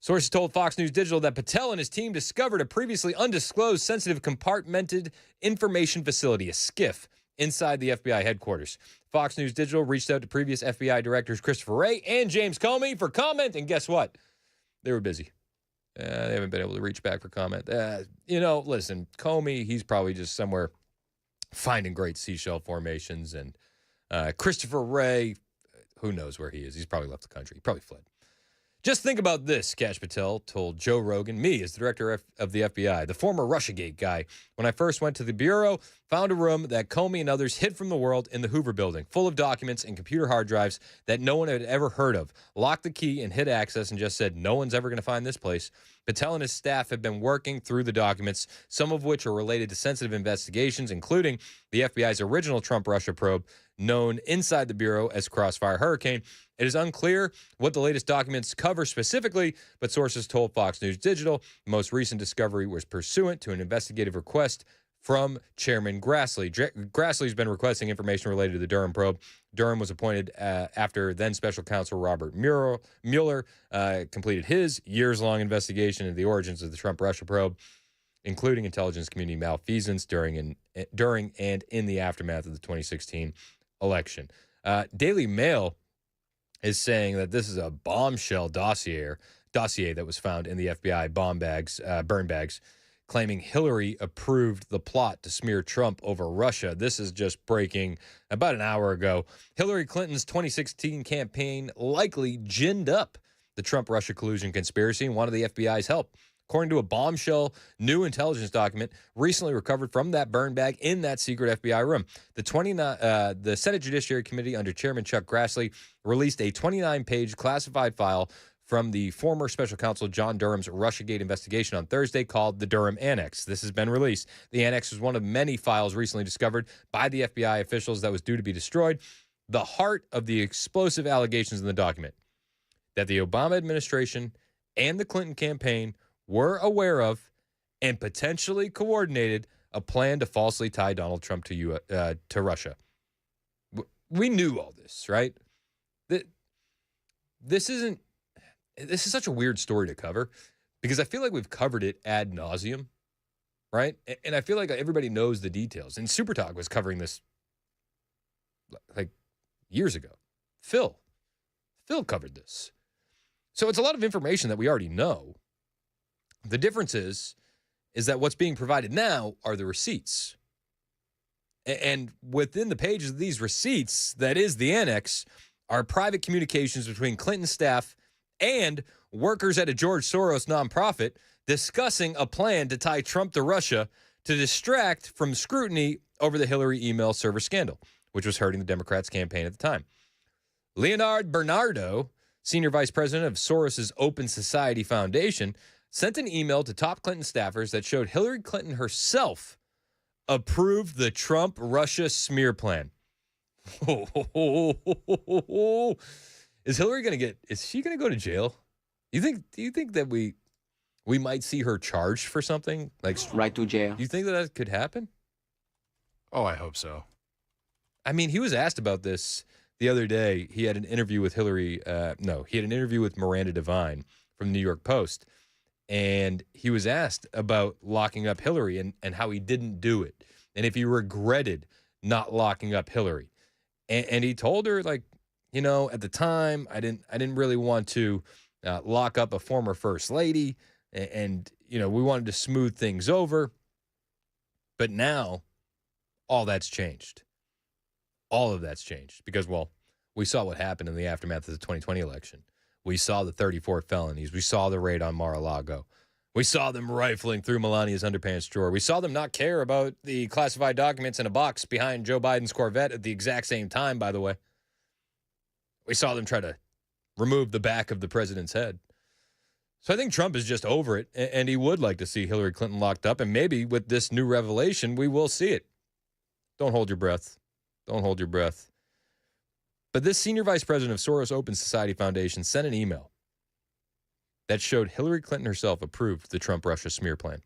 Sources told Fox News Digital that Patel and his team discovered a previously undisclosed sensitive compartmented information facility, a SCIF, inside the FBI headquarters. Fox News Digital reached out to previous FBI directors Christopher Wray and James Comey for comment, and guess what? They were busy. They haven't been able to reach back for comment. Listen, Comey, he's probably just somewhere finding great seashell formations. And Christopher Wray, who knows where he is? He's probably left the country. He probably fled. Just think about this, Kash Patel told Joe Rogan, me as the director of the FBI, the former Russiagate guy. When I first went to the Bureau, found a room that Comey and others hid from the world in the Hoover building, full of documents and computer hard drives that no one had ever heard of. Locked the key and hid access and just said, no one's ever going to find this place. Patel and his staff have been working through the documents, some of which are related to sensitive investigations, including the FBI's original Trump-Russia probe, known inside the Bureau as Crossfire Hurricane. It is unclear what the latest documents cover specifically, but sources told Fox News Digital the most recent discovery was pursuant to an investigative request from Chairman Grassley. Grassley's been requesting information related to the Durham probe. Durham was appointed after then Special Counsel Robert Mueller completed his years-long investigation into the origins of the Trump-Russia probe, including intelligence community malfeasance during and in the aftermath of the 2016 election. Daily Mail is saying that this is a bombshell dossier that was found in the FBI burn bags, claiming Hillary approved the plot to smear Trump over Russia. This is just breaking about an hour ago. Hillary Clinton's 2016 campaign likely ginned up the Trump-Russia collusion conspiracy and wanted the FBI's help. According to a bombshell new intelligence document recently recovered from that burn bag in that secret FBI room, the Senate Judiciary Committee under Chairman Chuck Grassley released a 29-page classified file from the former special counsel John Durham's Russiagate investigation on Thursday called the Durham Annex. This has been released. The Annex was one of many files recently discovered by the FBI officials that was due to be destroyed. The heart of the explosive allegations in the document that the Obama administration and the Clinton campaign were aware of and potentially coordinated a plan to falsely tie Donald Trump to Russia. We knew all this, right? This is such a weird story to cover because I feel like we've covered it ad nauseum, right? And I feel like everybody knows the details. And Super Talk was covering this like years ago. Phil covered this. So it's a lot of information that we already know. The difference is that what's being provided now are the receipts. And within the pages of these receipts, that is the annex, are private communications between Clinton staff and workers at a George Soros nonprofit discussing a plan to tie Trump to Russia to distract from scrutiny over the Hillary email server scandal, which was hurting the Democrats' campaign at the time. Leonard Bernardo, senior vice president of Soros's Open Society Foundation, sent an email to top Clinton staffers that showed Hillary Clinton herself approved the Trump-Russia smear plan. Is Hillary is she going to go to jail? Do you think that we might see her charged for something? Like right to jail. Do you think that could happen? Oh, I hope so. I mean, he was asked about this the other day. He had an interview with he had an interview with Miranda Devine from the New York Post. And he was asked about locking up Hillary and how he didn't do it. And if he regretted not locking up Hillary. And he told her, like, you know, at the time, I didn't really want to lock up a former first lady. And, you know, we wanted to smooth things over. But now all that's changed. All of that's changed because, well, we saw what happened in the aftermath of the 2020 election. We saw the 34 felonies. We saw the raid on Mar-a-Lago. We saw them rifling through Melania's underpants drawer. We saw them not care about the classified documents in a box behind Joe Biden's Corvette at the exact same time, by the way. We saw them try to remove the back of the president's head. So I think Trump is just over it, and he would like to see Hillary Clinton locked up, and maybe with this new revelation, we will see it. Don't hold your breath. Don't hold your breath. But this senior vice president of Soros Open Society Foundation sent an email that showed Hillary Clinton herself approved the Trump-Russia smear plan.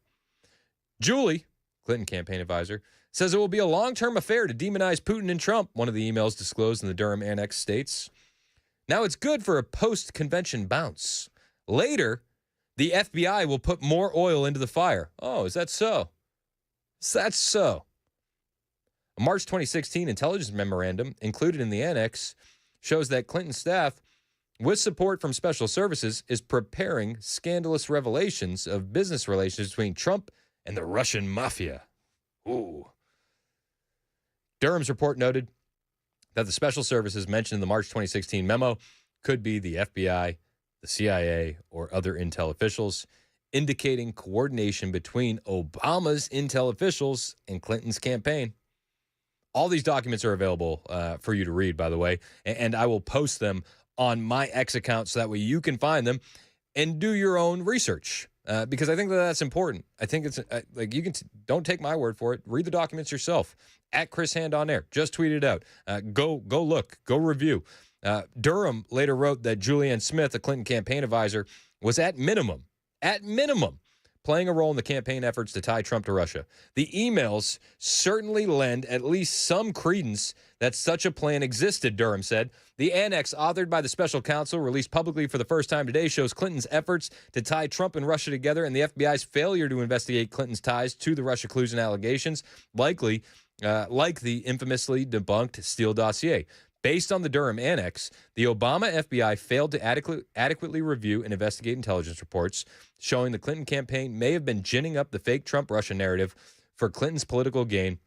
Julie, Clinton campaign advisor, says it will be a long-term affair to demonize Putin and Trump, one of the emails disclosed in the Durham Annex states. Now it's good for a post-convention bounce. Later, the FBI will put more oil into the fire. Oh, is that so? Is that so? A March 2016 intelligence memorandum included in the annex shows that Clinton staff, with support from special services, is preparing scandalous revelations of business relations between Trump and the Russian mafia. Ooh. Durham's report noted that the special services mentioned in the March 2016 memo could be the FBI the CIA, or other intel officials, indicating coordination between Obama's intel officials and Clinton's campaign. All these documents are available for you to read, by the way, and I will post them on my X account so that way you can find them and do your own research because I think that's important. I think it's like you can don't take my word for it. Read the documents yourself. At Chris Hand on Air, just tweet it out. Go look, go review. Durham later wrote that Julianne Smith, a Clinton campaign advisor, was at minimum, playing a role in the campaign efforts to tie Trump to Russia. The emails certainly lend at least some credence that such a plan existed, Durham said. The annex, authored by the special counsel, released publicly for the first time today, shows Clinton's efforts to tie Trump and Russia together and the FBI's failure to investigate Clinton's ties to the Russia collusion allegations, likely like the infamously debunked Steele dossier. Based on the Durham annex, the Obama FBI failed to adequately review and investigate intelligence reports showing the Clinton campaign may have been ginning up the fake Trump-Russia narrative for Clinton's political gain,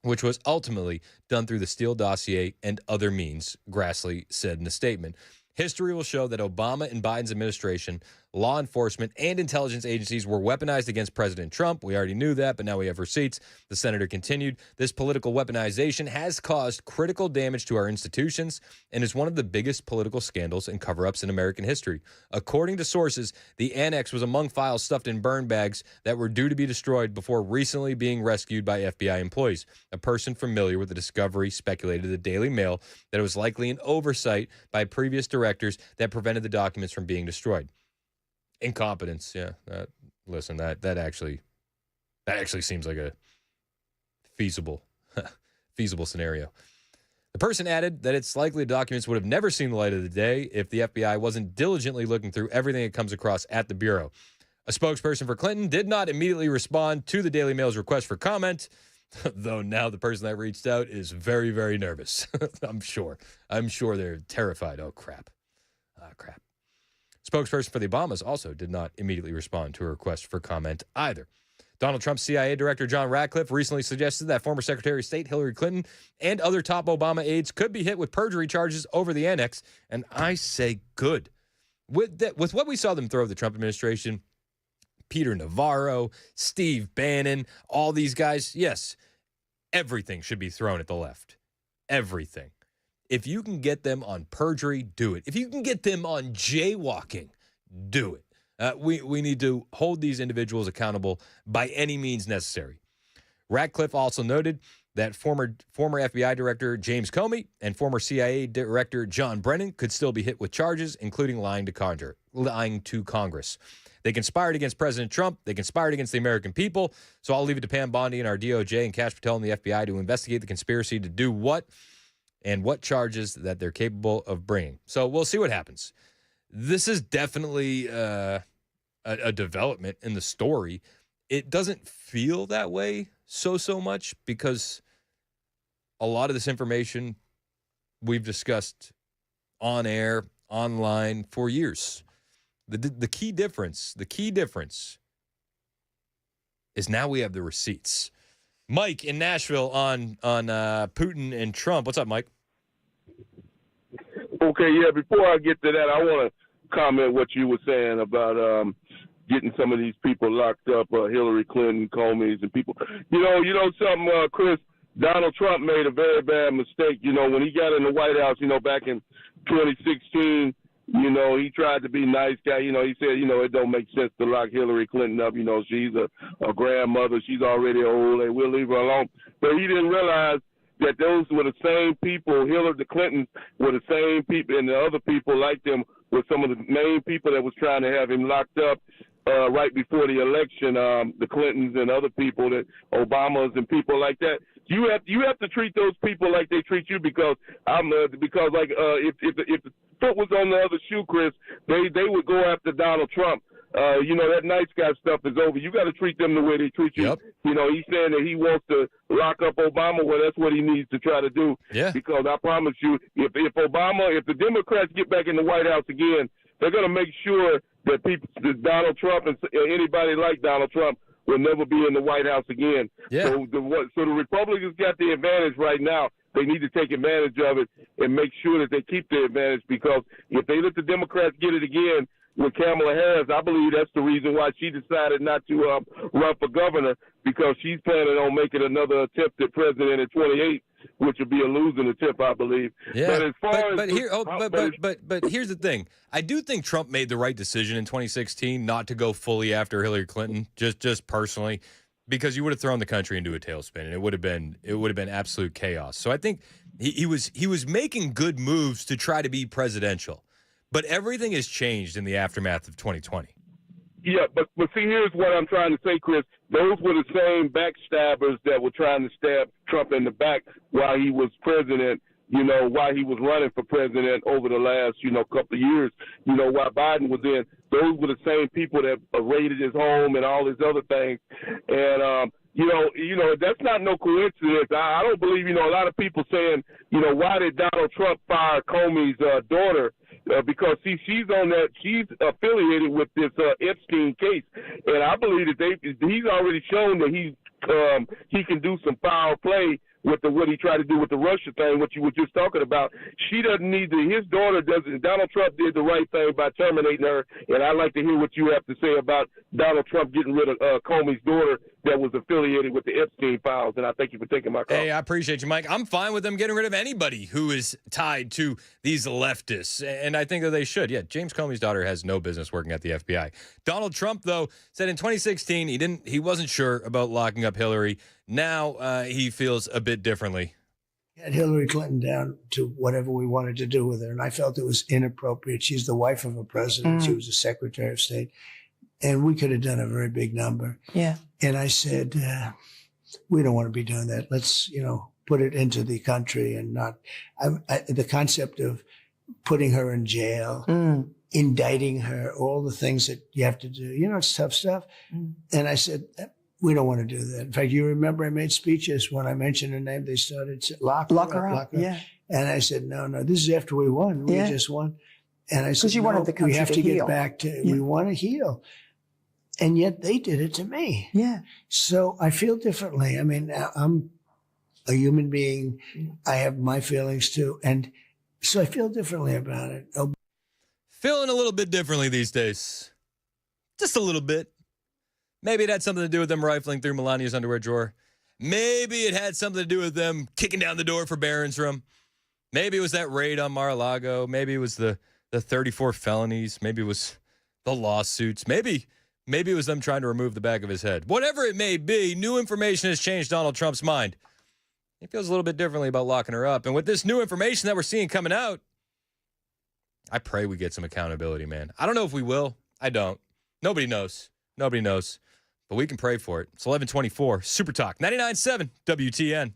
which was ultimately done through the Steele dossier and other means, Grassley said in a statement. History will show that Obama and Biden's administration, law enforcement, and intelligence agencies were weaponized against President Trump. We already knew that, but now we have receipts. The senator continued, this political weaponization has caused critical damage to our institutions and is one of the biggest political scandals and cover-ups in American history. According to sources, the annex was among files stuffed in burn bags that were due to be destroyed before recently being rescued by FBI employees. A person familiar with the discovery speculated to the Daily Mail that it was likely an oversight by previous directors that prevented the documents from being destroyed. Incompetence, yeah. Listen, that actually seems like a feasible scenario. The person added that it's likely the documents would have never seen the light of the day if the FBI wasn't diligently looking through everything it comes across at the Bureau. A spokesperson for Clinton did not immediately respond to the Daily Mail's request for comment, though now the person that reached out is very, very nervous. I'm sure they're terrified. Oh, crap. Spokesperson for the Obamas also did not immediately respond to a request for comment either. Donald Trump's CIA Director John Ratcliffe recently suggested that former Secretary of State Hillary Clinton and other top Obama aides could be hit with perjury charges over the annex, and I say good. With what we saw them throw the Trump administration, Peter Navarro, Steve Bannon, all these guys, yes, everything should be thrown at the left. Everything. If you can get them on perjury, do it. If you can get them on jaywalking, do it. We need to hold these individuals accountable by any means necessary. Ratcliffe also noted that former FBI Director James Comey and former CIA Director John Brennan could still be hit with charges, including lying to Congress. They conspired against President Trump. They conspired against the American people. So I'll leave it to Pam Bondi and our DOJ and Kash Patel and the FBI to investigate the conspiracy to do what and what charges that they're capable of bringing. So we'll see what happens. This is definitely a development in the story. It doesn't feel that way so much because a lot of this information we've discussed on air, online for years. The key difference is now we have the receipts. Mike in Nashville on Putin and Trump. What's up, Mike? Okay, yeah, before I get to that, I want to comment what you were saying about getting some of these people locked up, Hillary Clinton, Comey's, and people. You know something, Chris? Donald Trump made a very bad mistake. When he got in the White House, back in 2016, he tried to be nice guy. He said, it don't make sense to lock Hillary Clinton up. She's a grandmother. She's already old, and we'll leave her alone. But he didn't realize that those were the same people. Hillary Clinton were the same people, and the other people like them were some of the main people that was trying to have him locked up right before the election. The Clintons and other people, that Obamas and people like that. You have to treat those people like they treat you because if the foot was on the other shoe, Chris, they would go after Donald Trump. That nice guy stuff is over. You got to treat them the way they treat you. Yep. He's saying that he wants to lock up Obama. Well, that's what he needs to try to do. Yeah. Because I promise you, if the Democrats get back in the White House again, they're going to make sure that Donald Trump and anybody like Donald Trump will never be in the White House again. Yeah. So the Republicans got the advantage right now. they need to take advantage of it and make sure that they keep the advantage, because if they let the Democrats get it again with Kamala Harris, I believe that's the reason why she decided not to run for governor, because she's planning on making another attempt at president in 28, which would be a losing attempt, I believe. Yeah, but as far but here's the thing. I do think Trump made the right decision in 2016 not to go fully after Hillary Clinton, just personally, because you would have thrown the country into a tailspin, and it would have been absolute chaos. So I think he was making good moves to try to be presidential, but everything has changed in the aftermath of 2020. Yeah, but see, here's what I'm trying to say, Chris. Those were the same backstabbers that were trying to stab Trump in the back while he was president, while he was running for president over the last, couple of years, while Biden was in. Those were the same people that raided his home and all his other things. And, that's not no coincidence. I don't believe, a lot of people saying, why did Donald Trump fire Comey's daughter? Because she's affiliated with this Epstein case, and I believe that he's already shown that he can do some foul play with what he tried to do with the Russia thing, what you were just talking about. She doesn't need to. His daughter doesn't. Donald Trump did the right thing by terminating her, and I'd like to hear what you have to say about Donald Trump getting rid of Comey's daughter that was affiliated with the Epstein files. And I thank you for taking my call. Hey, I appreciate you, Mike. I'm fine with them getting rid of anybody who is tied to these leftists, and I think that they should. Yeah, James Comey's daughter has no business working at the FBI. Donald Trump, though, said in 2016 he wasn't sure about locking up Hillary. Now he feels a bit differently. Had Hillary Clinton down to whatever we wanted to do with her, and I felt it was inappropriate. She's the wife of a president. She was a Secretary of State, and we could have done a very big number. Yeah. And I said, we don't want to be doing that. Let's, put it into the country and not the concept of putting her in jail, indicting her, all the things that you have to do. It's tough stuff. And I said, we don't want to do that. In fact, you remember I made speeches when I mentioned her name. They started to lock her up. Yeah. And I said, no, this is after we won. We just won. And I said, you wanted the country we have to heal. get back to, we want to heal. And yet they did it to me. Yeah. So I feel differently. I mean, I'm a human being. I have my feelings too. And so I feel differently about it. Feeling a little bit differently these days. Just a little bit. Maybe it had something to do with them rifling through Melania's underwear drawer. Maybe it had something to do with them kicking down the door for Barron's room. Maybe it was that raid on Mar-a-Lago. Maybe it was the 34 felonies. Maybe it was the lawsuits. Maybe it was them trying to remove the back of his head. Whatever it may be, new information has changed Donald Trump's mind. He feels a little bit differently about locking her up. And with this new information that we're seeing coming out, I pray we get some accountability, man. I don't know if we will. I don't. Nobody knows. Nobody knows. But we can pray for it. It's 11:24. Super Talk 99.7 WTN.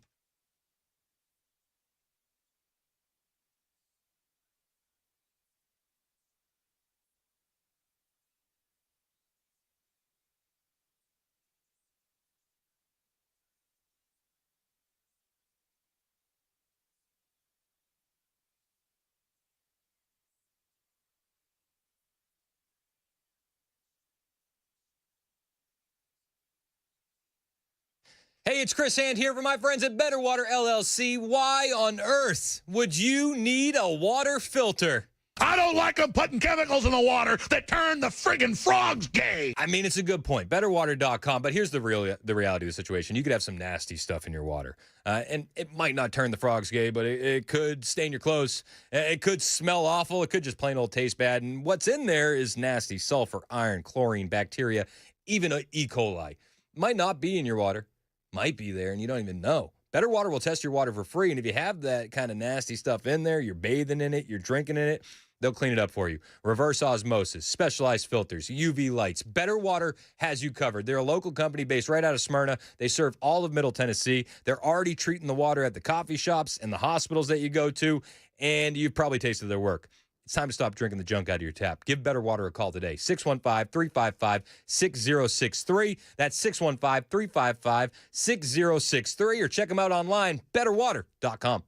Hey, it's Chris Hand here for my friends at Better Water LLC. Why on earth would you need a water filter? I don't like them putting chemicals in the water that turn the friggin' frogs gay. I mean, it's a good point. BetterWater.com. But here's the reality of the situation. You could have some nasty stuff in your water. And it might not turn the frogs gay, but it could stain your clothes. It could smell awful. It could just plain old taste bad. And what's in there is nasty sulfur, iron, chlorine, bacteria, even E. coli. Might not be in your water. Might be there, and you don't even know. Better Water will test your water for free, and if you have that kind of nasty stuff in there, you're bathing in it, you're drinking in it, they'll clean it up for you. Reverse osmosis, specialized filters, UV lights. Better Water has you covered. They're a local company based right out of Smyrna. They serve all of Middle Tennessee. They're already treating the water at the coffee shops and the hospitals that you go to, and you've probably tasted their work. It's time to stop drinking the junk out of your tap. Give Better Water a call today. 615-355-6063. That's 615-355-6063. Or check them out online, betterwater.com.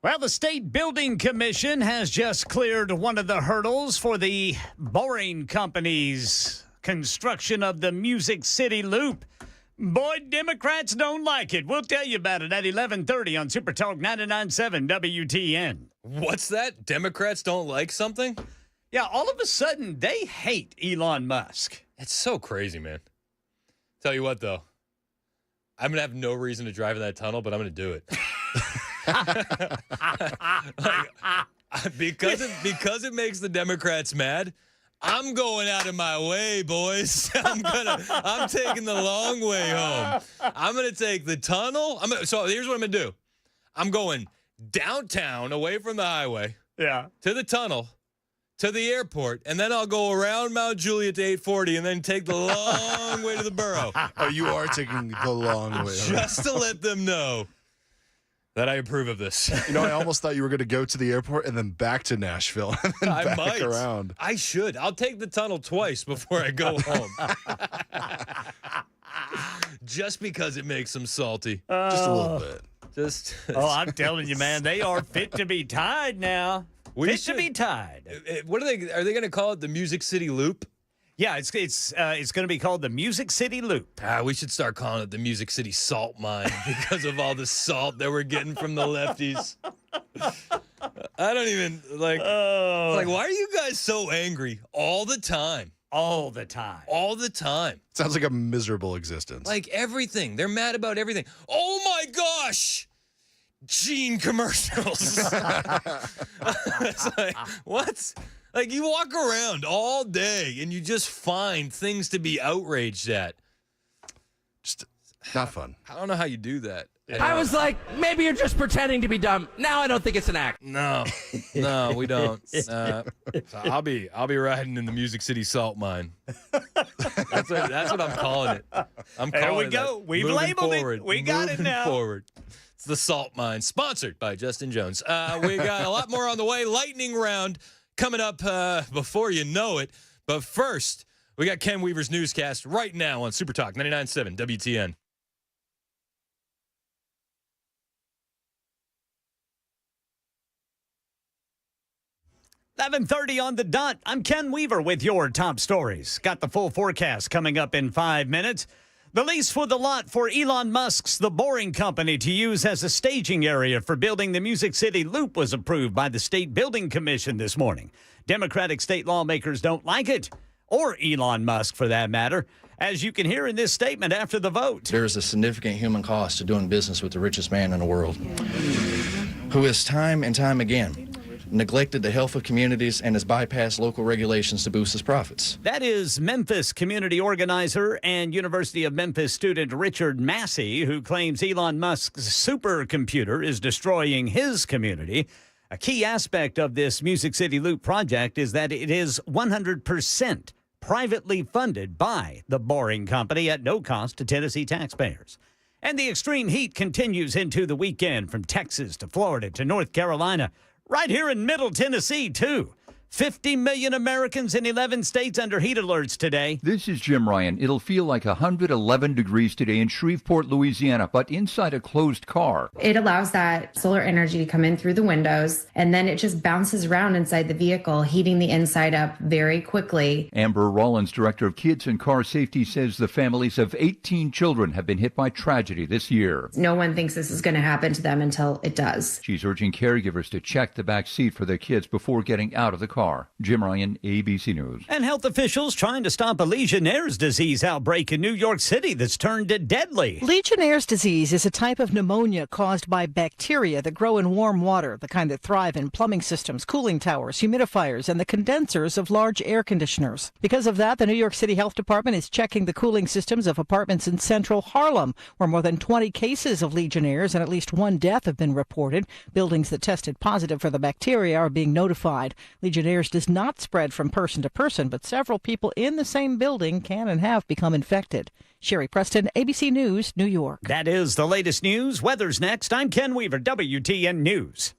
Well, the State Building Commission has just cleared one of the hurdles for the Boring Company's construction of the Music City Loop. Boy, Democrats don't like it. We'll tell you about it at 11:30 on Super Talk 99.7 WTN. What's that? Democrats don't like something? Yeah, all of a sudden, they hate Elon Musk. It's so crazy, man. Tell you what, though. I'm going to have no reason to drive in that tunnel, but I'm going to do it. Because it makes the Democrats mad, I'm going out of my way, boys. I'm taking the long way home. I'm going to take the tunnel. So here's what I'm going to do. I'm going downtown, away from the highway, to the tunnel, to the airport, and then I'll go around Mount Juliet to 840 and then take the long way to the borough. Oh, you are taking the long way. Just to let them know that I approve of this. You know, I almost thought you were going to go to the airport and then back to Nashville and then back around. I should. I'll take the tunnel twice before I go home. Just because it makes them salty. Just a little bit. I'm telling you, man, they are fit to be tied now. Fit to be tied. What are they going to call it? The Music City Loop? Yeah, it's going to be called the Music City Loop. We should start calling it the Music City Salt Mine because of all the salt that we're getting from the lefties. I don't even like. It's like, why are you guys so angry all the time? All the time. All the time. Sounds like a miserable existence. Like everything. They're mad about everything. Oh my gosh! Gene commercials. It's like, what? Like, you walk around all day and you just find things to be outraged at. Just not fun. I don't know how you do that. I was like, maybe you're just pretending to be dumb. Now I don't think it's an act. No, we don't. So I'll be riding in the Music City Salt Mine. That's what I'm calling it. I'm calling there we it go. that. We've Moving labeled forward. it. We got it now. Forward. It's the Salt Mine, sponsored by Justin Jones. We got a lot more on the way. Lightning round coming up before you know it. But first, we got Ken Weaver's newscast right now on Super Talk 99.7 WTN. $11:30 on the dot. I'm Ken Weaver with your top stories. Got the full forecast coming up in 5 minutes. The lease for the lot for Elon Musk's The Boring Company to use as a staging area for building the Music City Loop was approved by the State Building Commission this morning. Democratic state lawmakers don't like it, or Elon Musk for that matter, as you can hear in this statement after the vote. There is a significant human cost to doing business with the richest man in the world, who has time and time again neglected the health of communities and has bypassed local regulations to boost his profits. That is Memphis community organizer and University of Memphis student Richard Massey, who claims Elon Musk's supercomputer is destroying his community. A key aspect of this Music City Loop project is that it is 100% privately funded by the Boring Company at no cost to Tennessee taxpayers. And the extreme heat continues into the weekend from Texas to Florida to North Carolina. Right here in Middle Tennessee, too. 50 million Americans in 11 states under heat alerts today. This is Jim Ryan. It'll feel like 111 degrees today in Shreveport, Louisiana, but inside a closed car. It allows that solar energy to come in through the windows, and then it just bounces around inside the vehicle, heating the inside up very quickly. Amber Rollins, director of Kids and Car Safety, says the families of 18 children have been hit by tragedy this year. No one thinks this is going to happen to them until it does. She's urging caregivers to check the back seat for their kids before getting out of the car. Jim Ryan, ABC News. And health officials trying to stop a Legionnaire's disease outbreak in New York City that's turned deadly. Legionnaire's disease is a type of pneumonia caused by bacteria that grow in warm water, the kind that thrive in plumbing systems, cooling towers, humidifiers, and the condensers of large air conditioners. Because of that, the New York City Health Department is checking the cooling systems of apartments in central Harlem, where more than 20 cases of Legionnaires and at least one death have been reported. Buildings that tested positive for the bacteria are being notified. Legionnaires does not spread from person to person, but several people in the same building can and have become infected. Sherry Preston, ABC News, New York. That is the latest news. Weather's next. I'm Ken Weaver, WTN News.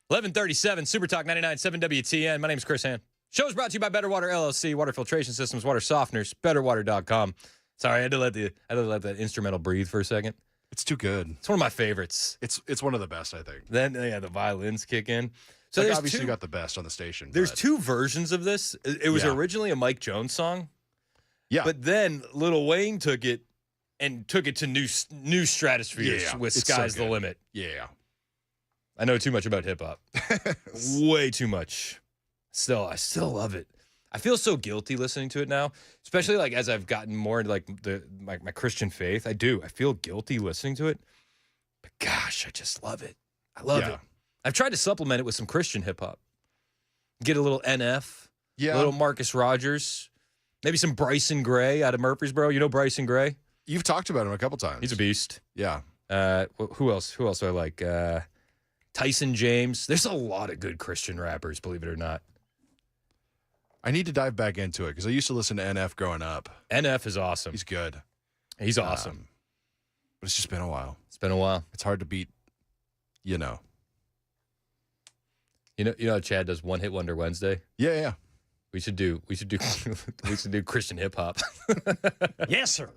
1137, Super Talk 99.7 WTN. My name is Chris Hand. Show is brought to you by Better Water LLC, water filtration systems, water softeners, betterwater.com. Sorry, I had to let that instrumental breathe for a second. It's too good. It's one of my favorites. It's one of the best, I think. Then the violins kick in. So like there's obviously two, got the best on the station. There's but- two versions of this. It was originally a Mike Jones song. Yeah. But then Lil Wayne took it to new stratospheres with it's Sky's so the good. Limit. Yeah. I know too much about hip hop. Way too much. Still, I still love it. I feel so guilty listening to it now, especially like as I've gotten more into like my Christian faith. I do. I feel guilty listening to it. But gosh, I just love it. I love it. I've tried to supplement it with some Christian hip hop. Get a little NF, a little Marcus Rogers, maybe some Bryson Gray out of Murfreesboro. You know Bryson Gray? You've talked about him a couple times. He's a beast. Yeah. Who else? Who else do I like? Tyson James. There's a lot of good Christian rappers, believe it or not. I need to dive back into it because I used to listen to NF growing up. NF is awesome. He's good. He's awesome. But it's just been a while. It's been a while. It's hard to beat, you know. You know how Chad does One Hit Wonder Wednesday? Yeah. We should do Christian hip hop. Yes, sir.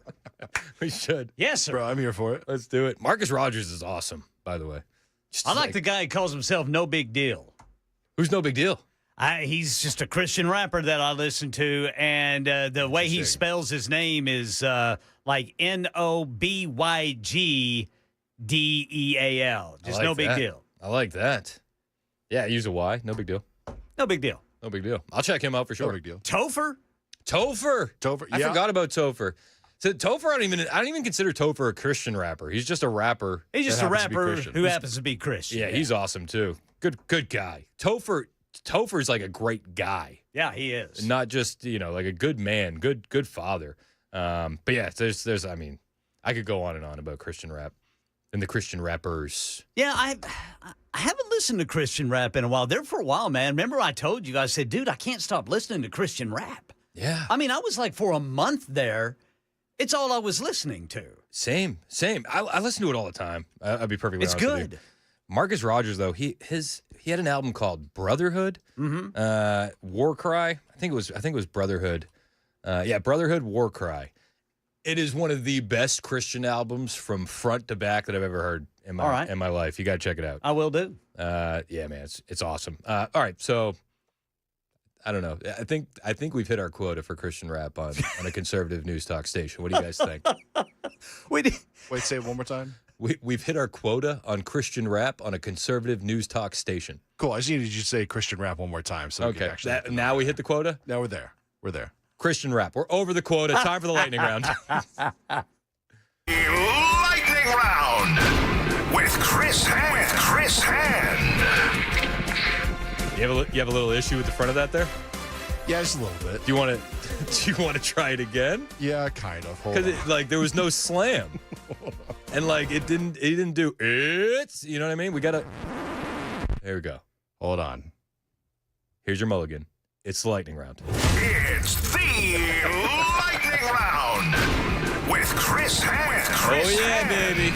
We should. Yes, sir. Bro, I'm here for it. Let's do it. Marcus Rogers is awesome, by the way. I like the guy who calls himself No Big Deal. Who's No Big Deal? He's just a Christian rapper that I listen to, and the way he spells his name is like Nobyggdeal. Just like No Big that. Deal. I like that. Yeah, use a Y. No big deal. No big deal. No big deal. I'll check him out for sure. No big deal. Topher? Topher. I yeah. forgot about Topher. So Topher, I don't even consider Topher a Christian rapper. He's just a rapper. He's just that a happens to be rapper Christian. who happens to be Christian. Yeah, he's awesome too. Good guy. Topher's like a great guy. Yeah, he is. Not just, like a good man, good father. But yeah, there's I mean, I could go on and on about Christian rap and the Christian rappers. Yeah, I haven't listened to Christian rap in a while. There for a while, man. Remember I told you, I said, dude, I can't stop listening to Christian rap. Yeah. I mean, I was like for a month there, it's all I was listening to. Same. I listen to it all the time. I'll be perfectly honest It's with you. good. Marcus Rogers, though, he had an album called Brotherhood, War Cry. I think it was Brotherhood. Brotherhood, War Cry. It is one of the best Christian albums from front to back that I've ever heard in my life. You got to check it out. I will do. Yeah, man, it's awesome. All right, so I don't know. I think we've hit our quota for Christian rap on a conservative news talk station. What do you guys think? Wait, say it one more time. We've hit our quota on Christian rap on a conservative news talk station. Cool. I just needed you to say Christian rap one more time. So okay. Now we hit the quota? Now we're there. We're there. Christian rap. We're over the quota. Time for the lightning round. Lightning round with Chris Hand. You have a little issue with the front of that there? Yeah, just a little bit. Do you want to try it again? Yeah, kind of. Because there was no slam, and it didn't do it. You know what I mean? There we go. Hold on. Here's your mulligan. It's the lightning round. It's the lightning round with Chris Hand. Oh yeah, baby.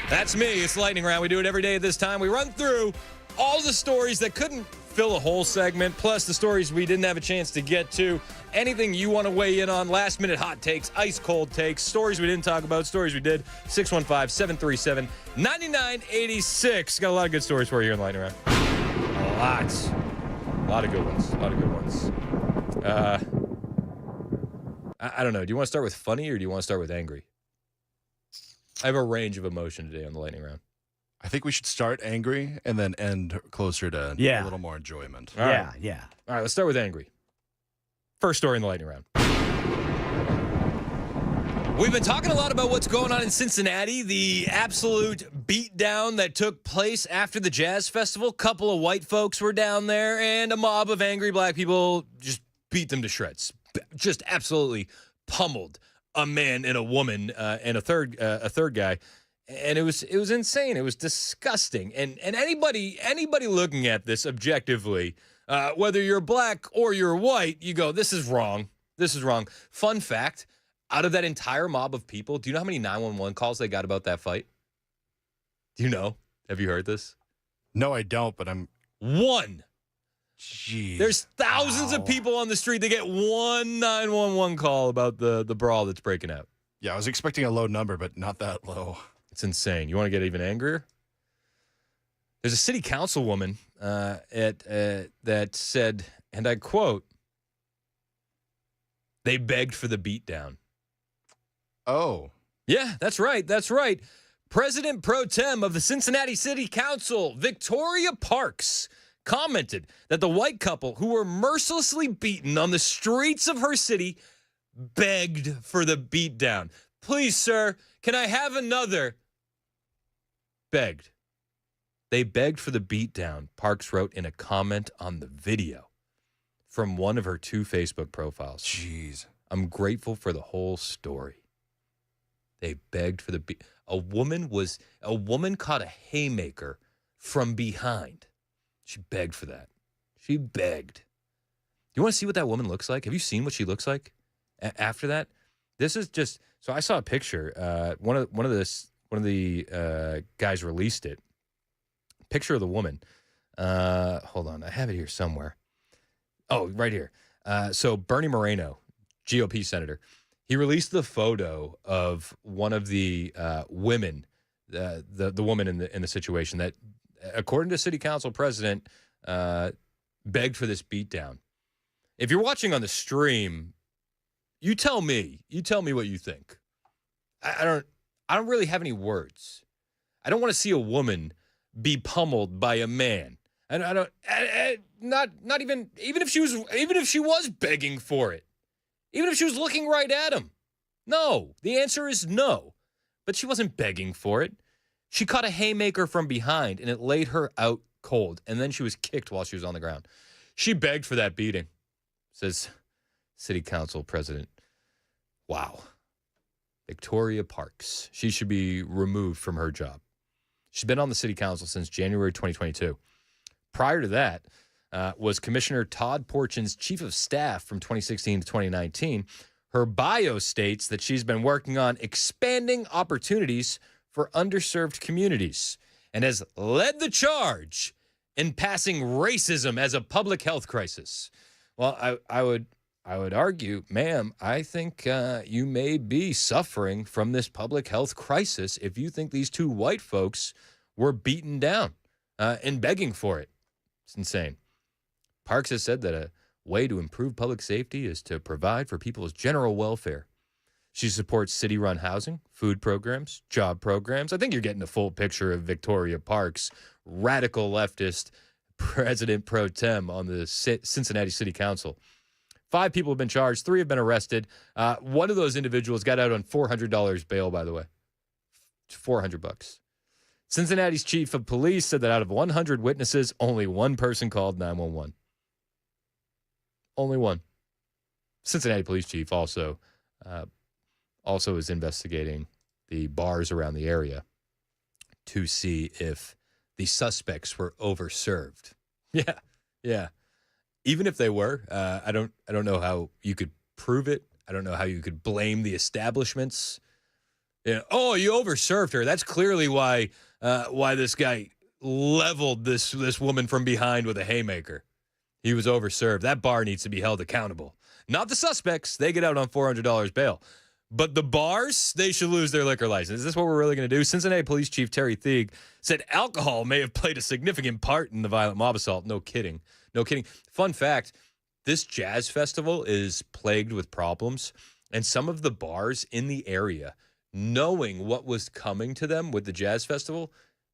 That's me. It's the lightning round. We do it every day at this time. We run through all the stories that couldn't fill a whole segment, plus the stories we didn't have a chance to get to. Anything you want to weigh in on, last minute hot takes, ice cold takes, stories we didn't talk about, stories we did, 615-737-9986. Got a lot of good stories for you here in the lightning round. Lots. A lot of good ones. I don't know. Do you want to start with funny or do you want to start with angry? I have a range of emotion today on the lightning round. I think we should start angry and then end closer to a little more enjoyment. All right, let's start with angry. First story in the lightning round. We've been talking a lot about what's going on in Cincinnati, the absolute beatdown that took place after the Jazz Festival. Couple of white folks were down there, and a mob of angry black people just beat them to shreds. Just absolutely pummeled a man and a woman and a third guy. And it was insane. It was disgusting. And anybody looking at this objectively, whether you're black or you're white, you go, this is wrong. This is wrong. Fun fact, out of that entire mob of people, do you know how many 911 calls they got about that fight? Do you know? Have you heard this? No, I don't, but I'm One. Jeez. There's thousands of people on the street that get one 911 call about the brawl that's breaking out. Yeah, I was expecting a low number, but not that low. It's insane. You want to get even angrier? There's a city councilwoman that said, and I quote, "They begged for the beatdown." Oh. Yeah, that's right. That's right. President pro tem of the Cincinnati City Council, Victoria Parks, commented that the white couple who were mercilessly beaten on the streets of her city begged for the beatdown. Please, sir, can I have another? Begged. They begged for the beatdown, Parks wrote in a comment on the video from one of her 2 Facebook profiles. Jeez. I'm grateful for the whole story. They begged for the a woman caught a haymaker from behind. She begged for that. She begged. You want to see what that woman looks like? Have you seen what she looks like after that? This is just so I saw a picture. One of the guys released it. Picture of the woman. Hold on, I have it here somewhere. Oh, right here. So Bernie Moreno, GOP senator, he released the photo of one of the women, the woman in the situation that, according to city council president, begged for this beatdown. If you're watching on the stream, you tell me what you think. I don't really have any words. I don't want to see a woman be pummeled by a man. And I don't not even if she was begging for it. Even if she was looking right at him. No, the answer is no. But she wasn't begging for it. She caught a haymaker from behind, and it laid her out cold. And then she was kicked while she was on the ground. She begged for that beating, says City Council President. Wow. Victoria Parks. She should be removed from her job. She's been on the City Council since January 2022. Prior to that was Commissioner Todd Porchin's chief of staff from 2016 to 2019. Her bio states that she's been working on expanding opportunities for underserved communities and has led the charge in passing racism as a public health crisis. Well, I would argue, ma'am, I think you may be suffering from this public health crisis if you think these 2 white folks were beaten down and begging for it. It's insane. Parks has said that a way to improve public safety is to provide for people's general welfare. She supports city-run housing, food programs, job programs. I think you're getting a full picture of Victoria Parks, radical leftist president pro tem on the Cincinnati City Council. 5 people have been charged. 3 have been arrested. One of those individuals got out on $400 bail, by the way. $400. Cincinnati's chief of police said that out of 100 witnesses, only 1 person called 911. Only 1. Cincinnati police chief also is investigating the bars around the area to see if the suspects were overserved. Yeah. Even if they were, I don't know how you could prove it. I don't know how you could blame the establishments. Oh, you overserved her. That's clearly why this guy leveled this woman from behind with a haymaker. He was overserved. That bar needs to be held accountable. Not the suspects. They get out on $400 bail. But the bars, they should lose their liquor license. Is this what we're really going to do? Cincinnati Police Chief Terry Thieg said alcohol may have played a significant part in the violent mob assault. No kidding. Fun fact, this jazz festival is plagued with problems. And some of the bars in the area, knowing what was coming to them with the jazz festival,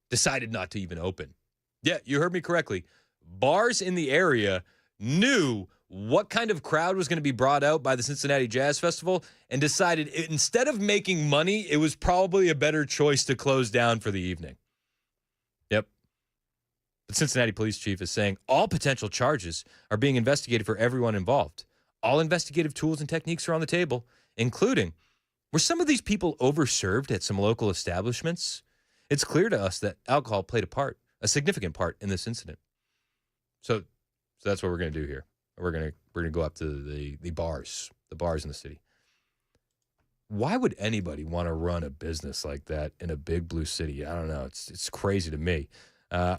decided not to even open. Yeah, you heard me correctly. Bars in the area knew what kind of crowd was going to be brought out by the Cincinnati Jazz Festival and decided instead of making money, it was probably a better choice to close down for the evening. Yep. The Cincinnati police chief is saying all potential charges are being investigated for everyone involved. All investigative tools and techniques are on the table, including, were some of these people overserved at some local establishments? It's clear to us that alcohol played a significant part in this incident. So that's what we're going to do here. We're going to go up to the bars in the city. Why would anybody want to run a business like that in a big blue city? I don't know. It's crazy to me.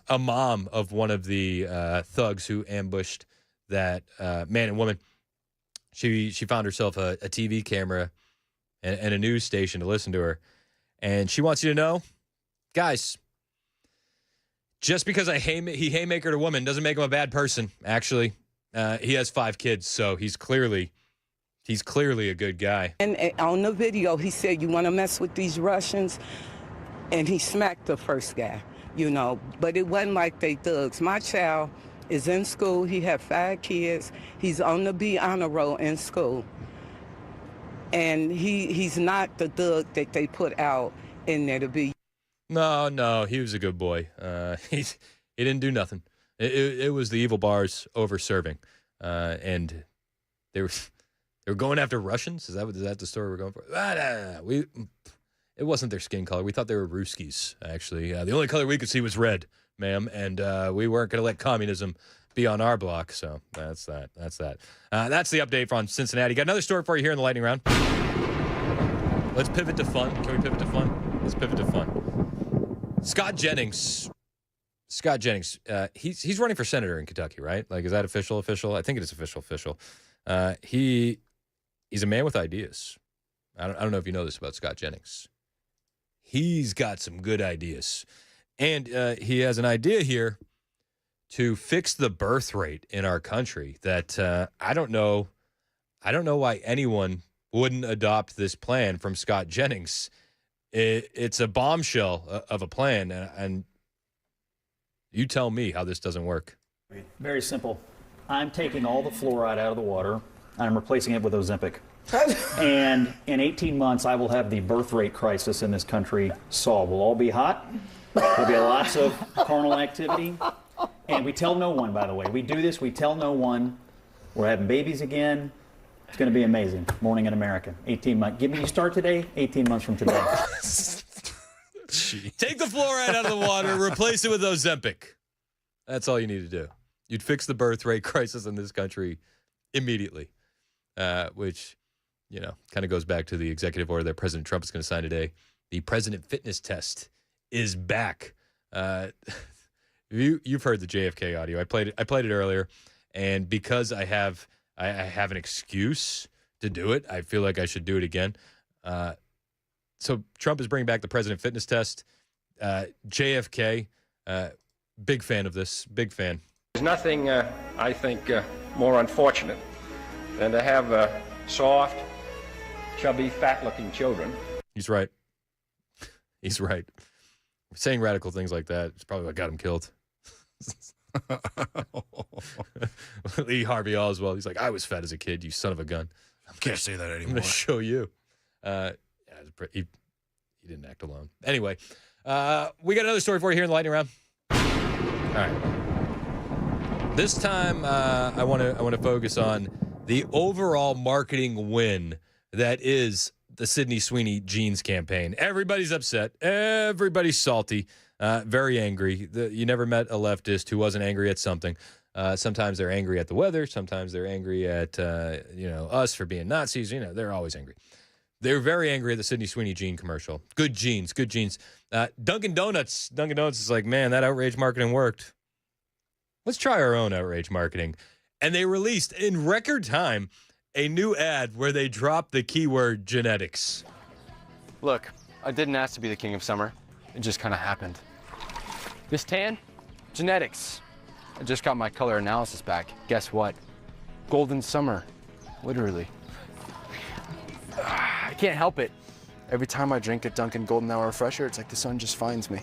a mom of one of the thugs who ambushed that man and woman. She found herself a TV camera and a news station to listen to her. And she wants you to know, guys, just because he haymakered a woman doesn't make him a bad person, actually. He has 5 kids, so he's clearly a good guy. And on the video, he said, you want to mess with these Russians? And he smacked the first guy, But it wasn't like they thugs. My child is in school. He had 5 kids. He's on the B honor roll in school. And he's not the thug that they put out in there to be. No, he was a good boy. He didn't do nothing. It was the evil bars over serving, and they were going after Russians. Is that the story we're going for? It wasn't their skin color. We thought they were Ruskies, actually. The only color we could see was red, ma'am, and we weren't going to let communism be on our block. So that's that. That's the update from Cincinnati. Got another story for you here in the lightning round. Let's pivot to fun. Can we pivot to fun? Let's pivot to fun. Scott Jennings, he's running for senator in Kentucky, right? Like, is that official? I think it is official. He's a man with ideas. I don't know if you know this about Scott Jennings. He's got some good ideas. And he has an idea here to fix the birth rate in our country that I don't know why anyone wouldn't adopt this plan from Scott Jennings. It's a bombshell of a plan, and you tell me how this doesn't work. Very simple. I'm taking all the fluoride out of the water, and I'm replacing it with Ozempic. And in 18 months, I will have the birth rate crisis in this country solved. We'll all be hot. There'll be lots of carnal activity. And we tell no one, by the way. We do this, we tell no one. We're having babies again. It's going to be amazing. Morning in America. 18 months. You start today, 18 months from today. Take the fluoride out of the water, replace it with Ozempic. That's all you need to do. You'd fix the birth rate crisis in this country immediately, which, kind of goes back to the executive order that President Trump is going to sign today. The president fitness test is back. You've heard the JFK audio. I played it earlier, and because I have an excuse to do it, I feel like I should do it again. So Trump is bringing back the president fitness test. JFK, big fan of this. Big fan. There's nothing, I think, more unfortunate than to have soft, chubby, fat-looking children. He's right. He's right. Saying radical things like that is probably what got him killed. Lee Harvey Oswald. He's like, I was fat as a kid, you son of a gun. Can't say that anymore. I'm going to show you. He didn't act alone. Anyway, we got another story for you here in the lightning round. All right. This time, I want to focus on the overall marketing win that is the Sydney Sweeney jeans campaign. Everybody's upset. Everybody's salty. Very angry. You never met a leftist who wasn't angry at something. Sometimes they're angry at the weather. Sometimes they're angry at us for being Nazis. They're always angry. They're very angry at the Sydney Sweeney jean commercial. Good jeans. Dunkin' Donuts is like, man, that outrage marketing worked. Let's try our own outrage marketing. And they released in record time a new ad where they dropped the keyword genetics. Look, I didn't ask to be the king of summer. It just kind of happened. This tan? Genetics. I just got my color analysis back. Guess what? Golden summer. Literally. I can't help it. Every time I drink a Dunkin' Golden Hour refresher, it's like the sun just finds me.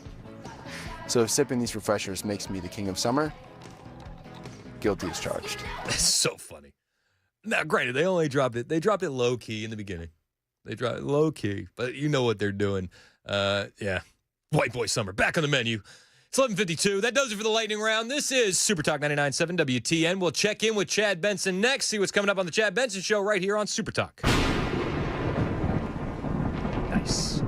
So if sipping these refreshers makes me the king of summer, guilty as charged. That's so funny. Now, granted, they only dropped it. They dropped it low key in the beginning. They dropped it low key, but you know what they're doing. Yeah. White Boy Summer back on the menu. It's 11:52. That does it for the lightning round. This is Super Talk 99.7 WTN. We'll check in with Chad Benson next. See what's coming up on the Chad Benson Show right here on Super Talk. Nice.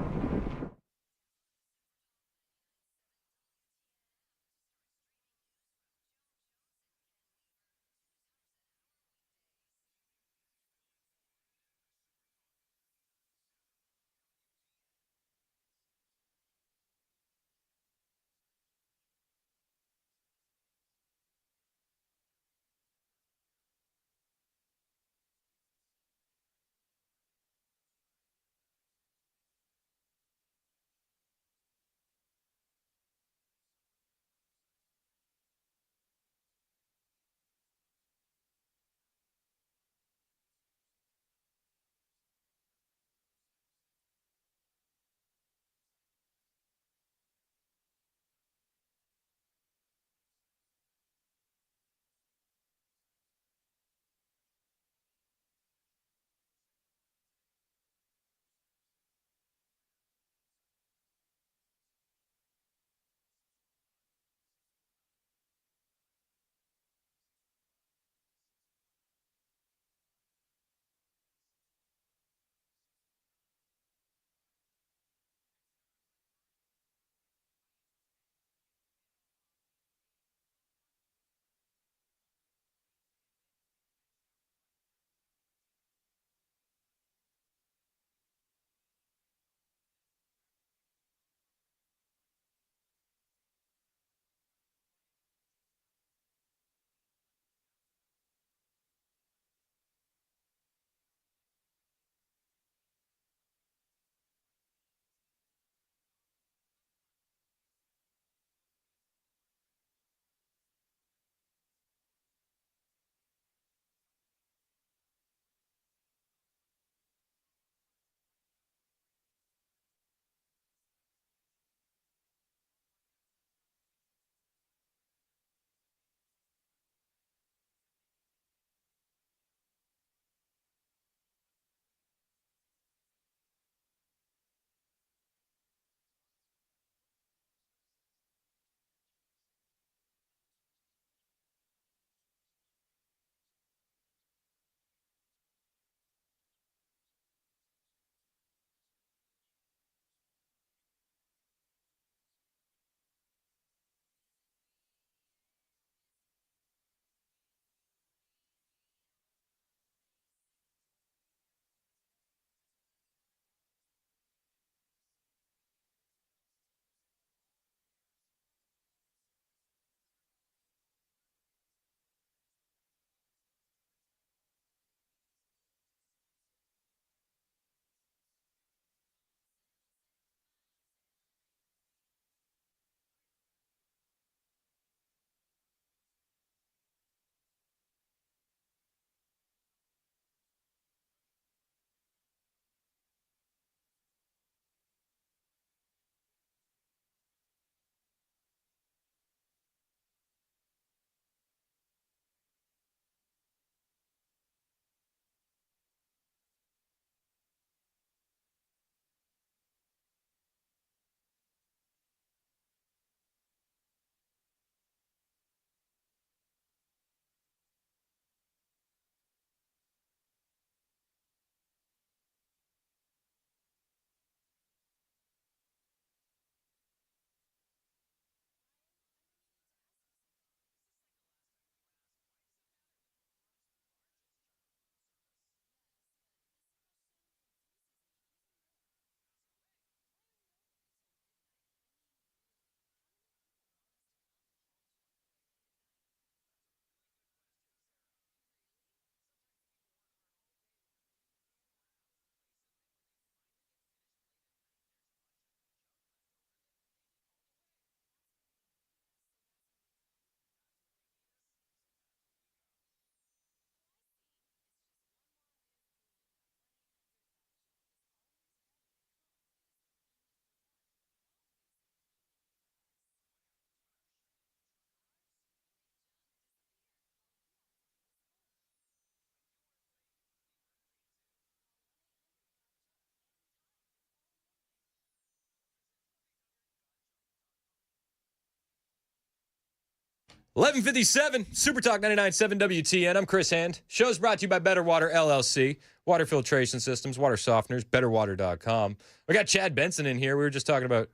11:57, Super Talk 99.7 WTN. I'm Chris Hand. Show's brought to you by Better Water LLC, water filtration systems, water softeners, betterwater.com. We got Chad Benson in here. We were just talking about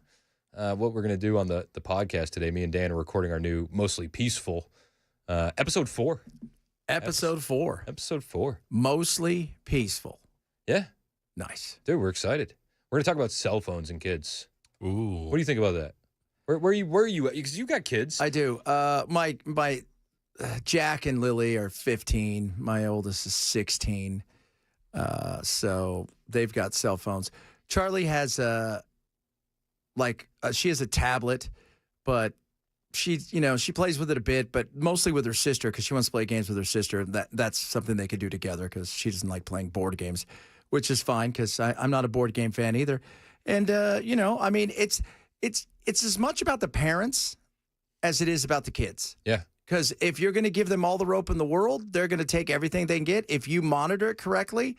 what we're going to do on the podcast today. Me and Dan are recording our new Mostly Peaceful episode 4. Episode 4. Episode 4. Mostly Peaceful. Yeah. Nice. Dude, we're excited. We're going to talk about cell phones and kids. Ooh. What do you think about that? Where are you at? Because you got kids. I do. My Jack and Lily are 15. My oldest is 16. So they've got cell phones. Charlie has she has a tablet, but she plays with it a bit, but mostly with her sister because she wants to play games with her sister. That's something they could do together because she doesn't like playing board games, which is fine because I'm not a board game fan either. And it's as much about the parents as it is about the kids. Yeah. Because if you're going to give them all the rope in the world, they're going to take everything they can get. If you monitor it correctly,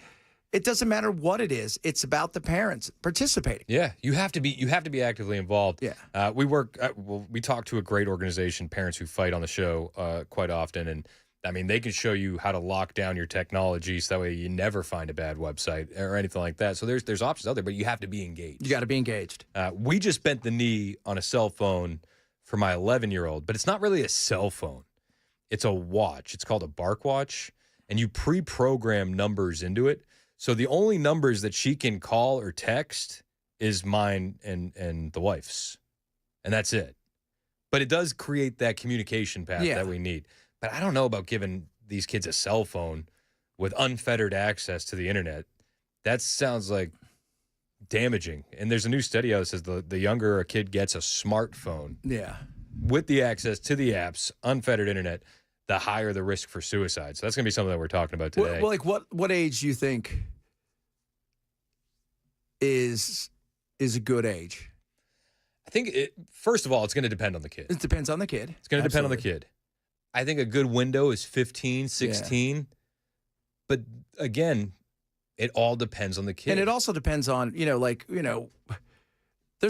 it doesn't matter what it is. It's about the parents participating. Yeah, you have to be actively involved. Yeah. We talk to a great organization, Parents Who Fight, on the show quite often, and I mean, they can show you how to lock down your technology so that way you never find a bad website or anything like that. So there's options out there, but you have to be engaged. You got to be engaged. We just bent the knee on a cell phone for my 11-year-old, but it's not really a cell phone. It's a watch. It's called a Bark Watch, and you pre-program numbers into it. So the only numbers that she can call or text is mine and the wife's, and that's it. But it does create that communication path that we need. But I don't know about giving these kids a cell phone with unfettered access to the internet. That sounds like damaging. And there's a new study out that says the younger a kid gets a smartphone with the access to the apps, unfettered internet, the higher the risk for suicide. So that's going to be something that we're talking about today. Well, what age do you think is a good age? I think, first of all, it's going to depend on the kid. It depends on the kid. It's going to depend on the kid. I think a good window is 15, 16. Yeah. But again, it all depends on the kid. And it also depends on, there's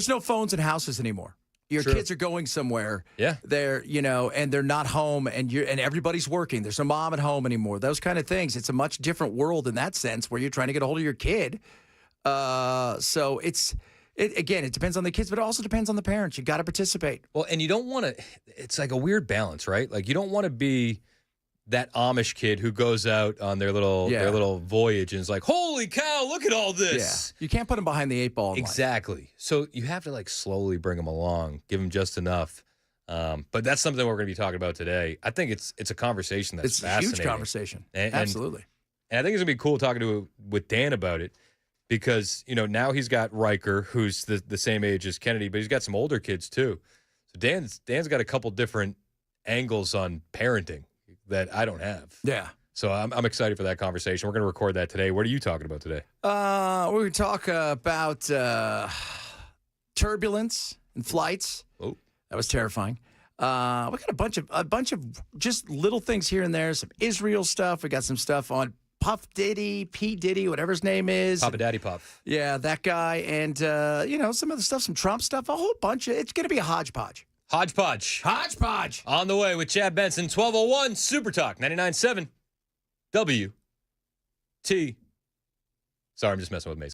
no phones in houses anymore. Your kids are going somewhere. Yeah. They're, and they're not home and everybody's working. There's no mom at home anymore. Those kind of things. It's a much different world in that sense where you're trying to get a hold of your kid. So it depends on the kids, but it also depends on the parents. You got to participate. Well, and you don't want to, it's like a weird balance, right? Like you don't want to be that Amish kid who goes out on their little voyage and is like, holy cow, look at all this. Yeah. You can't put them behind the 8 ball. Exactly. So you have to slowly bring them along, give them just enough. But that's something we're going to be talking about today. I think it's a conversation that's fascinating. It's a huge conversation. Absolutely. And I think it's going to be cool talking with Dan about it. Because, now he's got Riker, who's the same age as Kennedy, but he's got some older kids too. So Dan's got a couple different angles on parenting that I don't have. Yeah. So I'm excited for that conversation. We're going to record that today. What are you talking about today? We're going to talk about turbulence and flights. Oh, that was terrifying. We got a bunch of just little things here and there. Some Israel stuff. We got some stuff on Puff Diddy, P. Diddy, whatever his name is. Papa Daddy Puff. Yeah, that guy. And, some other stuff, some Trump stuff, a whole bunch of it's going to be a hodgepodge. Hodgepodge. Hodgepodge. On the way with Chad Benson, 1201 Super Talk, 99.7 WT. Sorry, I'm just messing with Mason.